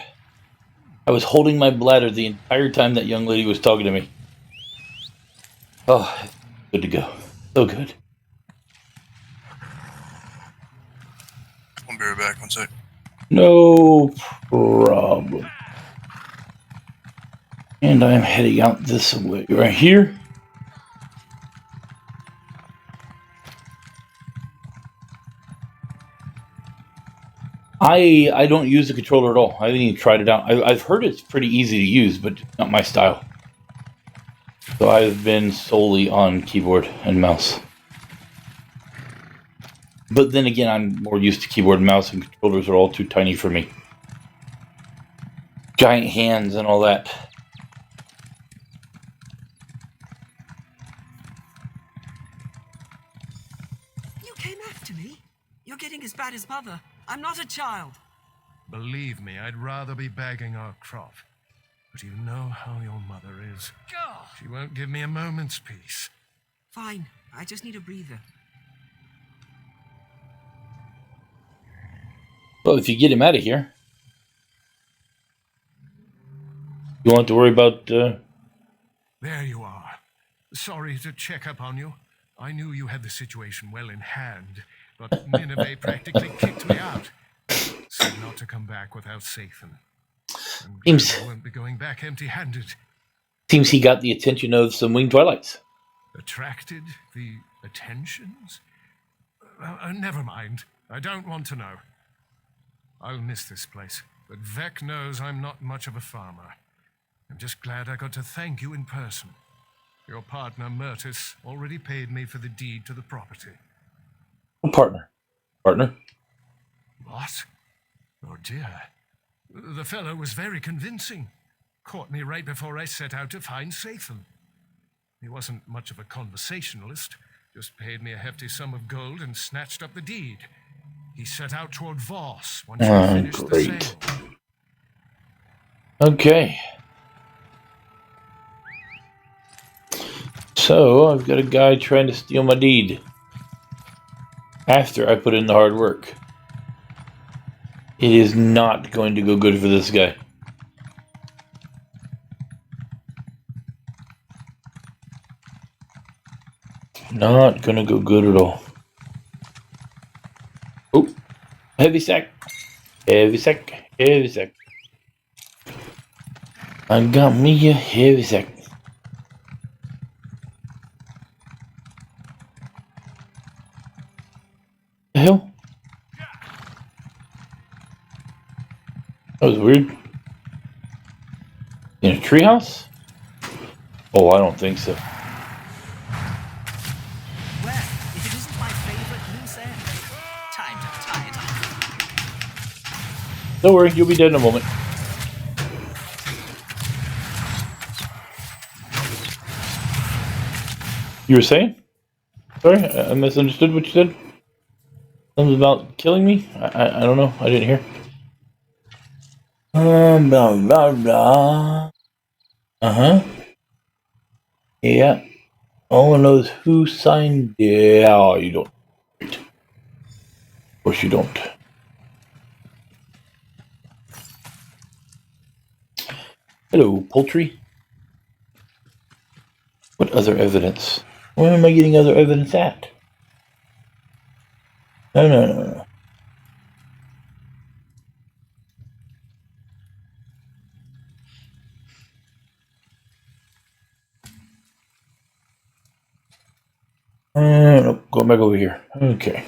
I was holding my bladder the entire time that young lady was talking to me. Oh, good to go. So good. I'll be right back, one sec. No problem. And I'm heading out this way right here. I don't use the controller at all. I haven't even tried it out. I've heard it's pretty easy to use, but not my style. So I've been solely on keyboard and mouse. But then again, I'm more used to keyboard and mouse, and controllers are all too tiny for me. Giant hands and all that. You came after me? You're getting as bad as Mother. I'm not a child. Believe me, I'd rather be bagging our crop. But you know how your mother is. She won't give me a moment's peace. Fine. I just need a breather. Well, if you get him out of here, you won't have to worry about... There you are. Sorry to check up on you. I knew you had the situation well in hand, but Nineveh practically kicked me out. Said not to come back without Sathan. Seems I won't be going back empty-handed. Seems he got the attention of some winged twilights. Attracted the attentions? Never mind. I don't want to know. I'll miss this place, but Vec knows I'm not much of a farmer. I'm just glad I got to thank you in person. Your partner, Myrtis, already paid me for the deed to the property. Partner. Partner? What? Oh dear. The fellow was very convincing. Caught me right before I set out to find Sathan. He wasn't much of a conversationalist, just paid me a hefty sum of gold and snatched up the deed. He set out toward Voss once he finished the sale. Okay. So, I've got a guy trying to steal my deed. After I put in the hard work. It is not going to go good for this guy. Not gonna go good at all. Oh, heavy sack. Heavy sack. Heavy sack. I got me a heavy sack. The hell? That was weird. In a treehouse? Oh, I don't think so. Well, if it isn't my favorite loose end, time to tie it up. Don't worry, you'll be dead in a moment. You were saying? Sorry, I misunderstood what you said. Something about killing me? I don't know. I didn't hear. Blah, blah, blah. Uh-huh. Yeah. No one knows who signed it. Oh, you don't. Of course you don't. Hello, poultry. What other evidence? Where am I getting other evidence at? No. Nope, going back over here. Okay.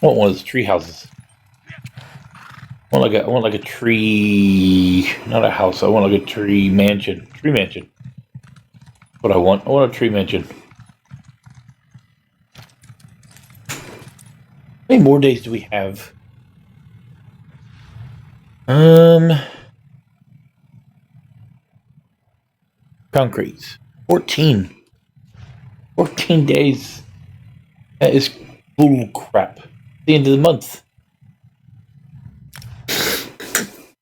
I want one of those tree houses. I want like a tree, not a house. I want like a tree mansion. Tree mansion. What I want. I want a tree mansion. How many more days do we have? Concretes. 14. 14 days. That is bull crap. The end of the month.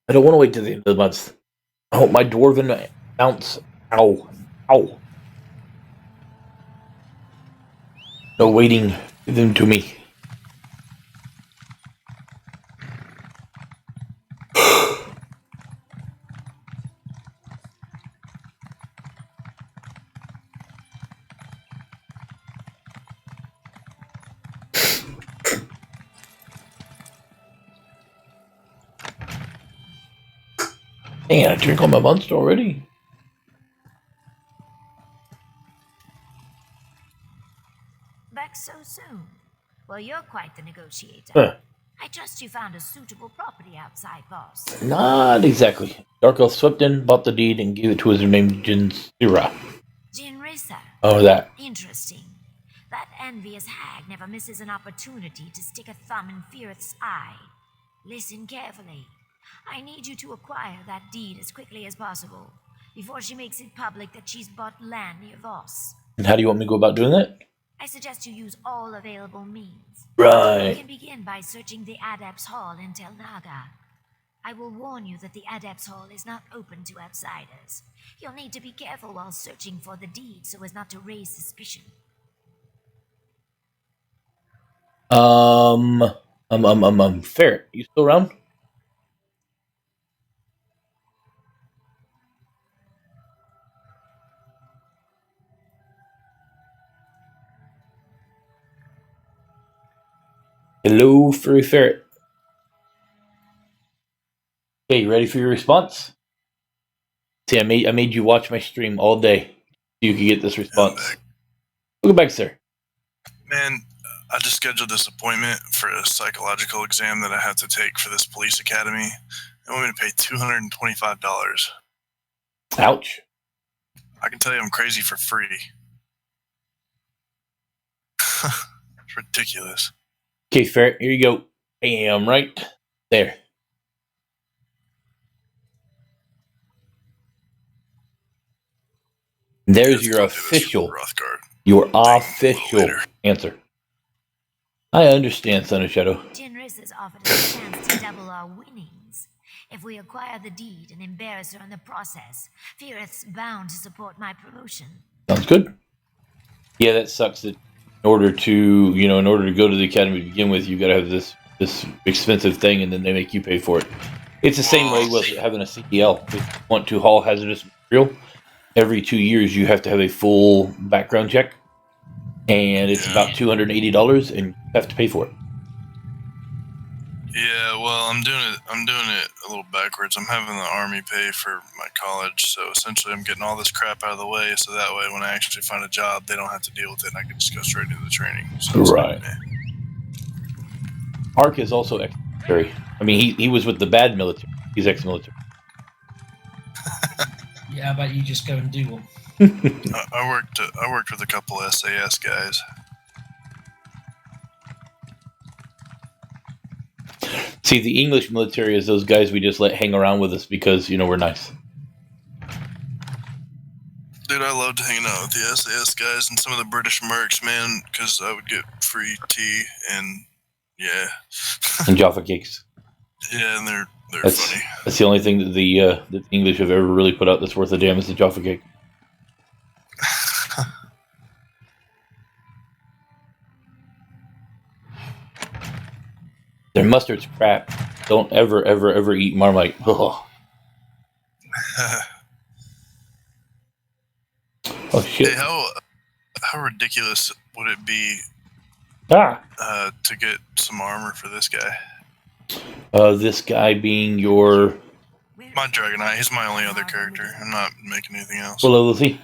I don't want to wait till the end of the month. I hope my dwarven bounce. Ow. Ow. No waiting. Give them to me. Man, I drink all my monster already. Back so soon? Well, you're quite the negotiator. Huh. I trust you found a suitable property outside, boss. Not exactly. Dark Elf swept in, bought the deed, and gave it to his named Jinsira. Jinrisa. Oh, that. Interesting. That envious hag never misses an opportunity to stick a thumb in Firith's eye. Listen carefully. I need you to acquire that deed as quickly as possible, before she makes it public that she's bought land near Voss. And how do you want me to go about doing that? I suggest you use all available means. Right. You can begin by searching the Adepts Hall in Tel Naga. I will warn you that the Adepts Hall is not open to outsiders. You'll need to be careful while searching for the deed so as not to raise suspicion. Ferret, you still around? Hello, Furry Ferret. Okay, you ready for your response? See, I made you watch my stream all day so you could get this response. Welcome back, sir. Man, I just scheduled this appointment for a psychological exam that I have to take for this police academy. They want me to pay $225. Ouch. I can tell you I'm crazy for free. It's ridiculous. Okay, Ferret, here you go. Bam, right there. There's your official answer. I understand, Son of Shadow. Jinris has offered us a chance to double our winnings. If we acquire the deed and embarrass her in the process, Firith's bound to support my promotion. Sounds good. Yeah, that sucks that in order to go to the academy to begin with, you got to have this expensive thing, and then they make you pay for it. It's the same way with having a CDL. If you want to haul hazardous material, every 2 years you have to have a full background check, and it's about $280, and you have to pay for it. Yeah, well, I'm doing it a little backwards. I'm having the army pay for my college, so essentially I'm getting all this crap out of the way, so that way when I actually find a job, they don't have to deal with it, and I can just go straight into the training. So right. Ark is also ex-military. I mean, he was with the bad military. He's ex-military. Yeah, how about you just go and do one? I worked with a couple SAS guys. See, the English military is those guys we just let hang around with us because, we're nice. Dude, I loved hanging out with the SAS guys and some of the British mercs, man, because I would get free tea and, yeah. And Jaffa cakes. Yeah, and they're funny. That's the only thing that the English have ever really put out that's worth a damn is the Jaffa cake. Their mustard's crap. Don't ever eat Marmite. Oh shit! Hey, how ridiculous would it be to get some armor for this guy? This guy being your... My Dragonite. He's my only other character. I'm not making anything else. What level is he?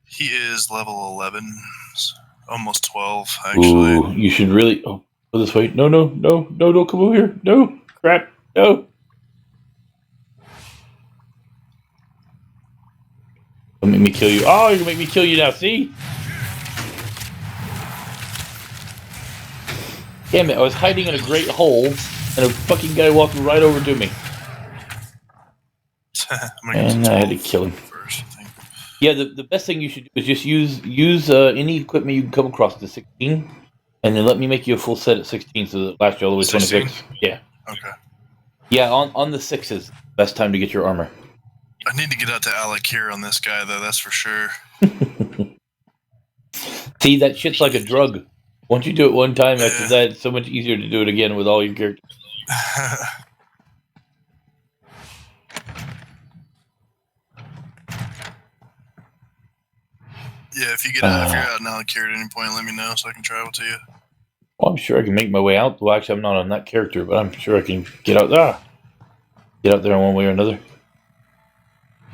He is level 11. Almost 12, actually. Ooh, you should really... Oh, go this way. No, don't come over here. No, crap, no. Don't make me kill you. Oh, you're gonna make me kill you now, see? Damn it, I was hiding in a great hole, and a fucking guy walked right over to me. And I had to kill him. First, I think. Yeah, the best thing you should do is just use any equipment you can come across to 16, and then let me make you a full set at 16 so that it lasts you all the way to 26. Yeah. Okay. Yeah, on the 6s, best time to get your armor. I need to get out to Alec here on this guy, though, that's for sure. See, that shit's like a drug. Once you do it one time, after that, it's so much easier to do it again with all your characters. Yeah, if you're out in Alec here at any point, let me know so I can travel to you. Well, I'm sure I can make my way out. Well, actually, I'm not on that character, but I'm sure I can get out there. Get out there in one way or another.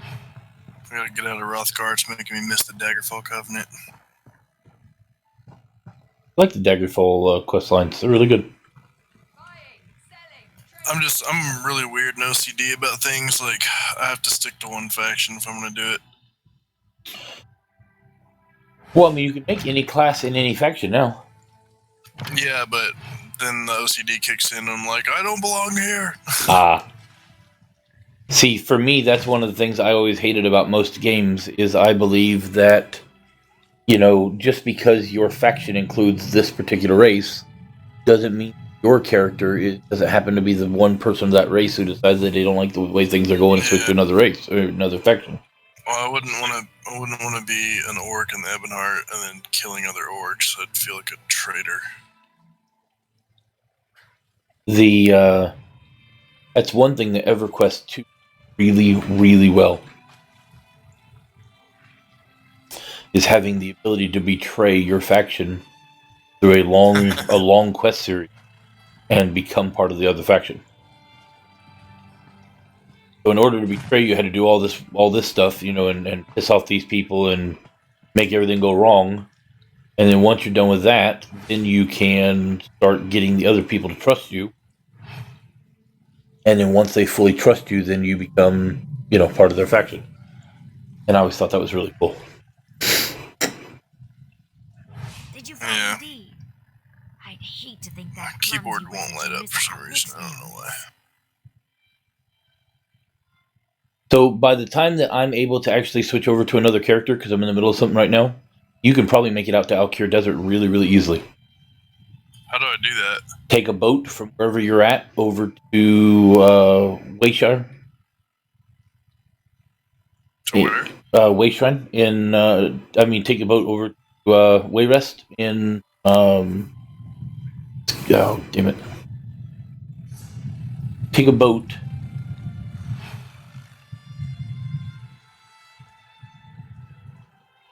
I gotta get out of Rothgar. It's making me miss the Daggerfall Covenant. I like the Daggerfall quest lines. They're really good. I'm really weird and OCD about things. Like, I have to stick to one faction if I'm going to do it. Well, I mean, you can make any class in any faction now. Yeah, but then the OCD kicks in and I'm like, I don't belong here. See, for me, that's one of the things I always hated about most games is I believe that, just because your faction includes this particular race doesn't mean your character doesn't happen to be the one person of that race who decides that they don't like the way things are going and switch to another race or another faction. Well, I wouldn't want to be an orc in the Ebonheart and then killing other orcs. I'd feel like a traitor. That's one thing that EverQuest 2 really, really well is having the ability to betray your faction through a long quest series and become part of the other faction. So in order to betray, you had to do all this stuff, and piss off these people and make everything go wrong. And then once you're done with that, then you can start getting the other people to trust you. And then once they fully trust you, then you become, part of their faction. And I always thought that was really cool. Did you find the deed? I'd hate to think that my keyboard won't light up for some reason. I don't know why. So by the time that I'm able to actually switch over to another character, because I'm in the middle of something right now, you can probably make it out to Alkir Desert really, really easily. How do I do that? Take a boat from wherever you're at over to Wayshire. To where? Wayshrine take a boat over to Wayrest in oh damn it. Take a boat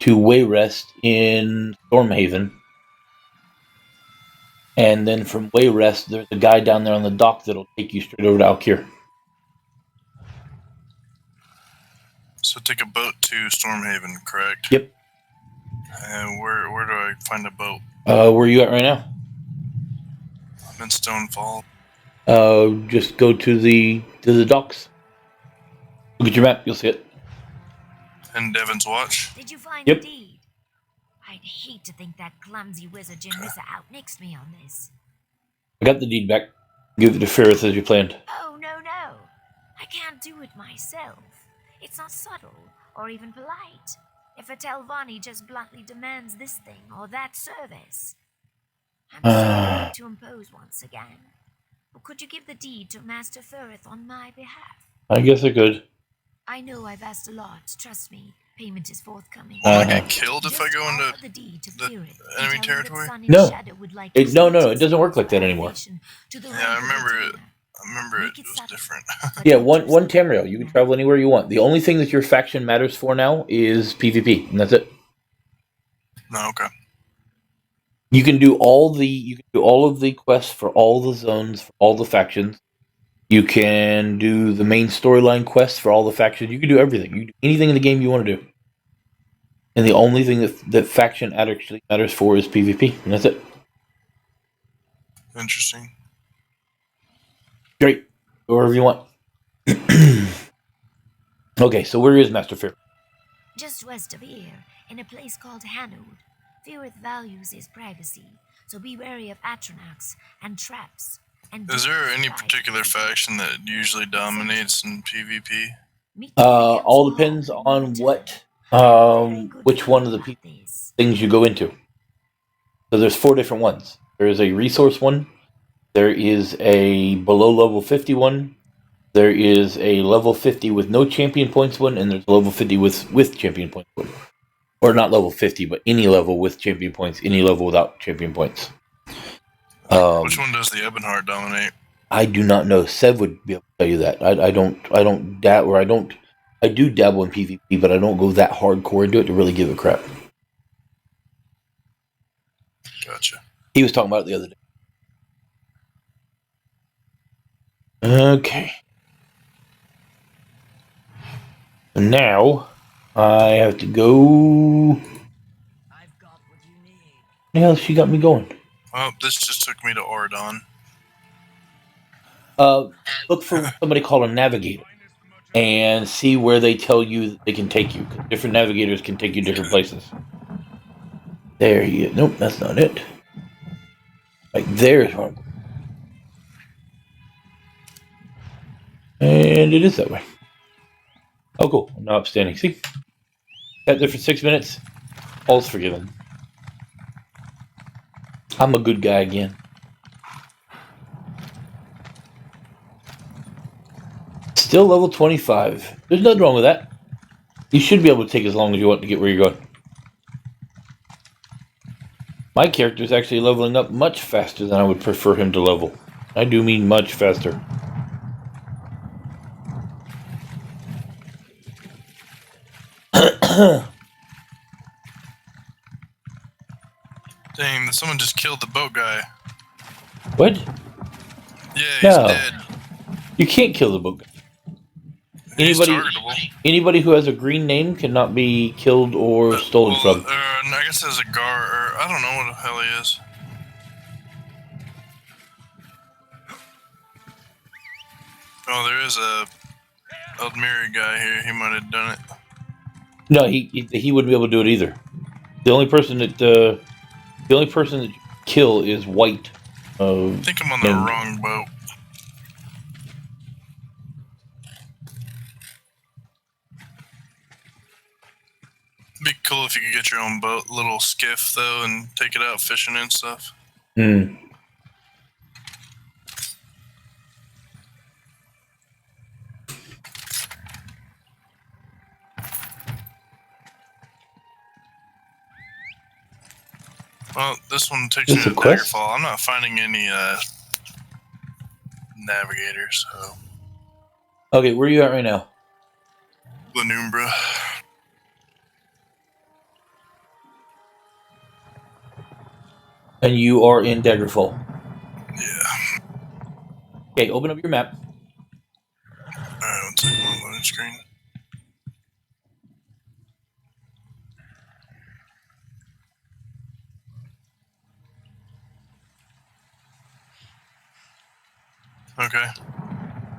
to Wayrest in Stormhaven. And then from Wayrest, there's a guy down there on the dock that'll take you straight over to Alkir. So take a boat to Stormhaven, correct? Yep. And where do I find a boat? Where are you at right now? I'm in Stonefall. Just go to the docks. Look at your map, you'll see it. And Devon's Watch? Did you find Yep. the deed? I'd hate to think that clumsy wizard Janissa outmixed me on this. I got the deed back. Give it to Ferris as you planned. Oh, no. I can't do it myself. It's not subtle or even polite. If a Telvanni just bluntly demands this thing or that service, I'm sorry to impose once again. Or could you give the deed to Master Ferrith on my behalf? I guess I could. I know I've asked a lot. Trust me, payment is forthcoming. Will I get killed if I go into the enemy territory? No. It doesn't work like that anymore. Yeah, I remember it was different. Yeah, one Tamriel. You can travel anywhere you want. The only thing that your faction matters for now is PvP, and that's it. No, okay. You can do all of the quests for all the zones, for all the factions. You can do the main storyline quests for all the factions. You can do everything. You can do anything in the game you want to do. And the only thing that faction actually matters for is PvP, and that's it. Interesting. Great. Go wherever you want. Okay, so where is Master Fear? Just west of here, in a place called Hanoud. Feareth values his privacy, so be wary of Atronachs and traps. And is there any particular faction that usually dominates in PvP? All depends on which one of the things you go into. So there's 4 different ones. There is a resource one. There is a below level 50 one. There is a level 50 with no champion points one, and there's a level 50 with champion points one. Or not level 50, but any level with champion points, any level without champion points. Which one does the Ebonheart dominate? I do not know. Sev would be able to tell you that. I do dabble in PvP, but I don't go that hardcore into it to really give a crap. Gotcha. He was talking about it the other day. Okay. Now I have to go The hell she got me going? Oh, this just took me to Oridon. Look for somebody called a navigator and see where they tell you they can take you. 'Cause different navigators can take you different places. There he is. Nope, that's not it. Like there's one. And it is that way. Oh, cool. I'm now upstanding. See? Sat there for 6 minutes. All's forgiven. I'm a good guy again. Still level 25. There's nothing wrong with that. You should be able to take as long as you want to get where you're going. My character is actually leveling up much faster than I would prefer him to level. I do mean much faster. Dang, someone just killed the boat guy. What? Yeah, he's dead. You can't kill the boat guy. Anybody who has a green name cannot be killed or stolen from. I guess there's a Gar, or I don't know what the hell he is. Oh, there is a Eldmiri guy here. He might have done it. No, he wouldn't be able to do it either. The only person that kill is White. I think I'm on the wrong boat. It'd be cool if you could get your own boat, little skiff though, and take it out fishing and stuff. Hmm. Well, this one takes me to Daggerfall. I'm not finding any navigators, so. Okay, where are you at right now? Lanumbra. And you are in Daggerfall. Yeah. Okay, open up your map. Alright, one second, my loading screen. Okay.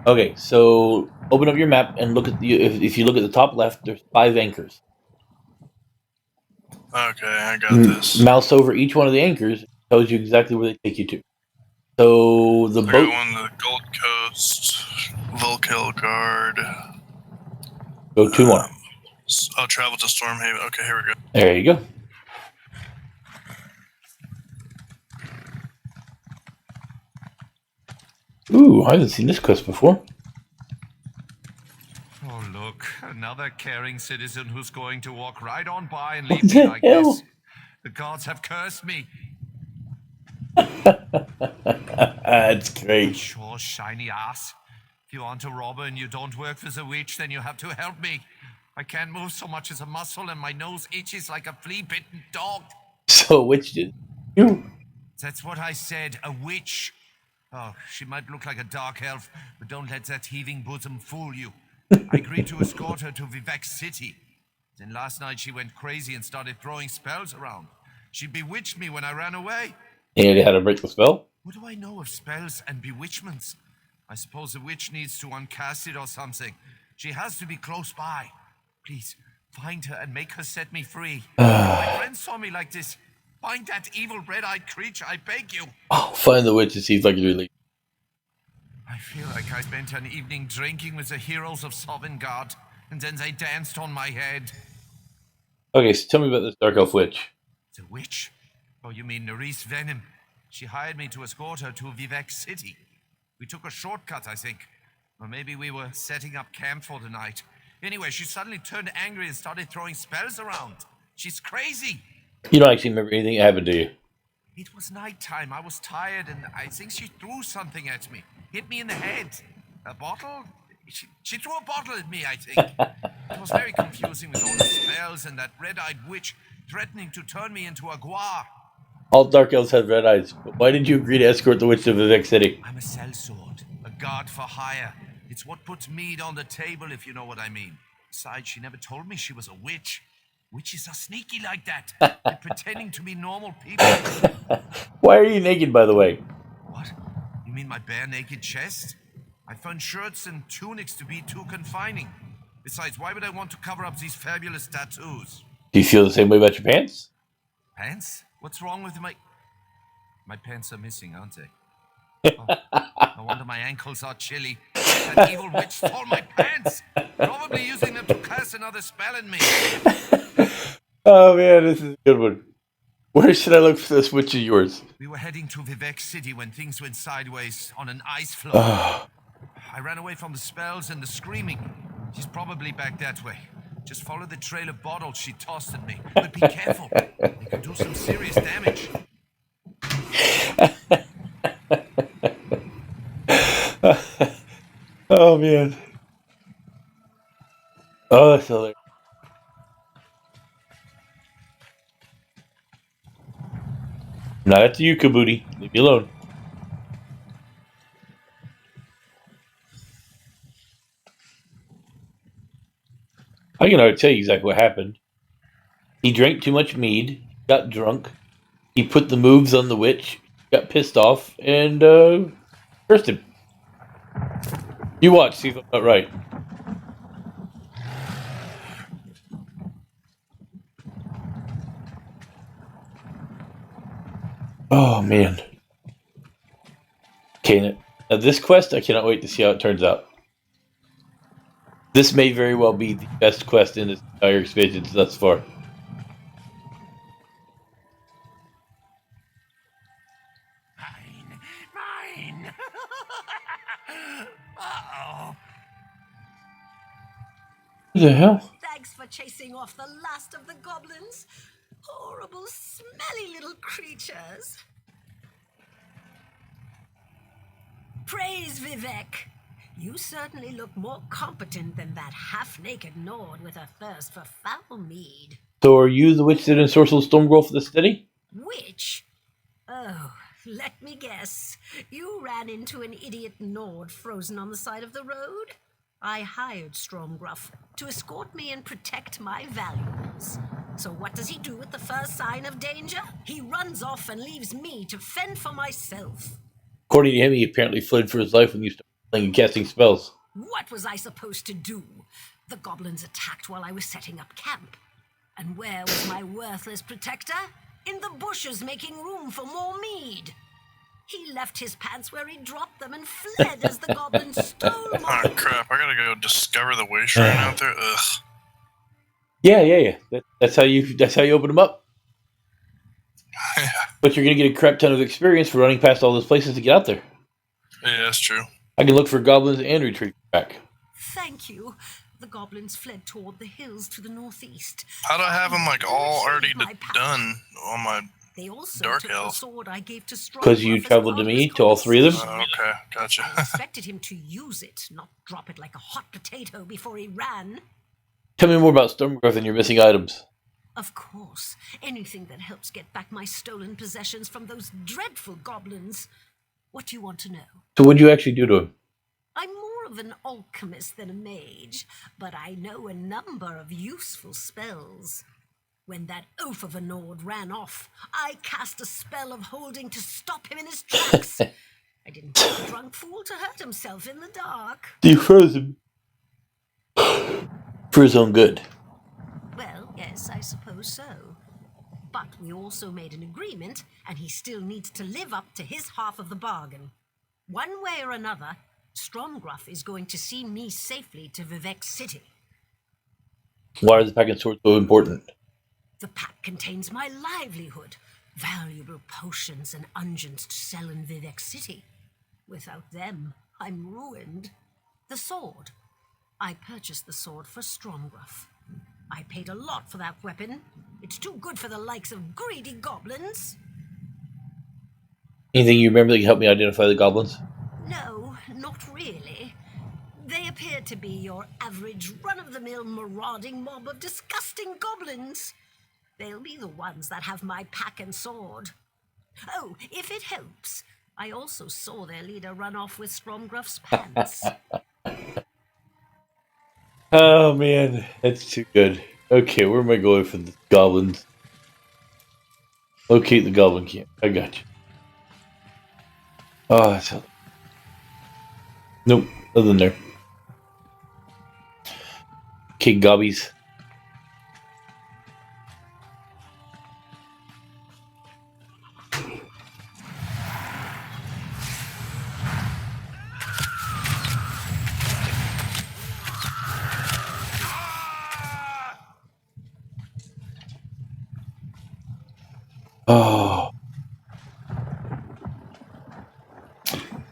Okay, so open up your map and look at if you look at the top left, there's 5 anchors. Okay, I got this. Mouse over each one of the anchors, tells you exactly where they take you to. So the boat. Go on the Gold Coast, Volkel Guard. Go 2 more. I'll travel to Stormhaven. Okay, here we go. There you go. Ooh, I haven't seen this quest before. Oh, look, another caring citizen who's going to walk right on by and leave me like this. The gods have cursed me. That's great. Sure, shiny ass. If you aren't a robber and you don't work for the witch, then you have to help me. I can't move so much as a muscle and my nose itches like a flea-bitten dog. So, witch did you? That's what I said, a witch. Oh, she might look like a dark elf, but don't let that heaving bosom fool you. I agreed to escort her to Vivek City. Then last night she went crazy and started throwing spells around. She bewitched me when I ran away. And how to break the spell? What do I know of spells and bewitchments? I suppose the witch needs to uncast it or something. She has to be close by. Please, find her and make her set me free. My friends saw me like this. Find that evil red-eyed creature, I beg you. Oh, find the witch and see if I can really. I feel like I spent an evening drinking with the heroes of Sovngarde, and then they danced on my head. Okay, so tell me about this Dark Elf witch. The witch? Oh, you mean Nerys Venom. She hired me to escort her to Vivek City. We took a shortcut, I think. Or maybe we were setting up camp for the night. Anyway, she suddenly turned angry and started throwing spells around. She's crazy. You don't actually remember anything that happened, do you? It was nighttime. I was tired, and I think she threw something at me. Hit me in the head. A bottle? She threw a bottle at me, I think. It was very confusing with all the spells and that red-eyed witch threatening to turn me into a guar. All Dark Elves have red eyes. But why did you agree to escort the witch to Vivek City? I'm a sellsword, a guard for hire. It's what puts meat on the table, if you know what I mean. Besides, she never told me she was a witch. Witches are sneaky like that. They're pretending to be normal people. Why are you naked, by the way? What? You mean my bare naked chest? I found shirts and tunics to be too confining. Besides, why would I want to cover up these fabulous tattoos? Do you feel the same way about your pants? Pants? What's wrong with my... My pants are missing, aren't they? Oh, no wonder my ankles are chilly. That evil witch stole my pants! Probably using them to cast another spell in me. Oh man, this is a good one. Where should I look for this witch of yours? We were heading to Vivek City when things went sideways on an ice floe. I ran away from the spells and the screaming. She's probably back that way. Just follow the trail of bottles she tossed at me. But be careful. They could do some serious damage. Oh man. Oh, that's hilarious. Not after you, Kabuti. Leave me alone. I can already tell you exactly what happened. He drank too much mead, got drunk, he put the moves on the witch, got pissed off, and cursed him. You watch, see if I'm not right. Oh man. Okay, now this quest, I cannot wait to see how it turns out. This may very well be the best quest in this entire expansion thus far. Mine! Uh-oh. What the hell? Thanks for chasing off the last of the goblins. Horrible, smelly little creatures. Praise Vivek. You certainly look more competent than that half-naked Nord with a thirst for foul mead. So are you the witch that ensorcelled Stormgrove for the city? Witch? Oh, let me guess. You ran into an idiot Nord frozen on the side of the road? I hired Stormgruff to escort me and protect my valuables. So what does he do with the first sign of danger? He runs off and leaves me to fend for myself. According to him, he apparently fled for his life when you started playing and casting spells. What was I supposed to do? The goblins attacked while I was setting up camp. And where was my worthless protector? In the bushes making room for more mead. He left his pants where he dropped them and fled as the goblins stole my... Oh crap, I gotta go discover the way shrine out there. Ugh. Yeah. That's how you open them up. But you're gonna get a crap ton of experience for running past all those places to get out there. Yeah, that's true. I can look for goblins and retrieve back. Thank you. The goblins fled toward the hills to the northeast. How do I have them like all already done on my They also Dark took Elf? the sword I gave to Strong. Because you traveled to me, to all three of them? Oh, okay, gotcha. I expected him to use it, not drop it like a hot potato before he ran. Tell me more about Stormgrove and your missing items. Of course, anything that helps get back my stolen possessions from those dreadful goblins. What do you want to know? So what'd you actually do to him? I'm more of an alchemist than a mage, but I know a number of useful spells. When that oaf of a Nord ran off, I cast a spell of holding to stop him in his tracks. I didn't want a drunk fool to hurt himself in the dark. You froze him. For his own good. Well, yes, I suppose so. But we also made an agreement, and he still needs to live up to his half of the bargain. One way or another, Stormgruff is going to see me safely to Vivek City. Why are the pack and swords so important? The pack contains my livelihood, valuable potions and unguents to sell in Vivek City. Without them, I'm ruined. The sword. I purchased the sword for Stormgruff. I paid a lot for that weapon. It's too good for the likes of greedy goblins. Anything you remember that can help me identify the goblins? No, not really. They appear to be your average run-of-the-mill marauding mob of disgusting goblins. They'll be the ones that have my pack and sword. Oh, if it helps, I also saw their leader run off with Stormgruff's pants. Oh man, that's too good. Okay, where am I going for the goblins? Locate the goblin camp. I got you. Oh, that's how... Nope, nothing there. Okay, gobbies. Oh,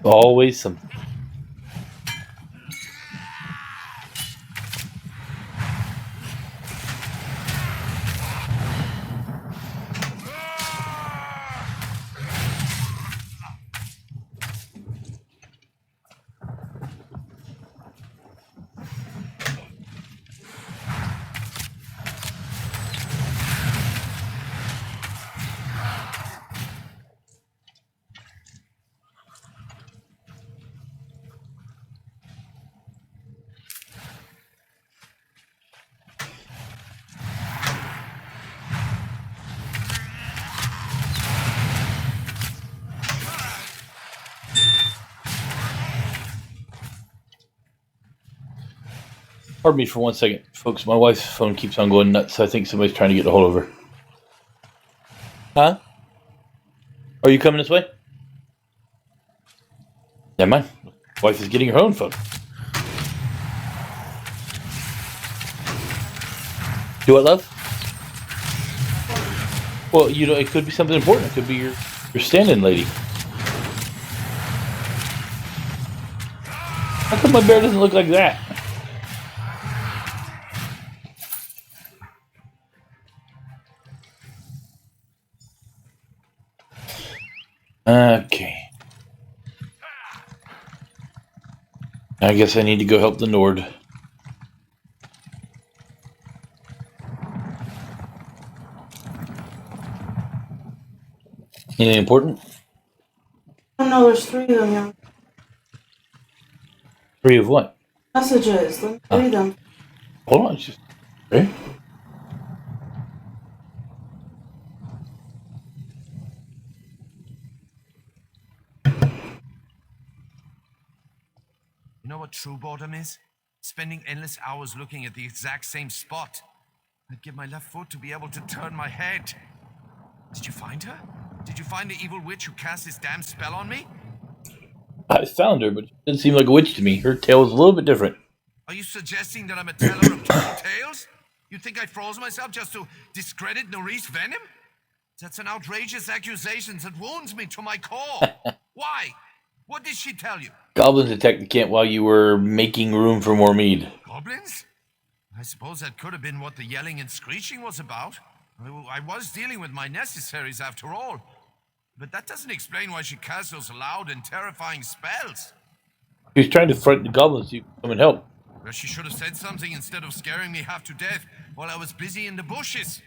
always something. Pardon me for 1 second, folks. My wife's phone keeps on going nuts. I think somebody's trying to get a hold of her. Huh? Are you coming this way? Never mind. Wife is getting her own phone. Do what, love? Well, you know, it could be something important. It could be your stand-in lady. How come my bear doesn't look like that? Okay. I guess I need to go help the Nord. Anything important? Oh no, there's 3 of them, yeah. 3 of what? Messages. Let me read them. Hold on, it's just okay. You know what true boredom is? Spending endless hours looking at the exact same spot. I'd give my left foot to be able to turn my head. Did you find her? Did you find the evil witch who cast this damn spell on me? I found her, but she didn't seem like a witch to me. Her tail was a little bit different. Are you suggesting that I'm a teller of tall tales? You think I froze myself just to discredit Norris Venom? That's an outrageous accusation that wounds me to my core. Why? What did she tell you? Goblins attacked the camp while you were making room for more mead. Goblins? I suppose that could have been what the yelling and screeching was about. I was dealing with my necessaries after all. But that doesn't explain why she casts those loud and terrifying spells. She was trying to frighten the goblins so you could come and help. Well, she should have said something instead of scaring me half to death while I was busy in the bushes.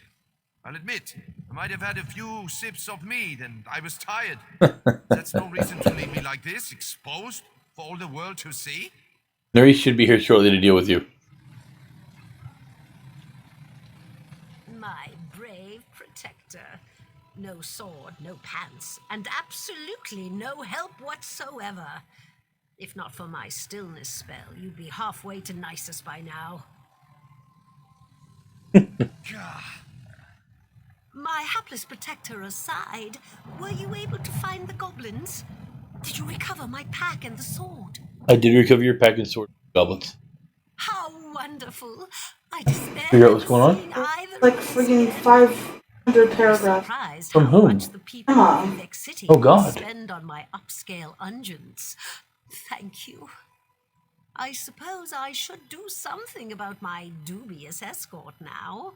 I'll admit, I might have had a few sips of mead and I was tired. That's no reason to leave me like this, exposed for all the world to see. Norris should be here shortly to deal with you. My brave protector. No sword, no pants, and absolutely no help whatsoever. If not for my stillness spell, you'd be halfway to Nisus by now. My hapless protector aside, were you able to find the goblins? Did you recover my pack and the sword? I did recover your pack and sword, goblins. How wonderful! I despair Figure out what's going on? Like friggin' 500 paragraphs. From whom? Emma. Oh God. Spend on my upscale unguents. Thank you. I suppose I should do something about my dubious escort now.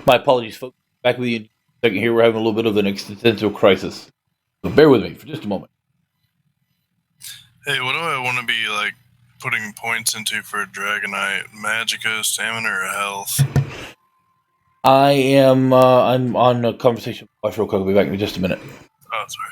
My apologies, folks. Back with you in a second here. We're having a little bit of an existential crisis. So bear with me for just a moment. Hey, what do I want to be like putting points into for a Dragonite? Magicka, stamina, or health? I'm on a conversation with my wife real quick. I'll be back in just a minute. Oh, sorry.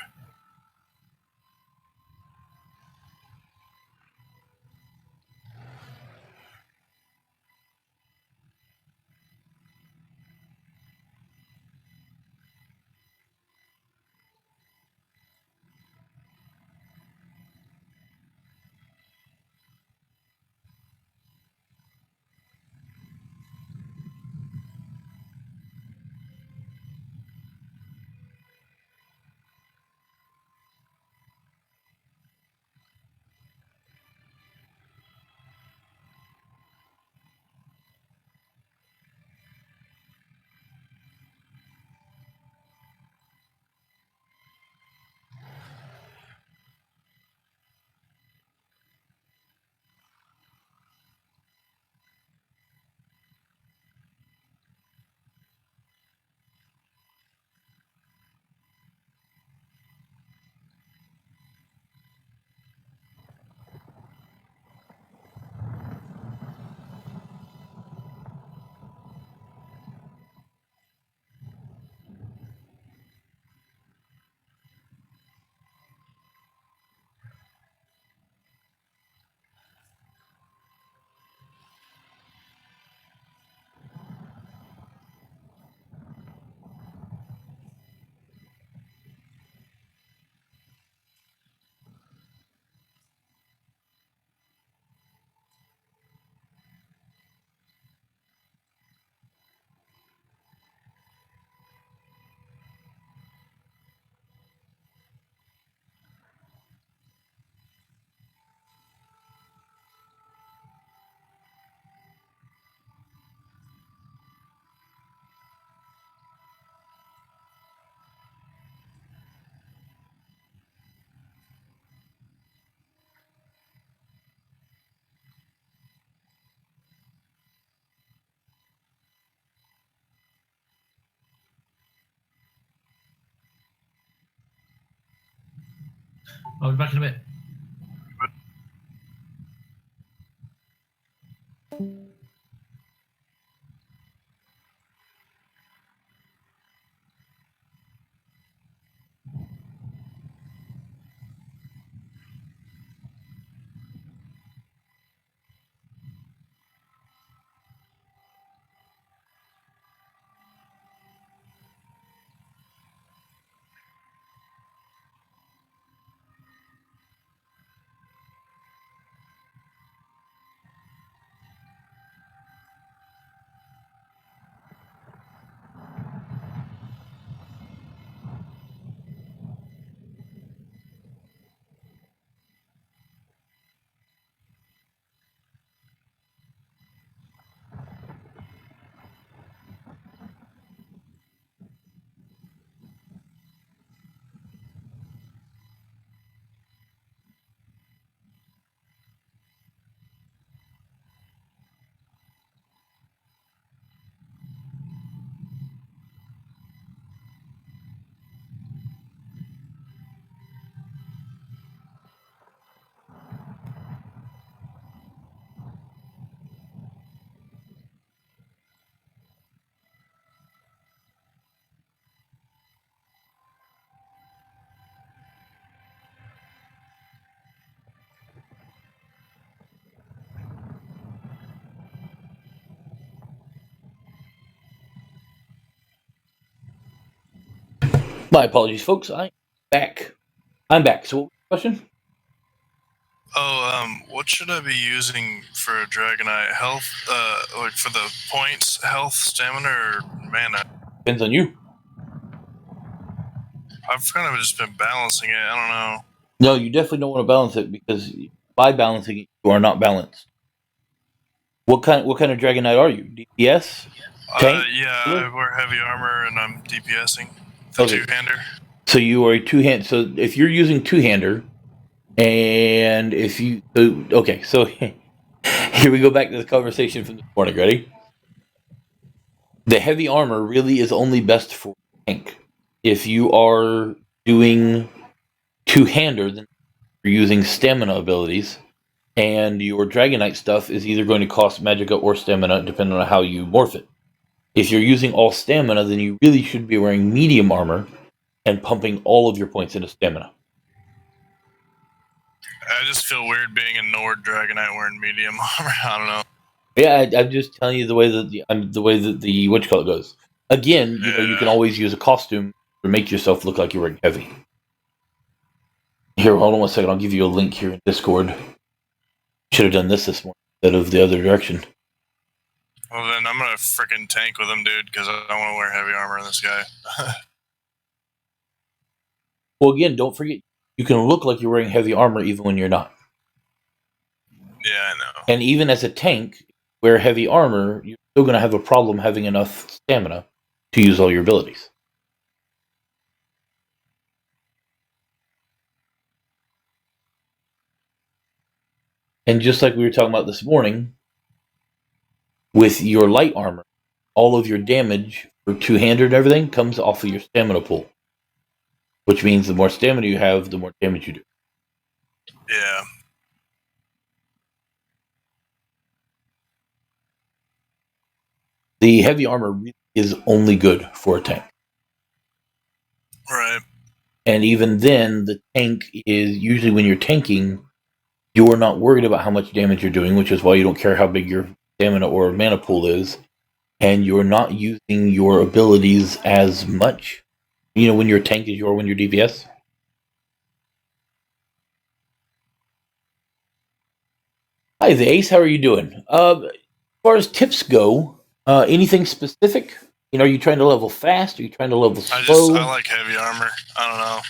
I'll be back in a bit. My apologies, folks. I'm back. So, what was the question? Oh, what should I be using for a Dragonite? Health, like for the points, health, stamina, or mana? Depends on you. I've kind of just been balancing it. I don't know. No, you definitely don't want to balance it because by balancing it, you are not balanced. What kind of Dragonite are you? DPS? Tank? Yeah, I wear heavy armor and I'm DPSing the two-hander. So you are a two-hand. So if you're using two-hander, and if you okay, so here we go back to the conversation from this morning. Ready? The heavy armor really is only best for tank. If you are doing two-hander, then you're using stamina abilities, and your Dragonite stuff is either going to cost Magicka or stamina, depending on how you morph it. If you're using all stamina, then you really should be wearing medium armor and pumping all of your points into stamina. I just feel weird being a Nord Dragonite wearing medium armor. I don't know. Yeah, I'm just telling you the way that the what you call it goes. Again, you can always use a costume to make yourself look like you're wearing heavy. Here, hold on one second. I'll give you a link here in Discord. Should have done this morning instead of the other direction. Well, then I'm gonna freaking tank with him, dude, because I want to wear heavy armor in this guy. Well, again, don't forget, you can look like you're wearing heavy armor even when you're not. Yeah, I know. And even as a tank, wear heavy armor, you're still going to have a problem having enough stamina to use all your abilities. And just like we were talking about this morning, with your light armor, all of your damage for two-handed and everything comes off of your stamina pool. Which means the more stamina you have, the more damage you do. Yeah. The heavy armor really is only good for a tank. Right. And even then, the tank is usually when you're tanking, you're not worried about how much damage you're doing, which is why you don't care how big your stamina or mana pool is. And you're not using your abilities as much, when you're a tank as you are when you're DPS. Hi, the Ace. How are you doing? As far as tips go, anything specific? Are you trying to level fast? Are you trying to level slow? I like heavy armor. I don't know.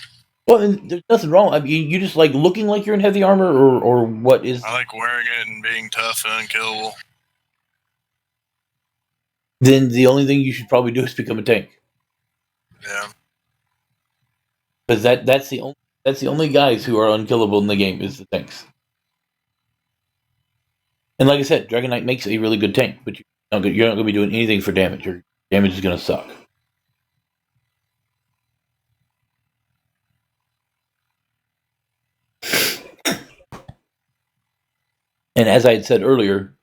Well, there's nothing wrong. I mean, you just like looking like you're in heavy armor, or what is? I like wearing it and being tough and unkillable. Then the only thing you should probably do is become a tank. Yeah. Because that's the only guys who are unkillable in the game is the tanks. And like I said, Dragonite makes a really good tank, but you're not going to be doing anything for damage. Your damage is going to suck. And as I had said earlier,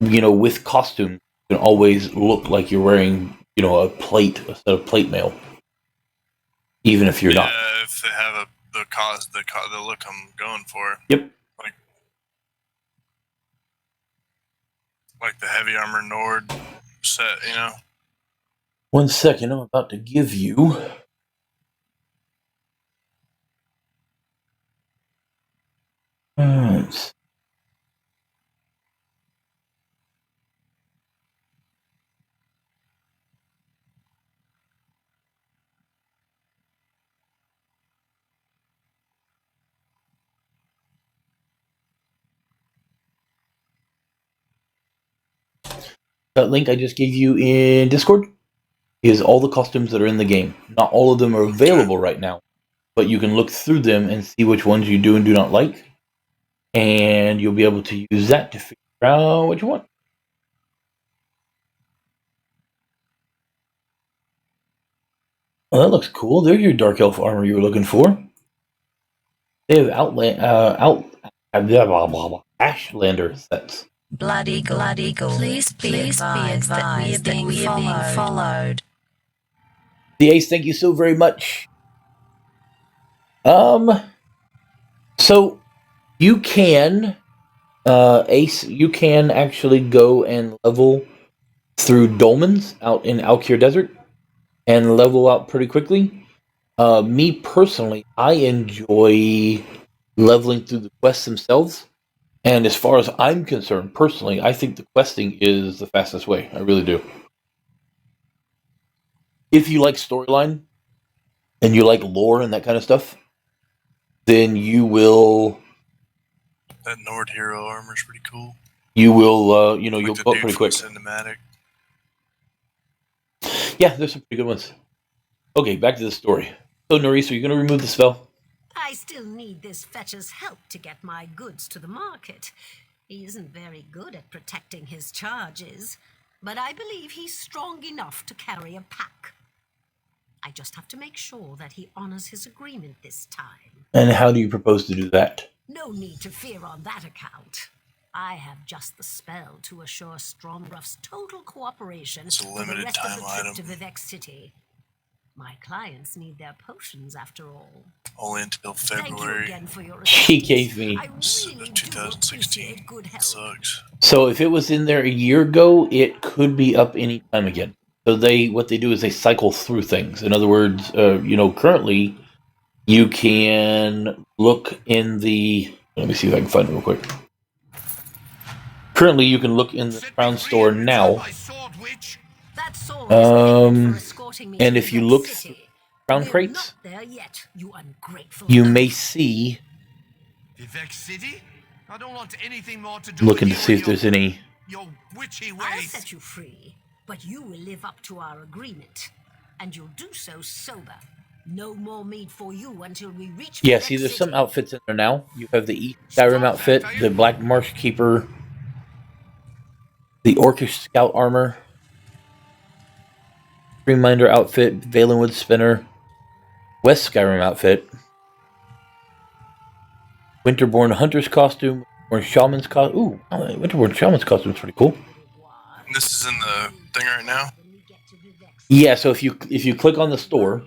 with costume, you can always look like you're wearing, a set of plate mail, even if you're not. Yeah, if they have the look I'm going for. Yep. Like the heavy armor Nord set, 1 second, I'm about to give you. Alright. That link I just gave you in Discord is all the costumes that are in the game. Not all of them are available right now, but you can look through them and see which ones you do and do not like, and you'll be able to use that to figure out what you want. Well, that looks cool. There's your Dark Elf armor you were looking for. They have Ashlander sets. Blood Eagle, please be advised that we are being followed. The Ace, thank you so very much. So you can, Ace, you can actually go and level through dolmens out in Alkir Desert and level out pretty quickly. Me personally, I enjoy leveling through the quests themselves. And as far as I'm concerned, personally, I think the questing is the fastest way. I really do. If you like storyline and you like lore and that kind of stuff, then you will. That Nord hero armor is pretty cool. You will, you'll go up pretty quick. Cinematic. Yeah, there's some pretty good ones. Okay, back to the story. So, Nerys, are you going to remove the spell? I still need this fetcher's help to get my goods to the market. He isn't very good at protecting his charges. but I believe he's strong enough to carry a pack. I just have to make sure that he honors his agreement this time. And how do you propose to do that? No need to fear on that account. I have just the spell to assure Stromruff's total cooperation It's a for the limited rest of time the trip item. to Vivek City. My clients need their potions after all. Only until Thank you February. again for your She assistance. gave me. I really do 2016. appreciate good help. Sucks. So if it was in there a year ago, it could be up any time again. So what they do is they cycle through things. In other words, currently you can look in the. Let me see if I can find it real quick. Currently, you can look in the Crown Store now. That sword is pendant for escorting me And to if you Vivek look City. through Crown We're Crates, not there yet, you ungrateful you elf. may see. Vivek City? I don't want anything more to do Looking to with see you if there's any. your witchy I'll ways. set you free, but you will live up to our agreement. And you'll do so sober. No more meat for you until we reach Yeah, Vivek see, there's City. some outfits in there now. You have the East Skyrim outfit, the Black Marsh Keeper, the Orcish Scout Armor, Reminder outfit, Valenwood Spinner, West Skyrim outfit, Winterborn Hunter's costume, or Shaman's costume. Ooh, Winterborn Shaman's costume is pretty cool. This is in the thing right now. Yeah, so if you click on the store,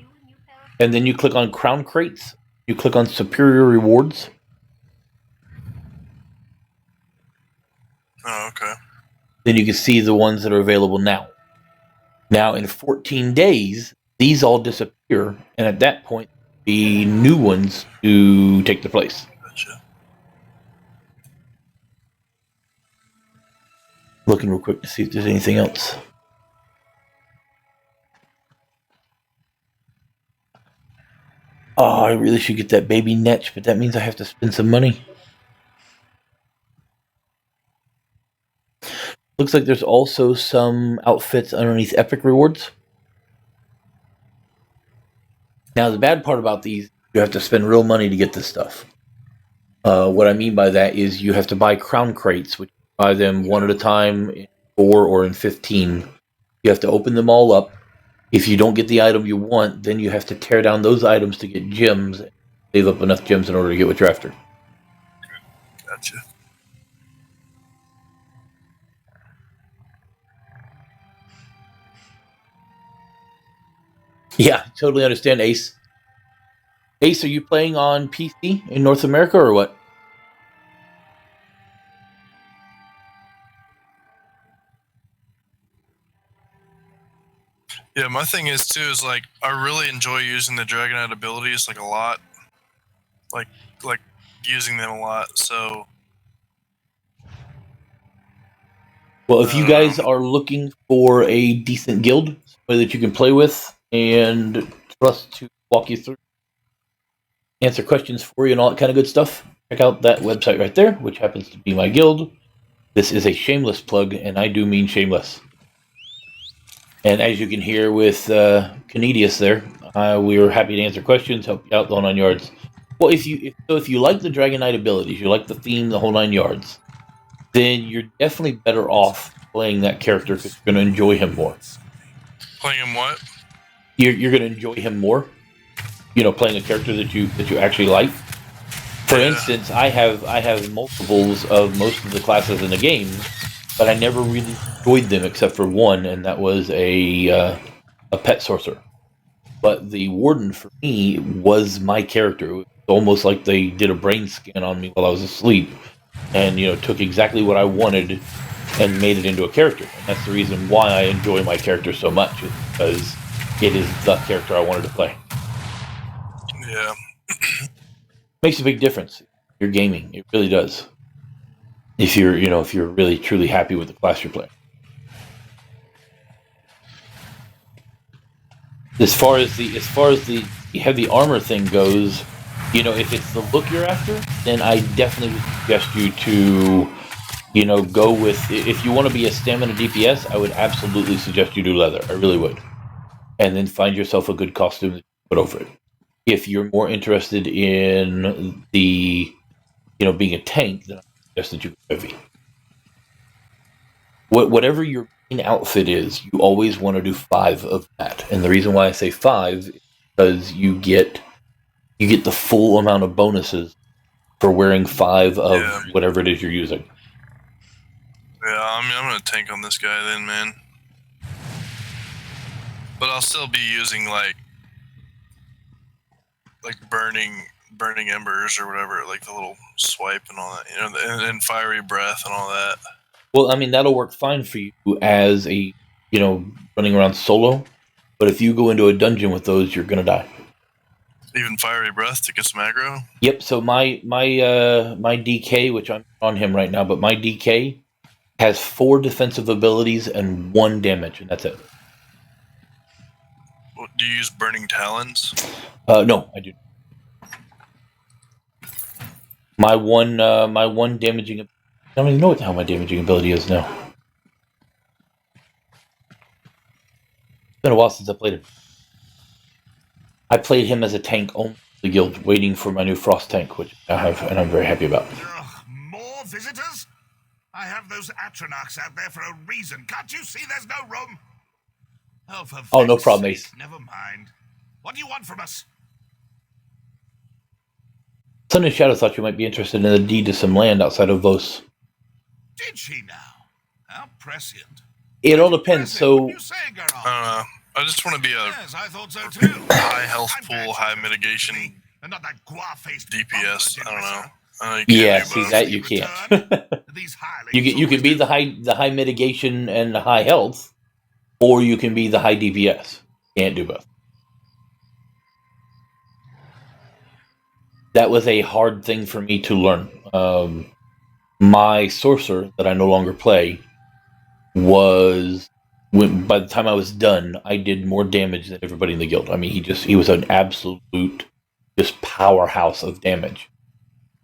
and then you click on Crown Crates, you click on Superior Rewards. Oh, okay. Then you can see the ones that are available now. Now, in 14 days, these all disappear, and at that point, the new ones to take the place. Gotcha. Looking real quick to see if there's anything else. Oh, I really should get that baby Netch, but that means I have to spend some money. Looks like there's also some outfits underneath Epic Rewards. Now, the bad part about these, you have to spend real money to get this stuff. What I mean by that is you have to buy Crown Crates, which you buy them one at a time in 4 or in 15. You have to open them all up. If you don't get the item you want, then you have to tear down those items to get gems. Save up enough gems in order to get what you're after. Gotcha. Yeah, totally understand, Ace. Ace, are you playing on PC in North America or what? Yeah, my thing is too is like I really enjoy using the Dragonite abilities like a lot, like using them a lot. So, Well, if you guys are looking for a decent guild, somebody that you can play with, and trust to walk you through, answer questions for you, and all that kind of good stuff, check out that website right there, which happens to be my guild. This is a shameless plug, and I do mean shameless. And as you can hear with Canedius there, we were happy to answer questions, help you out the whole 9 yards. Well, if you like the Dragonite abilities, you like the theme, the whole 9 yards, then you're definitely better off playing that character because you're going to enjoy him more. playing him what? You're going to enjoy him more. You know, playing a character that you actually like. For instance, I have multiples of most of the classes in the game, but I never really enjoyed them except for one, and that was a pet sorcerer. But the warden for me was my character. It was almost like they did a brain scan on me while I was asleep, and took exactly what I wanted and made it into a character. And that's the reason why I enjoy my character so much, is because it is the character I wanted to play. Yeah. Makes a big difference. Your gaming, it really does. If you're really truly happy with the class you're playing. As far as the heavy armor thing goes, if it's the look you're after, then I definitely would suggest you to, go with. If you want to be a stamina DPS, I would absolutely suggest you do leather. I really would, and then find yourself a good costume that you put over it. If you're more interested in the, being a tank, then I suggest that you go heavy. Whatever your main outfit is, you always want to do 5 of that. And the reason why I say 5 is because you get the full amount of bonuses for wearing 5 of whatever it is you're using. Yeah, I mean, I'm gonna tank on this guy then, man. But I'll still be using like burning embers or whatever, like the little swipe and all that, you know, and fiery breath and all that. Well, I mean, that'll work fine for you as a, running around solo. But if you go into a dungeon with those, you're gonna die. Even fiery breath to get some aggro. Yep. So my DK, which I'm on him right now, but my DK has 4 defensive abilities and 1 damage, and that's it. Do you use burning talons? No, I do. My one damaging. I don't even know what the hell my damaging ability is now. It's been a while since I played him. I played him as a tank only for the guild, waiting for my new frost tank, which I have, and I'm very happy about. More visitors? I have those Atronachs out there for a reason. Can't you see there's no room? Oh, no problem, Ace. Never mind. What do you want from us? Sun and Shadow thought you might be interested in the deed to some land outside of Vos. Did she now? How prescient. It all depends. So, I don't know. I just want to be a high health pool, high mitigation DPS. I don't know. Yeah, see that you can't. you can be the high mitigation and the high health, or you can be the high DPS. Can't do both. That was a hard thing for me to learn. My sorcerer that I no longer play was, by the time I was done, I did more damage than everybody in the guild. I mean, he was an absolute just powerhouse of damage.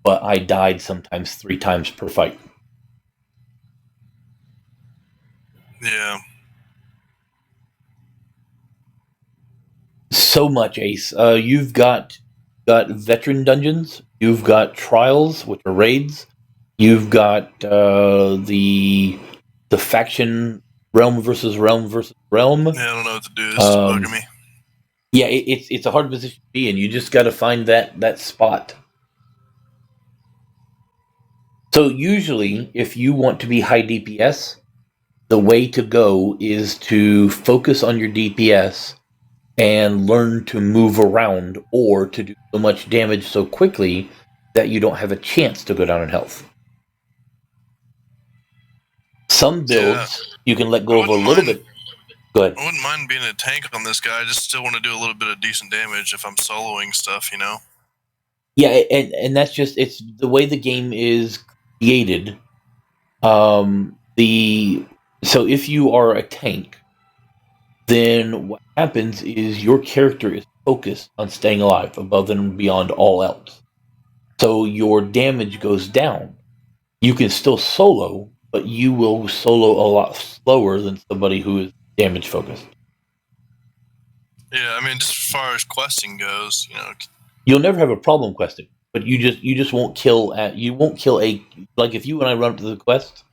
But I died sometimes 3 times per fight. Yeah. So much, Ace. You've got veteran dungeons. You've got trials, which are raids. You've got the faction realm versus realm versus realm. Yeah, I don't know what to do. This is bugging me. Yeah, it's a hard position to be in. You just got to find that spot. So usually, if you want to be high DPS, the way to go is to focus on your DPS and learn to move around, or to do so much damage so quickly that you don't have a chance to go down in health. Some builds, you can let go of a little bit. Go ahead. I wouldn't mind being a tank on this guy. I just still want to do a little bit of decent damage if I'm soloing stuff, you know? Yeah, and that's just, it's the way the game is created. So if you are a tank, then what happens is your character is focused on staying alive above and beyond all else. So your damage goes down. You can still solo, but you will solo a lot slower than somebody who is damage focused. Yeah, I mean, just as far as questing goes, you know. You'll never have a problem questing, but you just won't kill like if you and I run up to the quest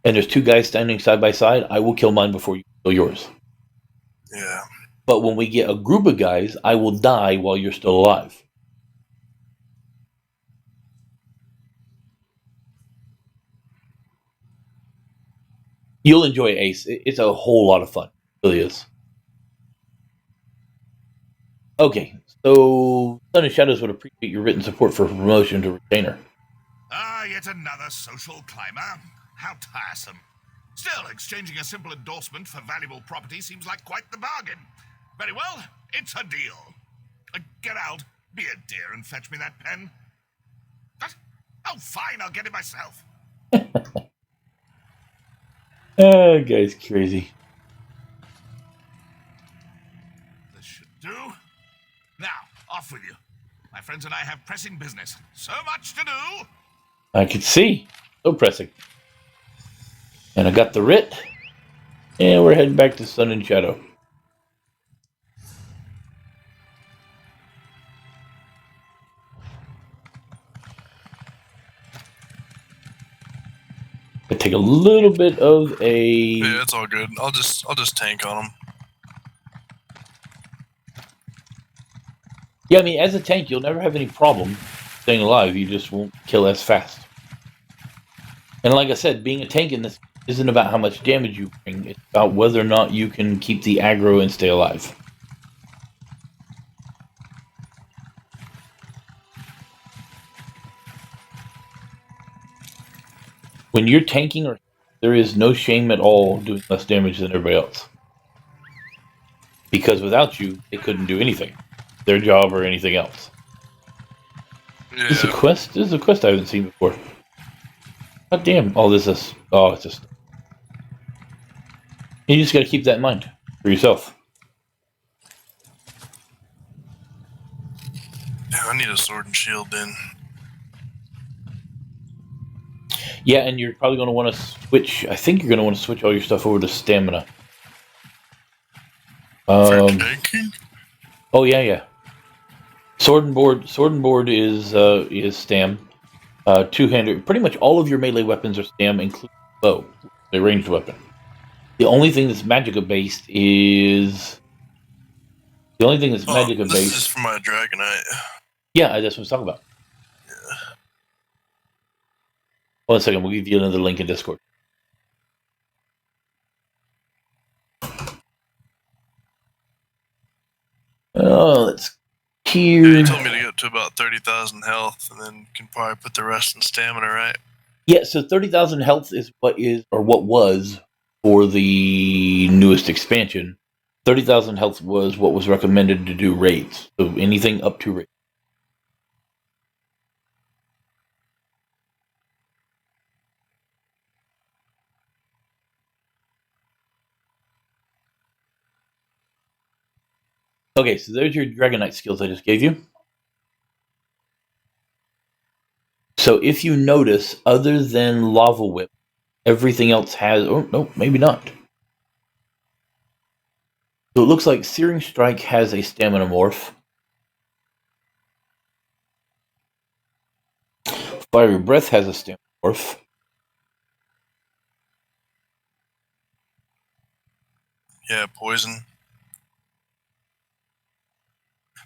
and there's 2 guys standing side by side, I will kill mine before you kill yours. Yeah. But when we get a group of guys, I will die while you're still alive. You'll enjoy Ace. It's a whole lot of fun. It really is. Okay, so Sun and Shadows would appreciate your written support for promotion to retainer. Yet another social climber. How tiresome. Still, exchanging a simple endorsement for valuable property seems like quite the bargain. Very well, it's a deal. Get out, be a dear, and fetch me that pen. Oh, fine, I'll get it myself. Guy's crazy. This should do. Now, off with you. My friends and I have pressing business. So much to do. I could see. So pressing. And I got the writ. And we're heading back to Sun and Shadow. I take a little bit of a. Yeah, it's all good. I'll just tank on them. Yeah, I mean, as a tank, you'll never have any problem staying alive. You just won't kill as fast. And like I said, being a tank in this isn't about how much damage you bring. It's about whether or not you can keep the aggro and stay alive. When you're tanking, there is no shame at all doing less damage than everybody else. Because without you, they couldn't do anything. Their job or anything else. Yeah. This is a quest? This is a quest I haven't seen before. God damn. Oh, this is... Oh, it's just... You just gotta keep that in mind. For yourself. Yeah, I need a sword and shield then. Yeah, and you're probably going to want to switch... I think you're going to want to switch all your stuff over to stamina. For tanking? Oh, yeah. Sword and board is stam. Two-hander. Pretty much all of your melee weapons are stam, including bow, the ranged weapon. The only thing that's magicka based is This is for my Dragonite. Yeah, that's what I was talking about. Yeah. 1 second, we'll give you another link in Discord. Oh, let's here. Yeah, you told me to get to about 30,000 health, and then can probably put the rest in stamina, right? Yeah, so 30,000 health is what was for the newest expansion. 30,000 health was what was recommended to do raids. So anything up to raid. Okay, so there's your Dragonite skills I just gave you. So if you notice, other than Lava Whip, everything else has... Oh, no, maybe not. So it looks like Searing Strike has a Stamina Morph. Fiery Breath has a Stamina Morph. Yeah, poison.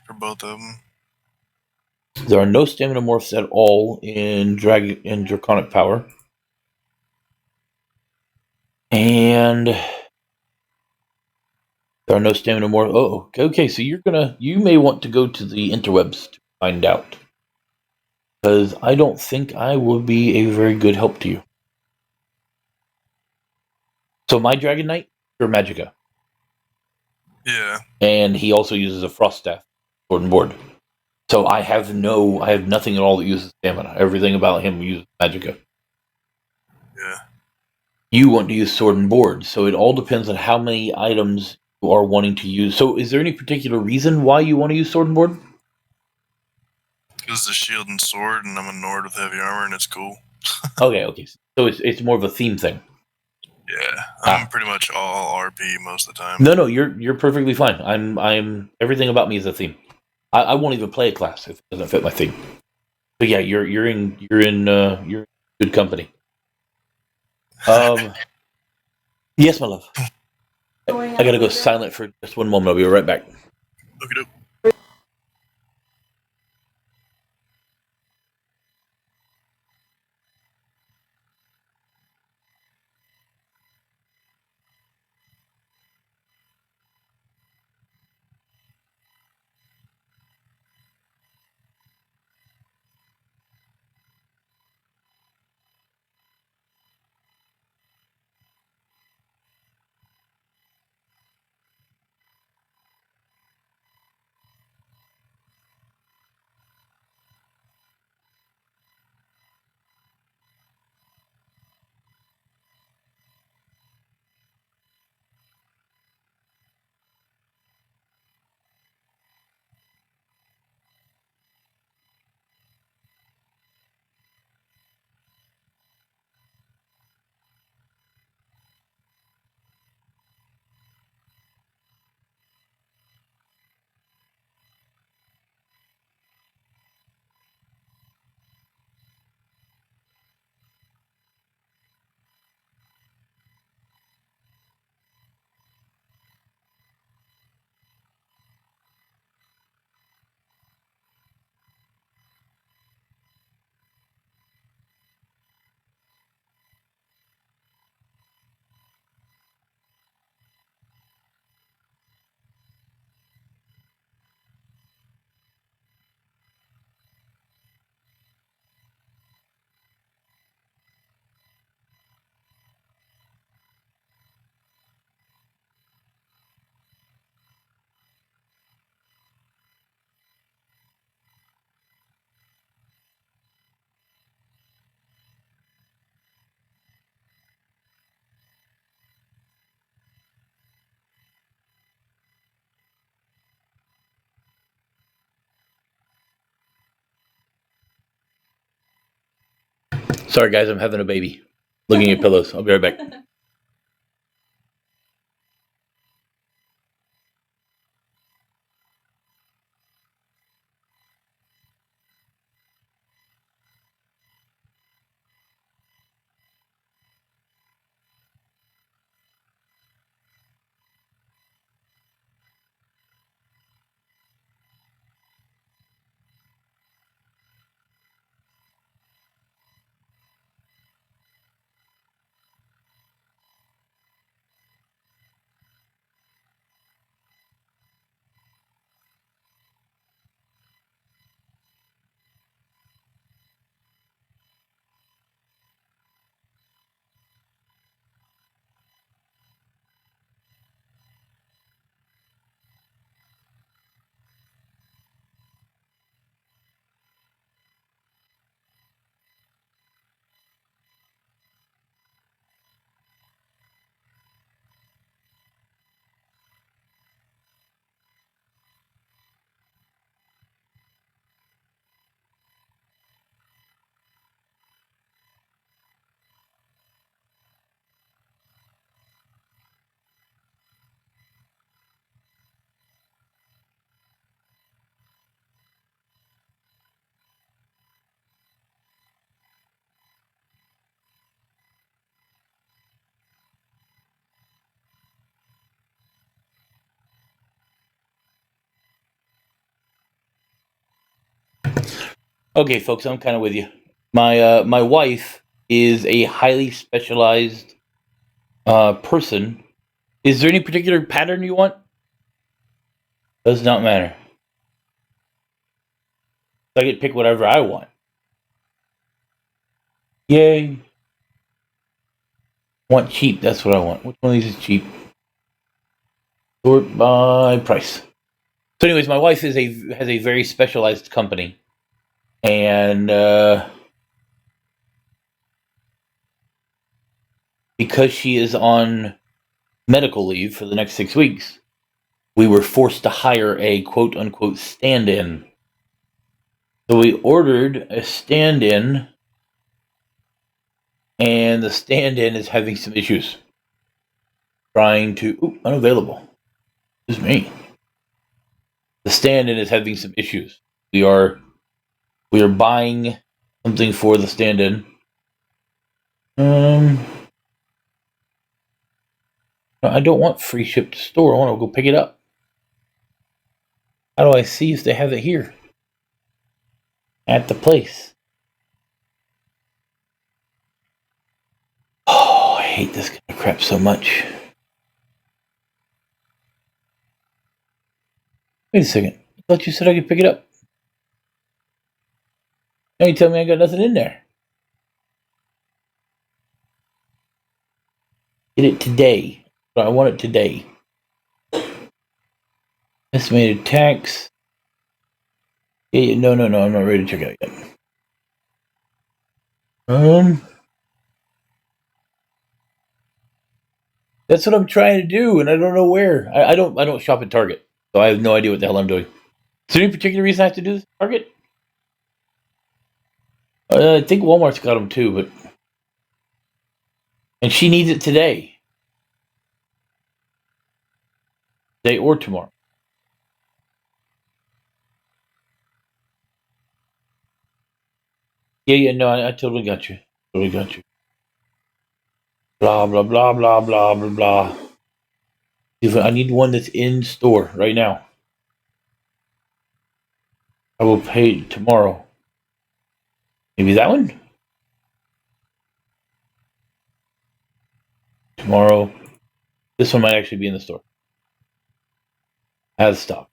For both of them. There are no Stamina Morphs at all in Draconic Power. And there are no Stamina Morphs. Oh, okay, so you may want to go to the interwebs to find out. Because I don't think I will be a very good help to you. So my Dragon Knight, for Magicka. Yeah. And he also uses a Frost Staff, sword and board. So I have nothing at all that uses stamina. Everything about him uses Magicka. Yeah. You want to use sword and board, so it all depends on how many items you are wanting to use. So is there any particular reason why you want to use sword and board? Because the shield and sword, and I'm a Nord with heavy armor, and it's cool. Okay. So it's more of a theme thing. Yeah, I'm pretty much all RP most of the time. No, you're perfectly fine. I'm everything about me is a theme. I won't even play a class if it doesn't fit my theme. But yeah, you're in good company. Yes, my love. I gotta go silent for just one moment. I'll be right back. Okay. Sorry, guys, I'm having a baby. Looking at pillows. I'll be right back. Okay, folks, I'm kind of with you. My wife is a highly specialized person. Is there any particular pattern you want? Does not matter. I get to pick whatever I want. Yay! Want cheap? That's what I want. Which one of these is cheap? Sort by price. So, anyways, my wife has a very specialized company, and because she is on medical leave for the next 6 weeks, we were forced to hire a quote unquote stand-in. So we ordered a stand-in, and the stand-in is having some issues. Trying to unavailable. Excuse me. The stand-in is having some issues. We are buying something for the stand-in. I don't want free ship to store. I want to go pick it up. How do I see if they have it here? At the place. Oh, I hate this kind of crap so much. Wait a second. I thought you said I could pick it up. Now you tell me I got nothing in there. Get it today. I want it today. Estimated tax. Yeah, no, I'm not ready to check out yet. That's what I'm trying to do, and I don't know where. I don't shop at Target, so I have no idea what the hell I'm doing. Is there any particular reason I have to do this at Target? I think Walmart's got them too, but and she needs it today or tomorrow. Yeah, no, I totally got you. Totally got you. Blah blah blah blah blah blah blah. I need one that's in store right now. I will pay tomorrow. Maybe that one? Tomorrow. This one might actually be in the store. Has stock.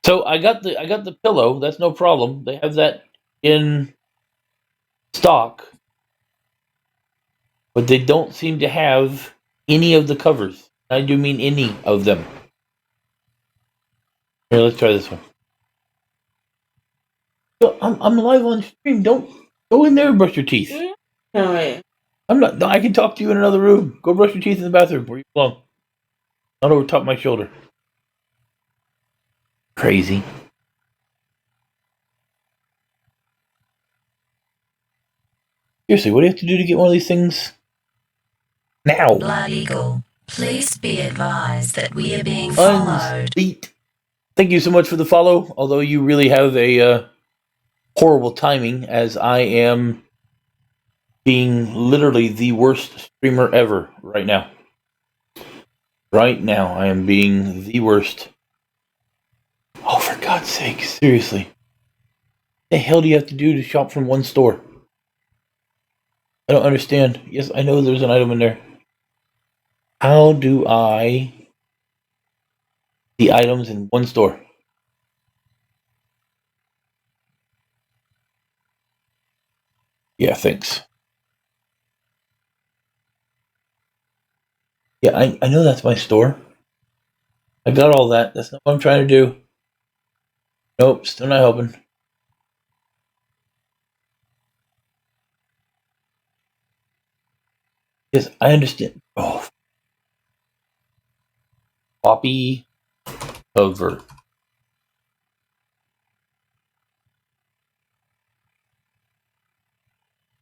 So I got the pillow, that's no problem. They have that in stock. But they don't seem to have any of the covers. I do mean any of them. Here, let's try this one. So I'm live on stream. Don't go in there and brush your teeth. No, I'm not. No, I can talk to you in another room. Go brush your teeth in the bathroom where you belong. Not over top of my shoulder. Crazy. Seriously, what do you have to do to get one of these things now? Blood Eagle, please be advised that we are being followed. Unsleet. Thank you so much for the follow, although you really have a horrible timing, as I am being literally the worst streamer ever right now. Right now, I am being the worst. Oh, for God's sake, seriously. What the hell do you have to do to shop from one store? I don't understand. Yes, I know there's an item in there. How do I see items in one store? Yeah, thanks. Yeah, I know that's my store. I got all that. That's not what I'm trying to do. Nope, still not helping. Yes, I understand. Oh. Copy cover.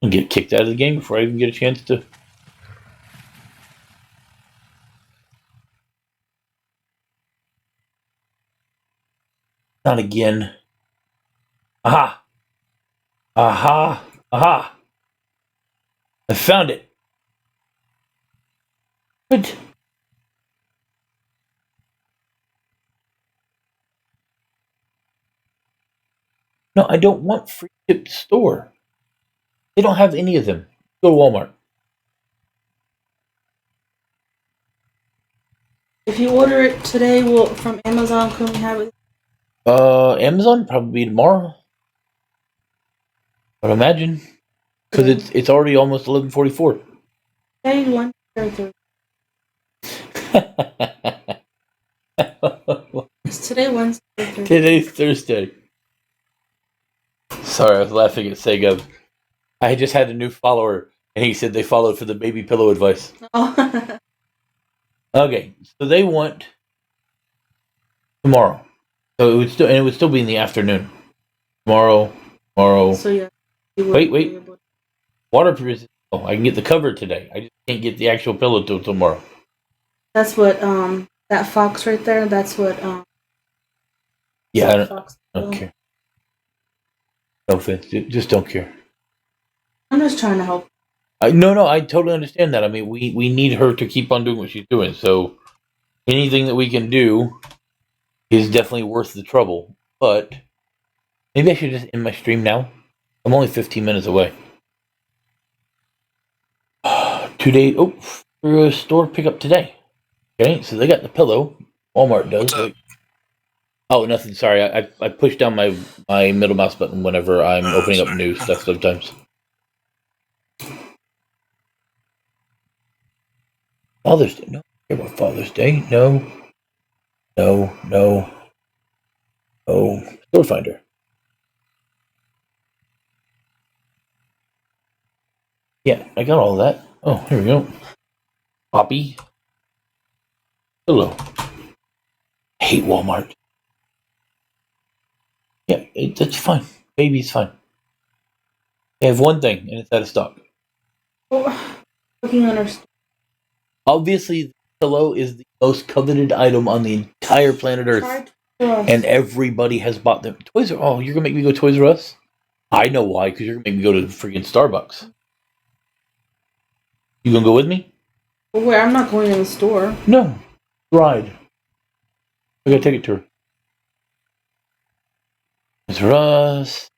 I'll get kicked out of the game before I even get a chance to. Not again. Aha! Aha! Aha! I found it! What? No, I don't want free shipped store. They don't have any of them. Go to Walmart. If you order it today, from Amazon, can we have it? Amazon probably tomorrow. I'd imagine, because it's already almost 11:44. Today, Wednesday, or Thursday? Is today Wednesday or Thursday? Today's Thursday. Sorry, I was laughing at Sega. I just had a new follower, and he said they followed for the baby pillow advice. Oh. Okay, so they want tomorrow. So it would still be in the afternoon. Tomorrow. So yeah. Wait. Waterproof. Oh, I can get the cover today. I just can't get the actual pillow till tomorrow. That's what that fox right there. That's what Yeah, I don't care. No offense, just don't care. I'm just trying to help. No, I totally understand that. I mean, we need her to keep on doing what she's doing. So anything that we can do is definitely worth the trouble. But maybe I should just end my stream now. I'm only 15 minutes away. 2 days. Oh, for a store pickup today. Okay, so they got the pillow. Walmart does. Oh, nothing. Sorry, I push down my middle mouse button whenever I'm opening up new stuff sometimes. Father's Day. No, I don't care about Father's Day. No. Store finder. Yeah, I got all that. Oh, here we go. Poppy. Hello. I hate Walmart. Yeah, that's fine. Baby's fine. They have one thing, and it's out of stock. Looking on our. Obviously, the pillow is the most coveted item on the entire planet Earth, and everybody has bought them. Toys R Us. Oh, you're gonna make me go Toys R Us? I know why, because you're gonna make me go to freaking Starbucks. You gonna go with me? Well, wait, I'm not going in the store. No, ride. I gotta take it to her. Toys R Us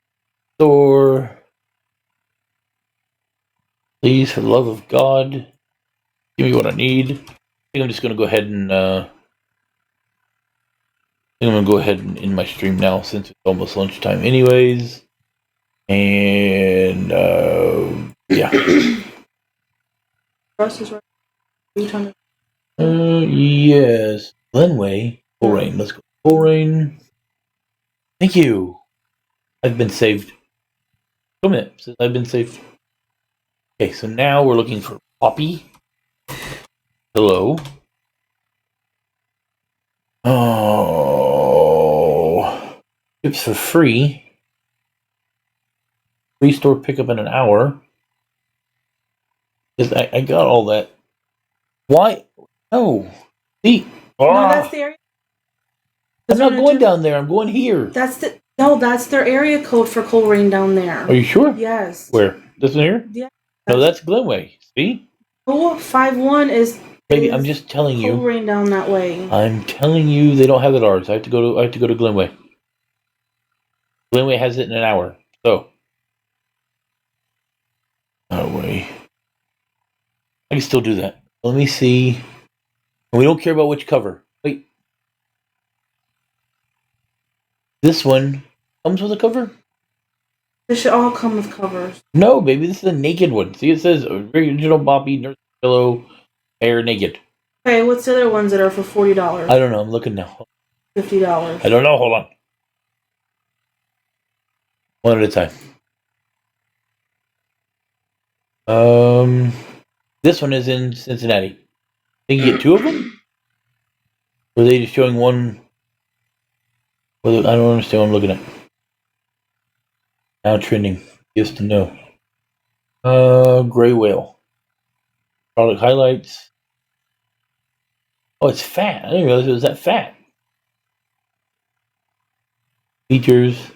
store. Please, for the love of God, give me what I need. I think I'm just gonna go ahead and end my stream now since it's almost lunchtime, anyways. And yeah. Yes. Glenway. Coleraine. Let's go. Coleraine. Thank you. I've been saved. 2 minutes since I've been saved. Okay, so now we're looking for Poppy. Hello. Oh. Tips for free. Free store pickup in an hour. I got all that. Why? No. See? No, that's the area. I'm not going down there. I'm going here. That's their area code for Coleraine down there. Are you sure? Yes. Where? This one here? Yeah. No, that's Glenway. See? 51 is. Baby, I'm just telling you. Coleraine down that way. I'm telling you, they don't have it ours. I have to go to Glenway. Glenway has it in an hour. So. No way. I can still do that. Let me see. We don't care about which cover. Wait. This one comes with a cover? They should all come with covers. No, baby, this is a naked one. See, it says original Boppy, Nurse Pillow, Air Naked. Okay, what's the other ones that are for $40? I don't know. I'm looking now. $50. I don't know. Hold on. One at a time. This one is in Cincinnati. Think you get two of them? Or are they just showing one? Well, I don't understand what I'm looking at. Now trending. Just to know. Gray Whale. Product highlights. Oh, it's fat. I didn't realize it was that fat. Features.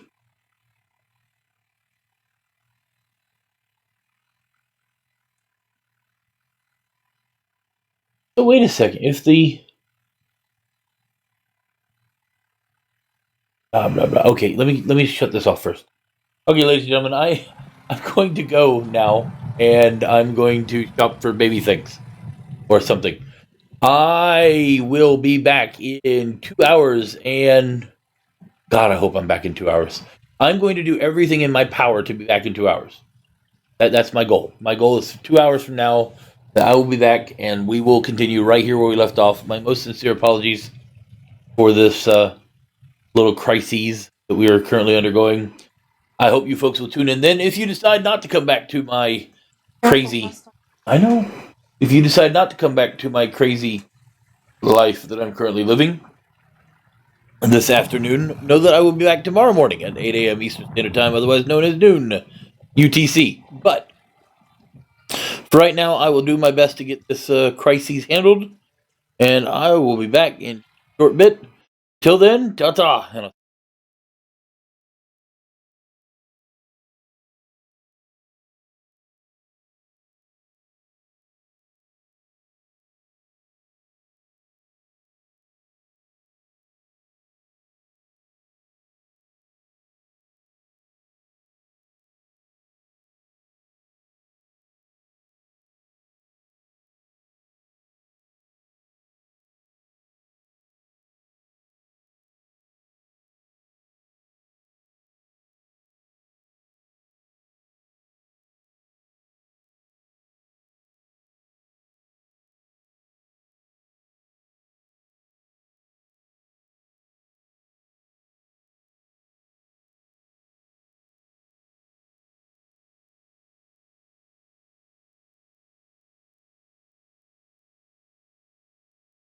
So wait a second. If the blah blah. Okay, let me shut this off first. Okay, ladies and gentlemen, I'm going to go now, and I'm going to shop for baby things or something. I will be back in 2 hours, and God, I hope I'm back in 2 hours. I'm going to do everything in my power to be back in 2 hours. That's my goal. My goal is 2 hours from now that I will be back, and we will continue right here where we left off. My most sincere apologies for this little crises that we are currently undergoing. I hope you folks will tune in then. If you decide not to come back to my crazy... I know. If you decide not to come back to my crazy life that I'm currently living this afternoon, know that I will be back tomorrow morning at 8 a.m. Eastern Standard Time, otherwise known as noon UTC. But for right now, I will do my best to get this crisis handled, and I will be back in a short bit. Till then, ta-ta, and I'll